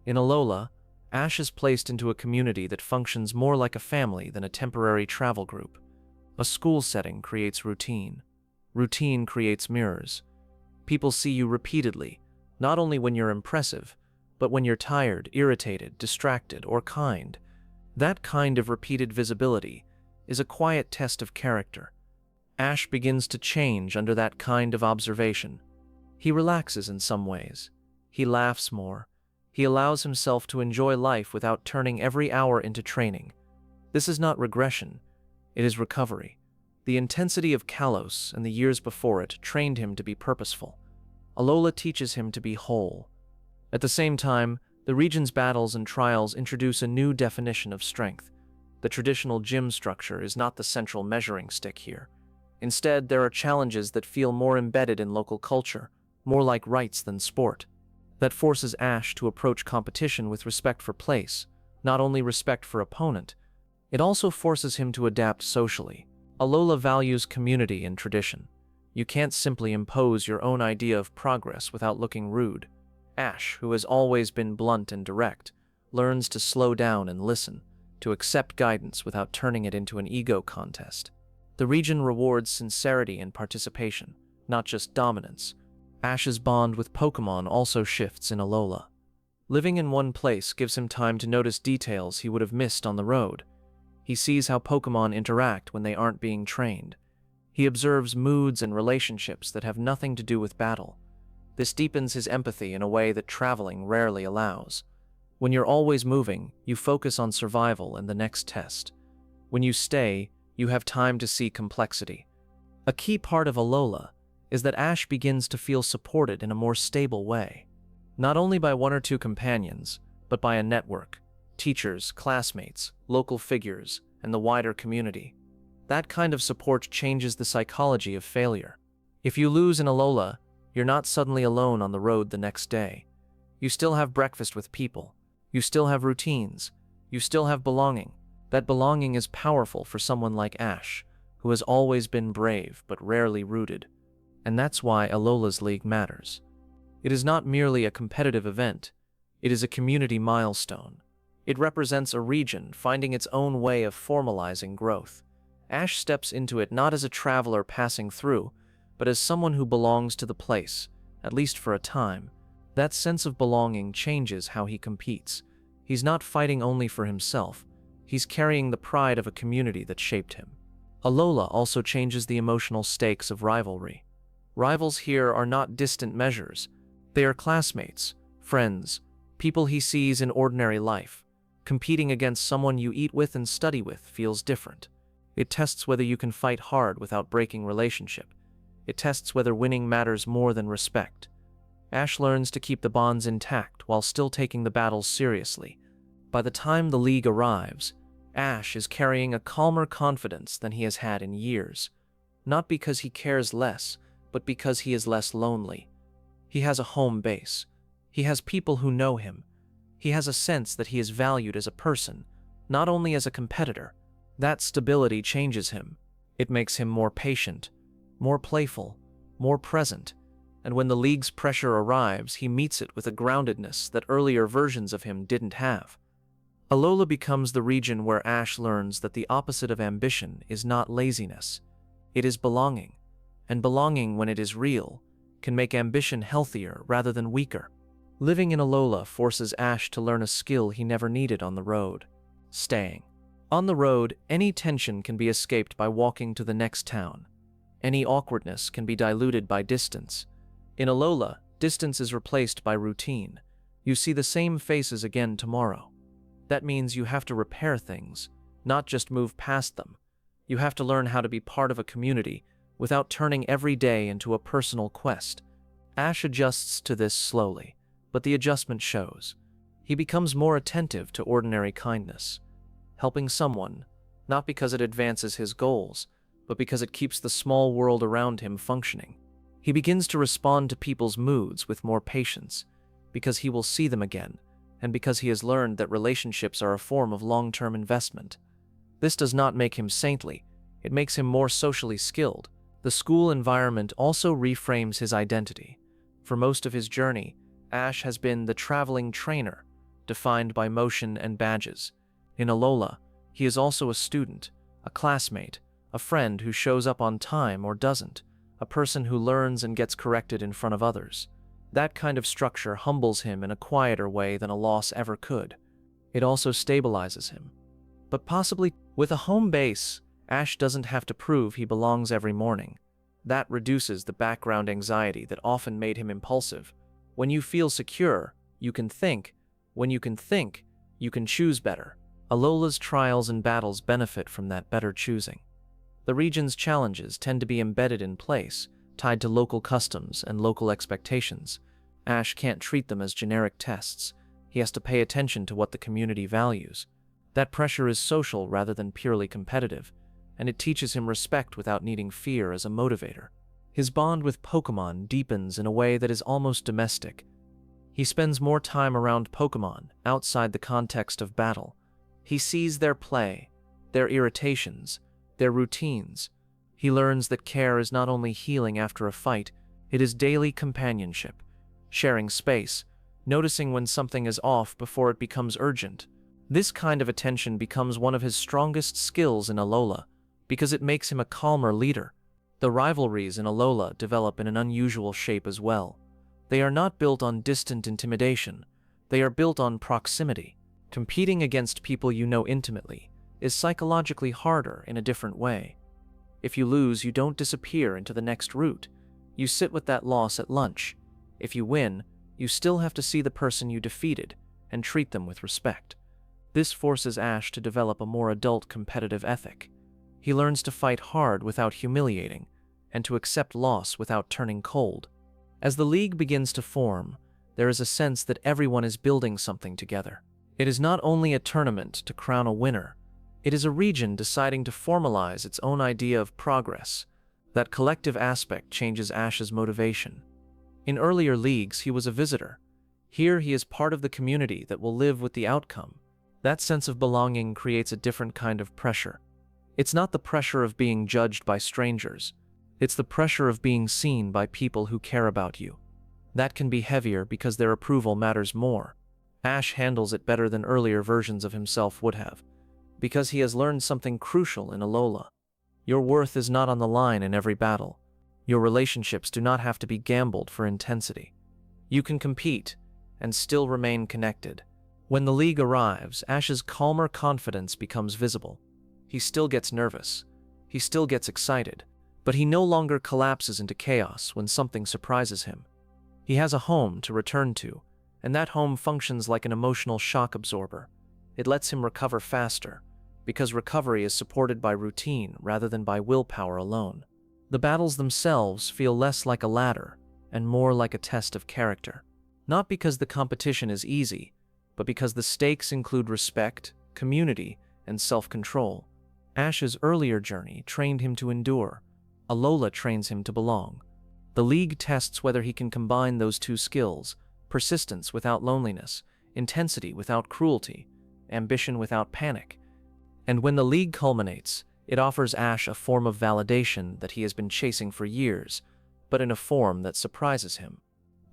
In Alola, Ash is placed into a community that functions more like a family than a temporary travel group. A school setting creates routine. Routine creates mirrors. People see you repeatedly, not only when you're impressive, but when you're tired, irritated, distracted, or kind. That kind of repeated visibility is a quiet test of character. Ash begins to change under that kind of observation. He relaxes in some ways. He laughs more. He allows himself to enjoy life without turning every hour into training. This is not regression. It is recovery. The intensity of Kalos and the years before it trained him to be purposeful. Alola teaches him to be whole. At the same time, the region's battles and trials introduce a new definition of strength. The traditional gym structure is not the central measuring stick here. Instead, there are challenges that feel more embedded in local culture, more like rites than sport. That forces Ash to approach competition with respect for place, not only respect for opponent. It also forces him to adapt socially. Alola values community and tradition. You can't simply impose your own idea of progress without looking rude. Ash, who has always been blunt and direct, learns to slow down and listen, to accept guidance without turning it into an ego contest. The region rewards sincerity and participation, not just dominance. Ash's bond with Pokémon also shifts in Alola. Living in one place gives him time to notice details he would have missed on the road. He sees how Pokémon interact when they aren't being trained. He observes moods and relationships that have nothing to do with battle. This deepens his empathy in a way that traveling rarely allows. When you're always moving, you focus on survival and the next test. When you stay, you have time to see complexity. A key part of Alola is that Ash begins to feel supported in a more stable way. Not only by one or two companions, but by a network, teachers, classmates, local figures, and the wider community. That kind of support changes the psychology of failure. If you lose in Alola, you're not suddenly alone on the road the next day. You still have breakfast with people. You still have routines. You still have belonging. That belonging is powerful for someone like Ash, who has always been brave but rarely rooted. And that's why Alola's League matters. It is not merely a competitive event. It is a community milestone. It represents a region finding its own way of formalizing growth. Ash steps into it not as a traveler passing through, but as someone who belongs to the place, at least for a time. That sense of belonging changes how he competes. He's not fighting only for himself. He's carrying the pride of a community that shaped him. Alola also changes the emotional stakes of rivalry. Rivals here are not distant measures. They are classmates, friends, people he sees in ordinary life. Competing against someone you eat with and study with feels different. It tests whether you can fight hard without breaking relationship. It tests whether winning matters more than respect. Ash learns to keep the bonds intact while still taking the battles seriously. By the time the League arrives, Ash is carrying a calmer confidence than he has had in years. Not because he cares less, but because he is less lonely. He has a home base. He has people who know him. He has a sense that he is valued as a person, not only as a competitor. That stability changes him. It makes him more patient, more playful, more present. And when the League's pressure arrives, he meets it with a groundedness that earlier versions of him didn't have. Alola becomes the region where Ash learns that the opposite of ambition is not laziness. It is belonging. And belonging, when it is real, can make ambition healthier rather than weaker. Living in Alola forces Ash to learn a skill he never needed on the road: staying. On the road, any tension can be escaped by walking to the next town. Any awkwardness can be diluted by distance. In Alola, distance is replaced by routine. You see the same faces again tomorrow. That means you have to repair things, not just move past them. You have to learn how to be part of a community without turning every day into a personal quest. Ash adjusts to this slowly, but the adjustment shows. He becomes more attentive to ordinary kindness, helping someone, not because it advances his goals, but because it keeps the small world around him functioning. He begins to respond to people's moods with more patience, because he will see them again, and because he has learned that relationships are a form of long-term investment. This does not make him saintly, it makes him more socially skilled. The school environment also reframes his identity. For most of his journey, Ash has been the traveling trainer, defined by motion and badges. In Alola, he is also a student, a classmate, a friend who shows up on time or doesn't, a person who learns and gets corrected in front of others. That kind of structure humbles him in a quieter way than a loss ever could. It also stabilizes him. But possibly, with a home base, Ash doesn't have to prove he belongs every morning. That reduces the background anxiety that often made him impulsive. When you feel secure, you can think. When you can think, you can choose better. Alola's trials and battles benefit from that better choosing. The region's challenges tend to be embedded in place, tied to local customs and local expectations. Ash can't treat them as generic tests. He has to pay attention to what the community values. That pressure is social rather than purely competitive, and it teaches him respect without needing fear as a motivator. His bond with Pokémon deepens in a way that is almost domestic. He spends more time around Pokémon outside the context of battle. He sees their play, their irritations, their routines. He learns that care is not only healing after a fight, it is daily companionship, sharing space, noticing when something is off before it becomes urgent. This kind of attention becomes one of his strongest skills in Alola, because it makes him a calmer leader. The rivalries in Alola develop in an unusual shape as well. They are not built on distant intimidation, they are built on proximity. Competing against people you know intimately is psychologically harder in a different way. If you lose, you don't disappear into the next route. You sit with that loss at lunch. If you win, you still have to see the person you defeated and treat them with respect. This forces Ash to develop a more adult competitive ethic. He learns to fight hard without humiliating, and to accept loss without turning cold. As the league begins to form, there is a sense that everyone is building something together. It is not only a tournament to crown a winner, it is a region deciding to formalize its own idea of progress. That collective aspect changes Ash's motivation. In earlier leagues, he was a visitor. Here he is part of the community that will live with the outcome. That sense of belonging creates a different kind of pressure. It's not the pressure of being judged by strangers. It's the pressure of being seen by people who care about you. That can be heavier because their approval matters more. Ash handles it better than earlier versions of himself would have, because he has learned something crucial in Alola. Your worth is not on the line in every battle. Your relationships do not have to be gambled for intensity. You can compete and still remain connected. When the league arrives, Ash's calmer confidence becomes visible. He still gets nervous. He still gets excited. But he no longer collapses into chaos when something surprises him. He has a home to return to, and that home functions like an emotional shock absorber. It lets him recover faster, because recovery is supported by routine rather than by willpower alone. The battles themselves feel less like a ladder and more like a test of character. Not because the competition is easy, but because the stakes include respect, community, and self-control. Ash's earlier journey trained him to endure. Alola trains him to belong. The league tests whether he can combine those two skills: persistence without loneliness, intensity without cruelty, ambition without panic. And when the league culminates, it offers Ash a form of validation that he has been chasing for years, but in a form that surprises him.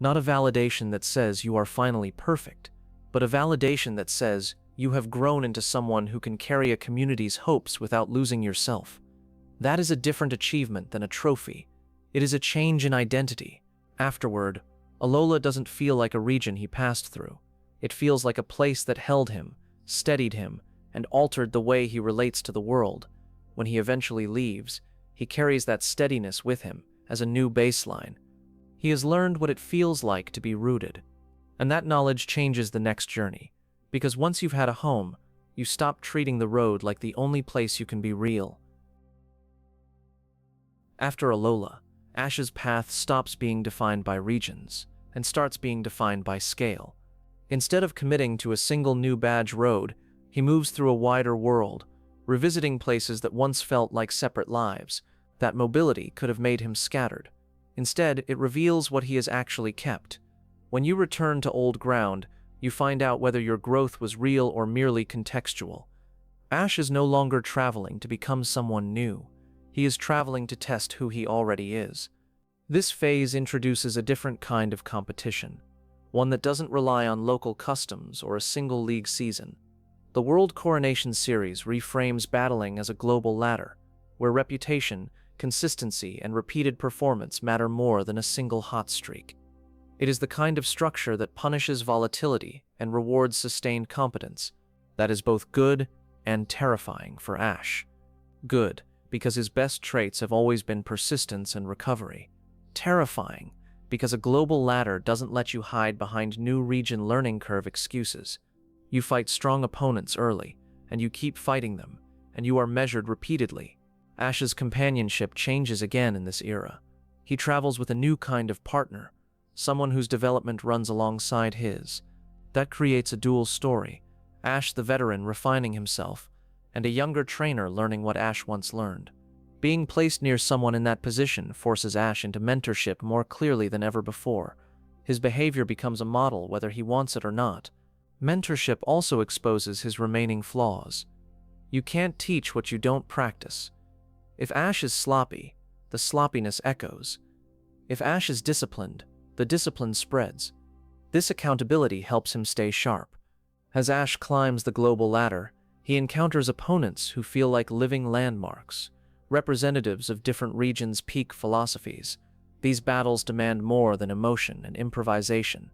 Not a validation that says you are finally perfect, but a validation that says you have grown into someone who can carry a community's hopes without losing yourself. That is a different achievement than a trophy. It is a change in identity. Afterward, Alola doesn't feel like a region he passed through. It feels like a place that held him, steadied him, and altered the way he relates to the world. When he eventually leaves, he carries that steadiness with him as a new baseline. He has learned what it feels like to be rooted. And that knowledge changes the next journey, because once you've had a home, you stop treating the road like the only place you can be real. After Alola, Ash's path stops being defined by regions and starts being defined by scale. Instead of committing to a single new badge road, he moves through a wider world, revisiting places that once felt like separate lives. That mobility could have made him scattered. Instead, it reveals what he has actually kept. When you return to old ground, you find out whether your growth was real or merely contextual. Ash is no longer traveling to become someone new. He is traveling to test who he already is. This phase introduces a different kind of competition, one that doesn't rely on local customs or a single league season. The World Coronation series reframes battling as a global ladder, where reputation, consistency, and repeated performance matter more than a single hot streak. It is the kind of structure that punishes volatility and rewards sustained competence. That is both good and terrifying for Ash. Good, because his best traits have always been persistence and recovery. Terrifying, because a global ladder doesn't let you hide behind new region learning curve excuses. You fight strong opponents early, and you keep fighting them, and you are measured repeatedly. Ash's companionship changes again in this era. He travels with a new kind of partner, someone whose development runs alongside his. That creates a dual story, Ash the veteran refining himself, and a younger trainer learning what Ash once learned. Being placed near someone in that position forces Ash into mentorship more clearly than ever before. His behavior becomes a model whether he wants it or not. Mentorship also exposes his remaining flaws. You can't teach what you don't practice. If Ash is sloppy, the sloppiness echoes. If Ash is disciplined, the discipline spreads. This accountability helps him stay sharp. As Ash climbs the global ladder, he encounters opponents who feel like living landmarks, representatives of different regions' peak philosophies. These battles demand more than emotion and improvisation.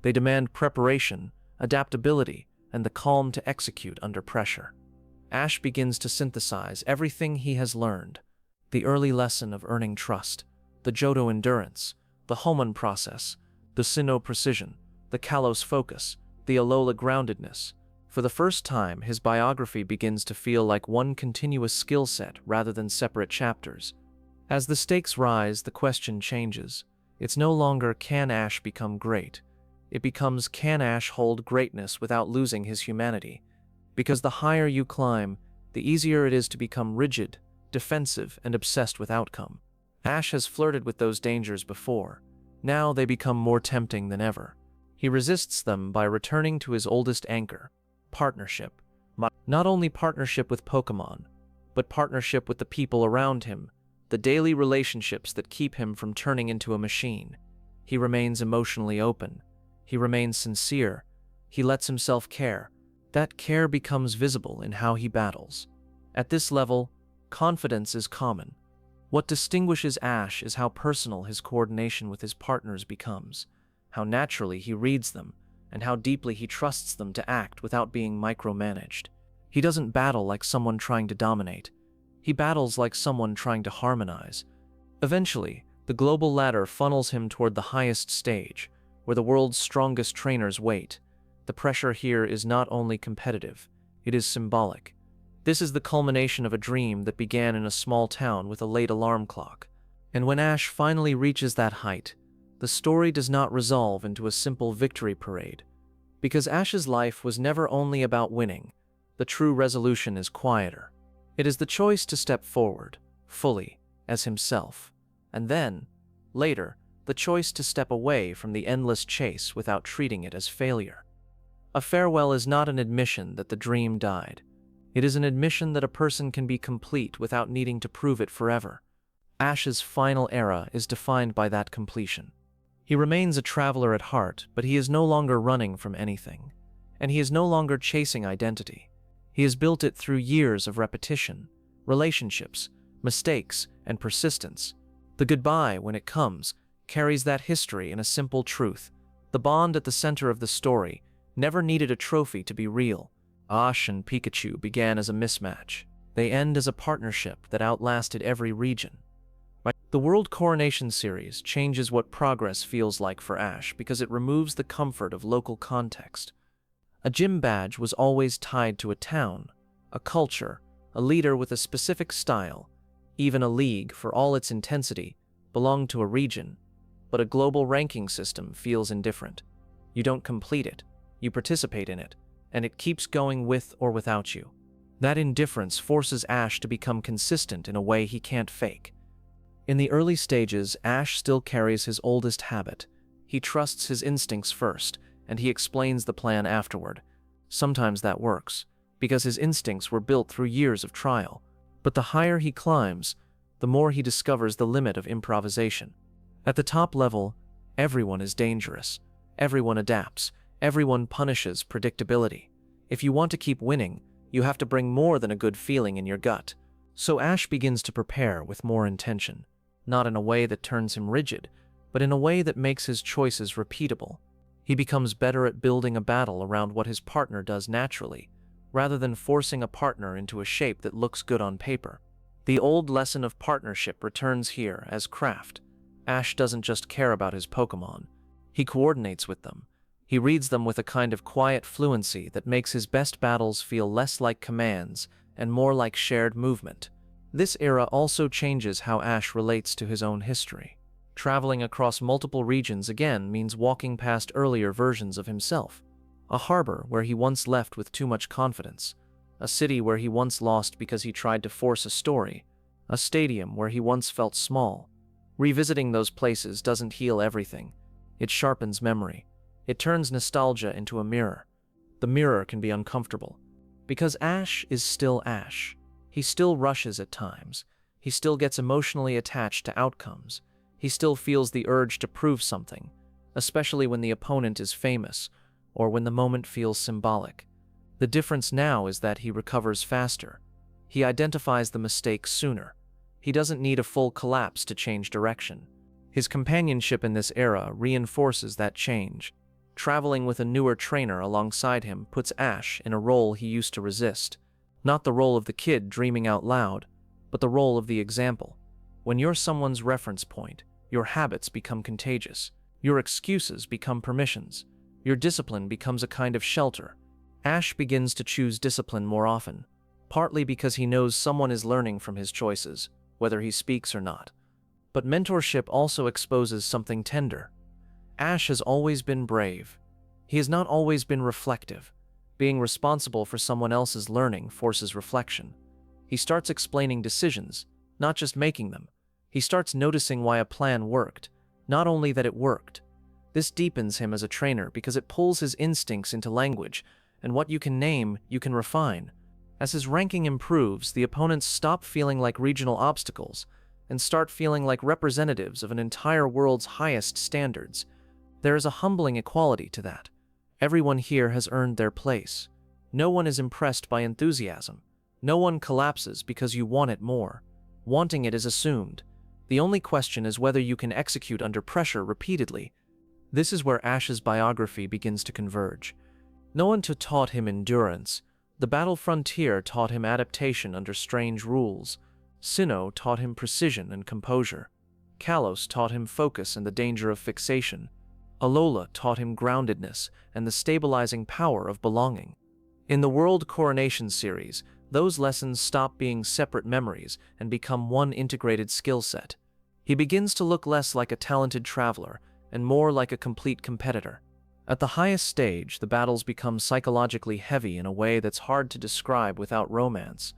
They demand preparation, adaptability, and the calm to execute under pressure. Ash begins to synthesize everything he has learned. The early lesson of earning trust, the Johto endurance, the Hoenn process, the Sinnoh precision, the Kalos focus, the Alola groundedness. For the first time, his biography begins to feel like one continuous skill set rather than separate chapters. As the stakes rise, the question changes. It's no longer can Ash become great. It becomes can Ash hold greatness without losing his humanity. Because the higher you climb, the easier it is to become rigid, defensive, and obsessed with outcome. Ash has flirted with those dangers before. Now they become more tempting than ever. He resists them by returning to his oldest anchor, partnership. Not only partnership with Pokémon, but partnership with the people around him, the daily relationships that keep him from turning into a machine. He remains emotionally open. He remains sincere. He lets himself care. That care becomes visible in how he battles. At this level, confidence is common. What distinguishes Ash is how personal his coordination with his partners becomes, how naturally he reads them, and how deeply he trusts them to act without being micromanaged. He doesn't battle like someone trying to dominate. He battles like someone trying to harmonize. Eventually, the global ladder funnels him toward the highest stage, where the world's strongest trainers wait. The pressure here is not only competitive, it is symbolic. This is the culmination of a dream that began in a small town with a late alarm clock. And when Ash finally reaches that height, the story does not resolve into a simple victory parade. Because Ash's life was never only about winning, the true resolution is quieter. It is the choice to step forward, fully, as himself, and then, later, the choice to step away from the endless chase without treating it as failure. A farewell is not an admission that the dream died. It is an admission that a person can be complete without needing to prove it forever. Ash's final era is defined by that completion. He remains a traveler at heart, but he is no longer running from anything. And he is no longer chasing identity. He has built it through years of repetition, relationships, mistakes, and persistence. The goodbye, when it comes, carries that history in a simple truth. The bond at the center of the story never needed a trophy to be real. Ash and Pikachu began as a mismatch. They end as a partnership that outlasted every region. The World Coronation series changes what progress feels like for Ash because it removes the comfort of local context. A gym badge was always tied to a town, a culture, a leader with a specific style. Even a league, for all its intensity, belonged to a region. But a global ranking system feels indifferent. You don't complete it, you participate in it, and it keeps going with or without you. That indifference forces Ash to become consistent in a way he can't fake. In the early stages, Ash still carries his oldest habit. He trusts his instincts first, and he explains the plan afterward. Sometimes that works, because his instincts were built through years of trial. But the higher he climbs, the more he discovers the limit of improvisation. At the top level, everyone is dangerous. Everyone adapts. Everyone punishes predictability. If you want to keep winning, you have to bring more than a good feeling in your gut. So Ash begins to prepare with more intention, not in a way that turns him rigid, but in a way that makes his choices repeatable. He becomes better at building a battle around what his partner does naturally, rather than forcing a partner into a shape that looks good on paper. The old lesson of partnership returns here as craft. Ash doesn't just care about his Pokémon. He coordinates with them. He reads them with a kind of quiet fluency that makes his best battles feel less like commands and more like shared movement. This era also changes how Ash relates to his own history. Traveling across multiple regions again means walking past earlier versions of himself. A harbor where he once left with too much confidence. A city where he once lost because he tried to force a story. A stadium where he once felt small. Revisiting those places doesn't heal everything. It sharpens memory. It turns nostalgia into a mirror. The mirror can be uncomfortable. Because Ash is still Ash. He still rushes at times. He still gets emotionally attached to outcomes. He still feels the urge to prove something, especially when the opponent is famous, or when the moment feels symbolic. The difference now is that he recovers faster. He identifies the mistake sooner. He doesn't need a full collapse to change direction. His companionship in this era reinforces that change. Traveling with a newer trainer alongside him puts Ash in a role he used to resist. Not the role of the kid dreaming out loud, but the role of the example. When you're someone's reference point, your habits become contagious. Your excuses become permissions. Your discipline becomes a kind of shelter. Ash begins to choose discipline more often, partly because he knows someone is learning from his choices, whether he speaks or not. But mentorship also exposes something tender. Ash has always been brave. He has not always been reflective. Being responsible for someone else's learning forces reflection. He starts explaining decisions, not just making them. He starts noticing why a plan worked, not only that it worked. This deepens him as a trainer because it pulls his instincts into language, and what you can name, you can refine. As his ranking improves, the opponents stop feeling like regional obstacles and start feeling like representatives of an entire world's highest standards. There is a humbling equality to that. Everyone here has earned their place. No one is impressed by enthusiasm. No one collapses because you want it more. Wanting it is assumed. The only question is whether you can execute under pressure repeatedly. This is where Ash's biography begins to converge. No one taught him endurance. The battle frontier taught him adaptation under strange rules. Sinnoh taught him precision and composure. Kalos taught him focus and the danger of fixation. Alola taught him groundedness and the stabilizing power of belonging. In the World Coronation series, those lessons stop being separate memories and become one integrated skill set. He begins to look less like a talented traveler and more like a complete competitor. At the highest stage, the battles become psychologically heavy in a way that's hard to describe without romance.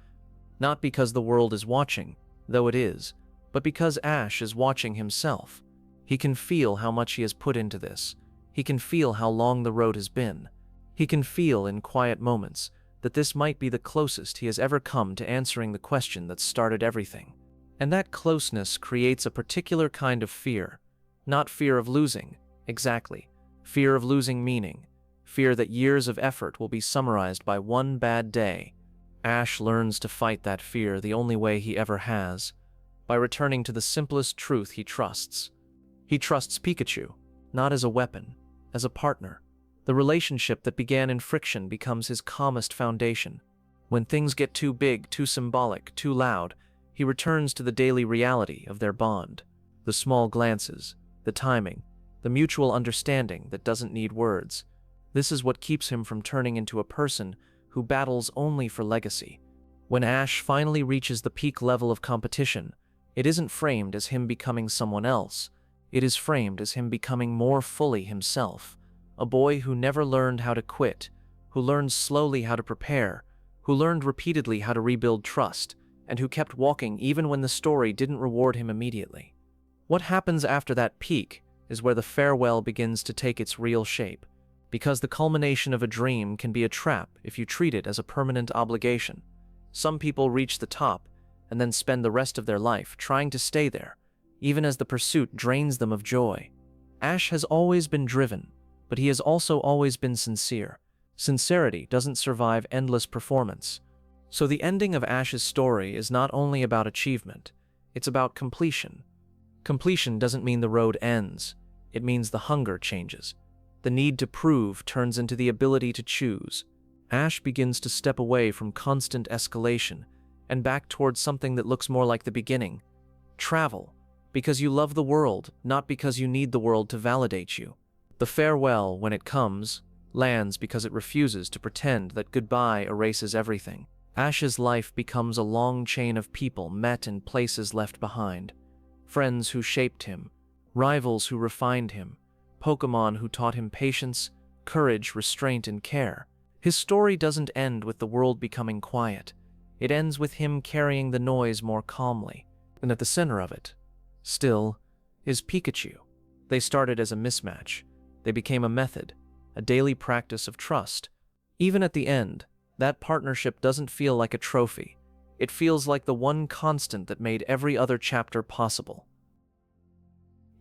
Not because the world is watching, though it is, but because Ash is watching himself. He can feel how much he has put into this. He can feel how long the road has been. He can feel in quiet moments that this might be the closest he has ever come to answering the question that started everything. And that closeness creates a particular kind of fear. Not fear of losing, exactly. Fear of losing meaning. Fear that years of effort will be summarized by one bad day. Ash learns to fight that fear the only way he ever has, by returning to the simplest truth he trusts. He trusts Pikachu, not as a weapon, as a partner. The relationship that began in friction becomes his calmest foundation. When things get too big, too symbolic, too loud, he returns to the daily reality of their bond. The small glances, the timing, the mutual understanding that doesn't need words. This is what keeps him from turning into a person who battles only for legacy. When Ash finally reaches the peak level of competition, it isn't framed as him becoming someone else. It is framed as him becoming more fully himself. A boy who never learned how to quit, who learned slowly how to prepare, who learned repeatedly how to rebuild trust, and who kept walking even when the story didn't reward him immediately. What happens after that peak is where the farewell begins to take its real shape, because the culmination of a dream can be a trap if you treat it as a permanent obligation. Some people reach the top and then spend the rest of their life trying to stay there, even as the pursuit drains them of joy. Ash has always been driven, but he has also always been sincere. Sincerity doesn't survive endless performance. So the ending of Ash's story is not only about achievement, it's about completion. Completion doesn't mean the road ends, it means the hunger changes. The need to prove turns into the ability to choose. Ash begins to step away from constant escalation and back towards something that looks more like the beginning. Travel, because you love the world, not because you need the world to validate you. The farewell, when it comes, lands because it refuses to pretend that goodbye erases everything. Ash's life becomes a long chain of people met in places left behind. Friends who shaped him, rivals who refined him, Pokémon who taught him patience, courage, restraint, and care. His story doesn't end with the world becoming quiet. It ends with him carrying the noise more calmly. And at the center of it, still, is Pikachu. They started as a mismatch. They became a method, a daily practice of trust. Even at the end, that partnership doesn't feel like a trophy. It feels like the one constant that made every other chapter possible.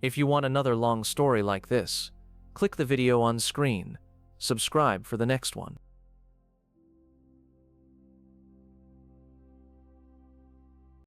If you want another long story like this, click the video on screen. Subscribe for the next one.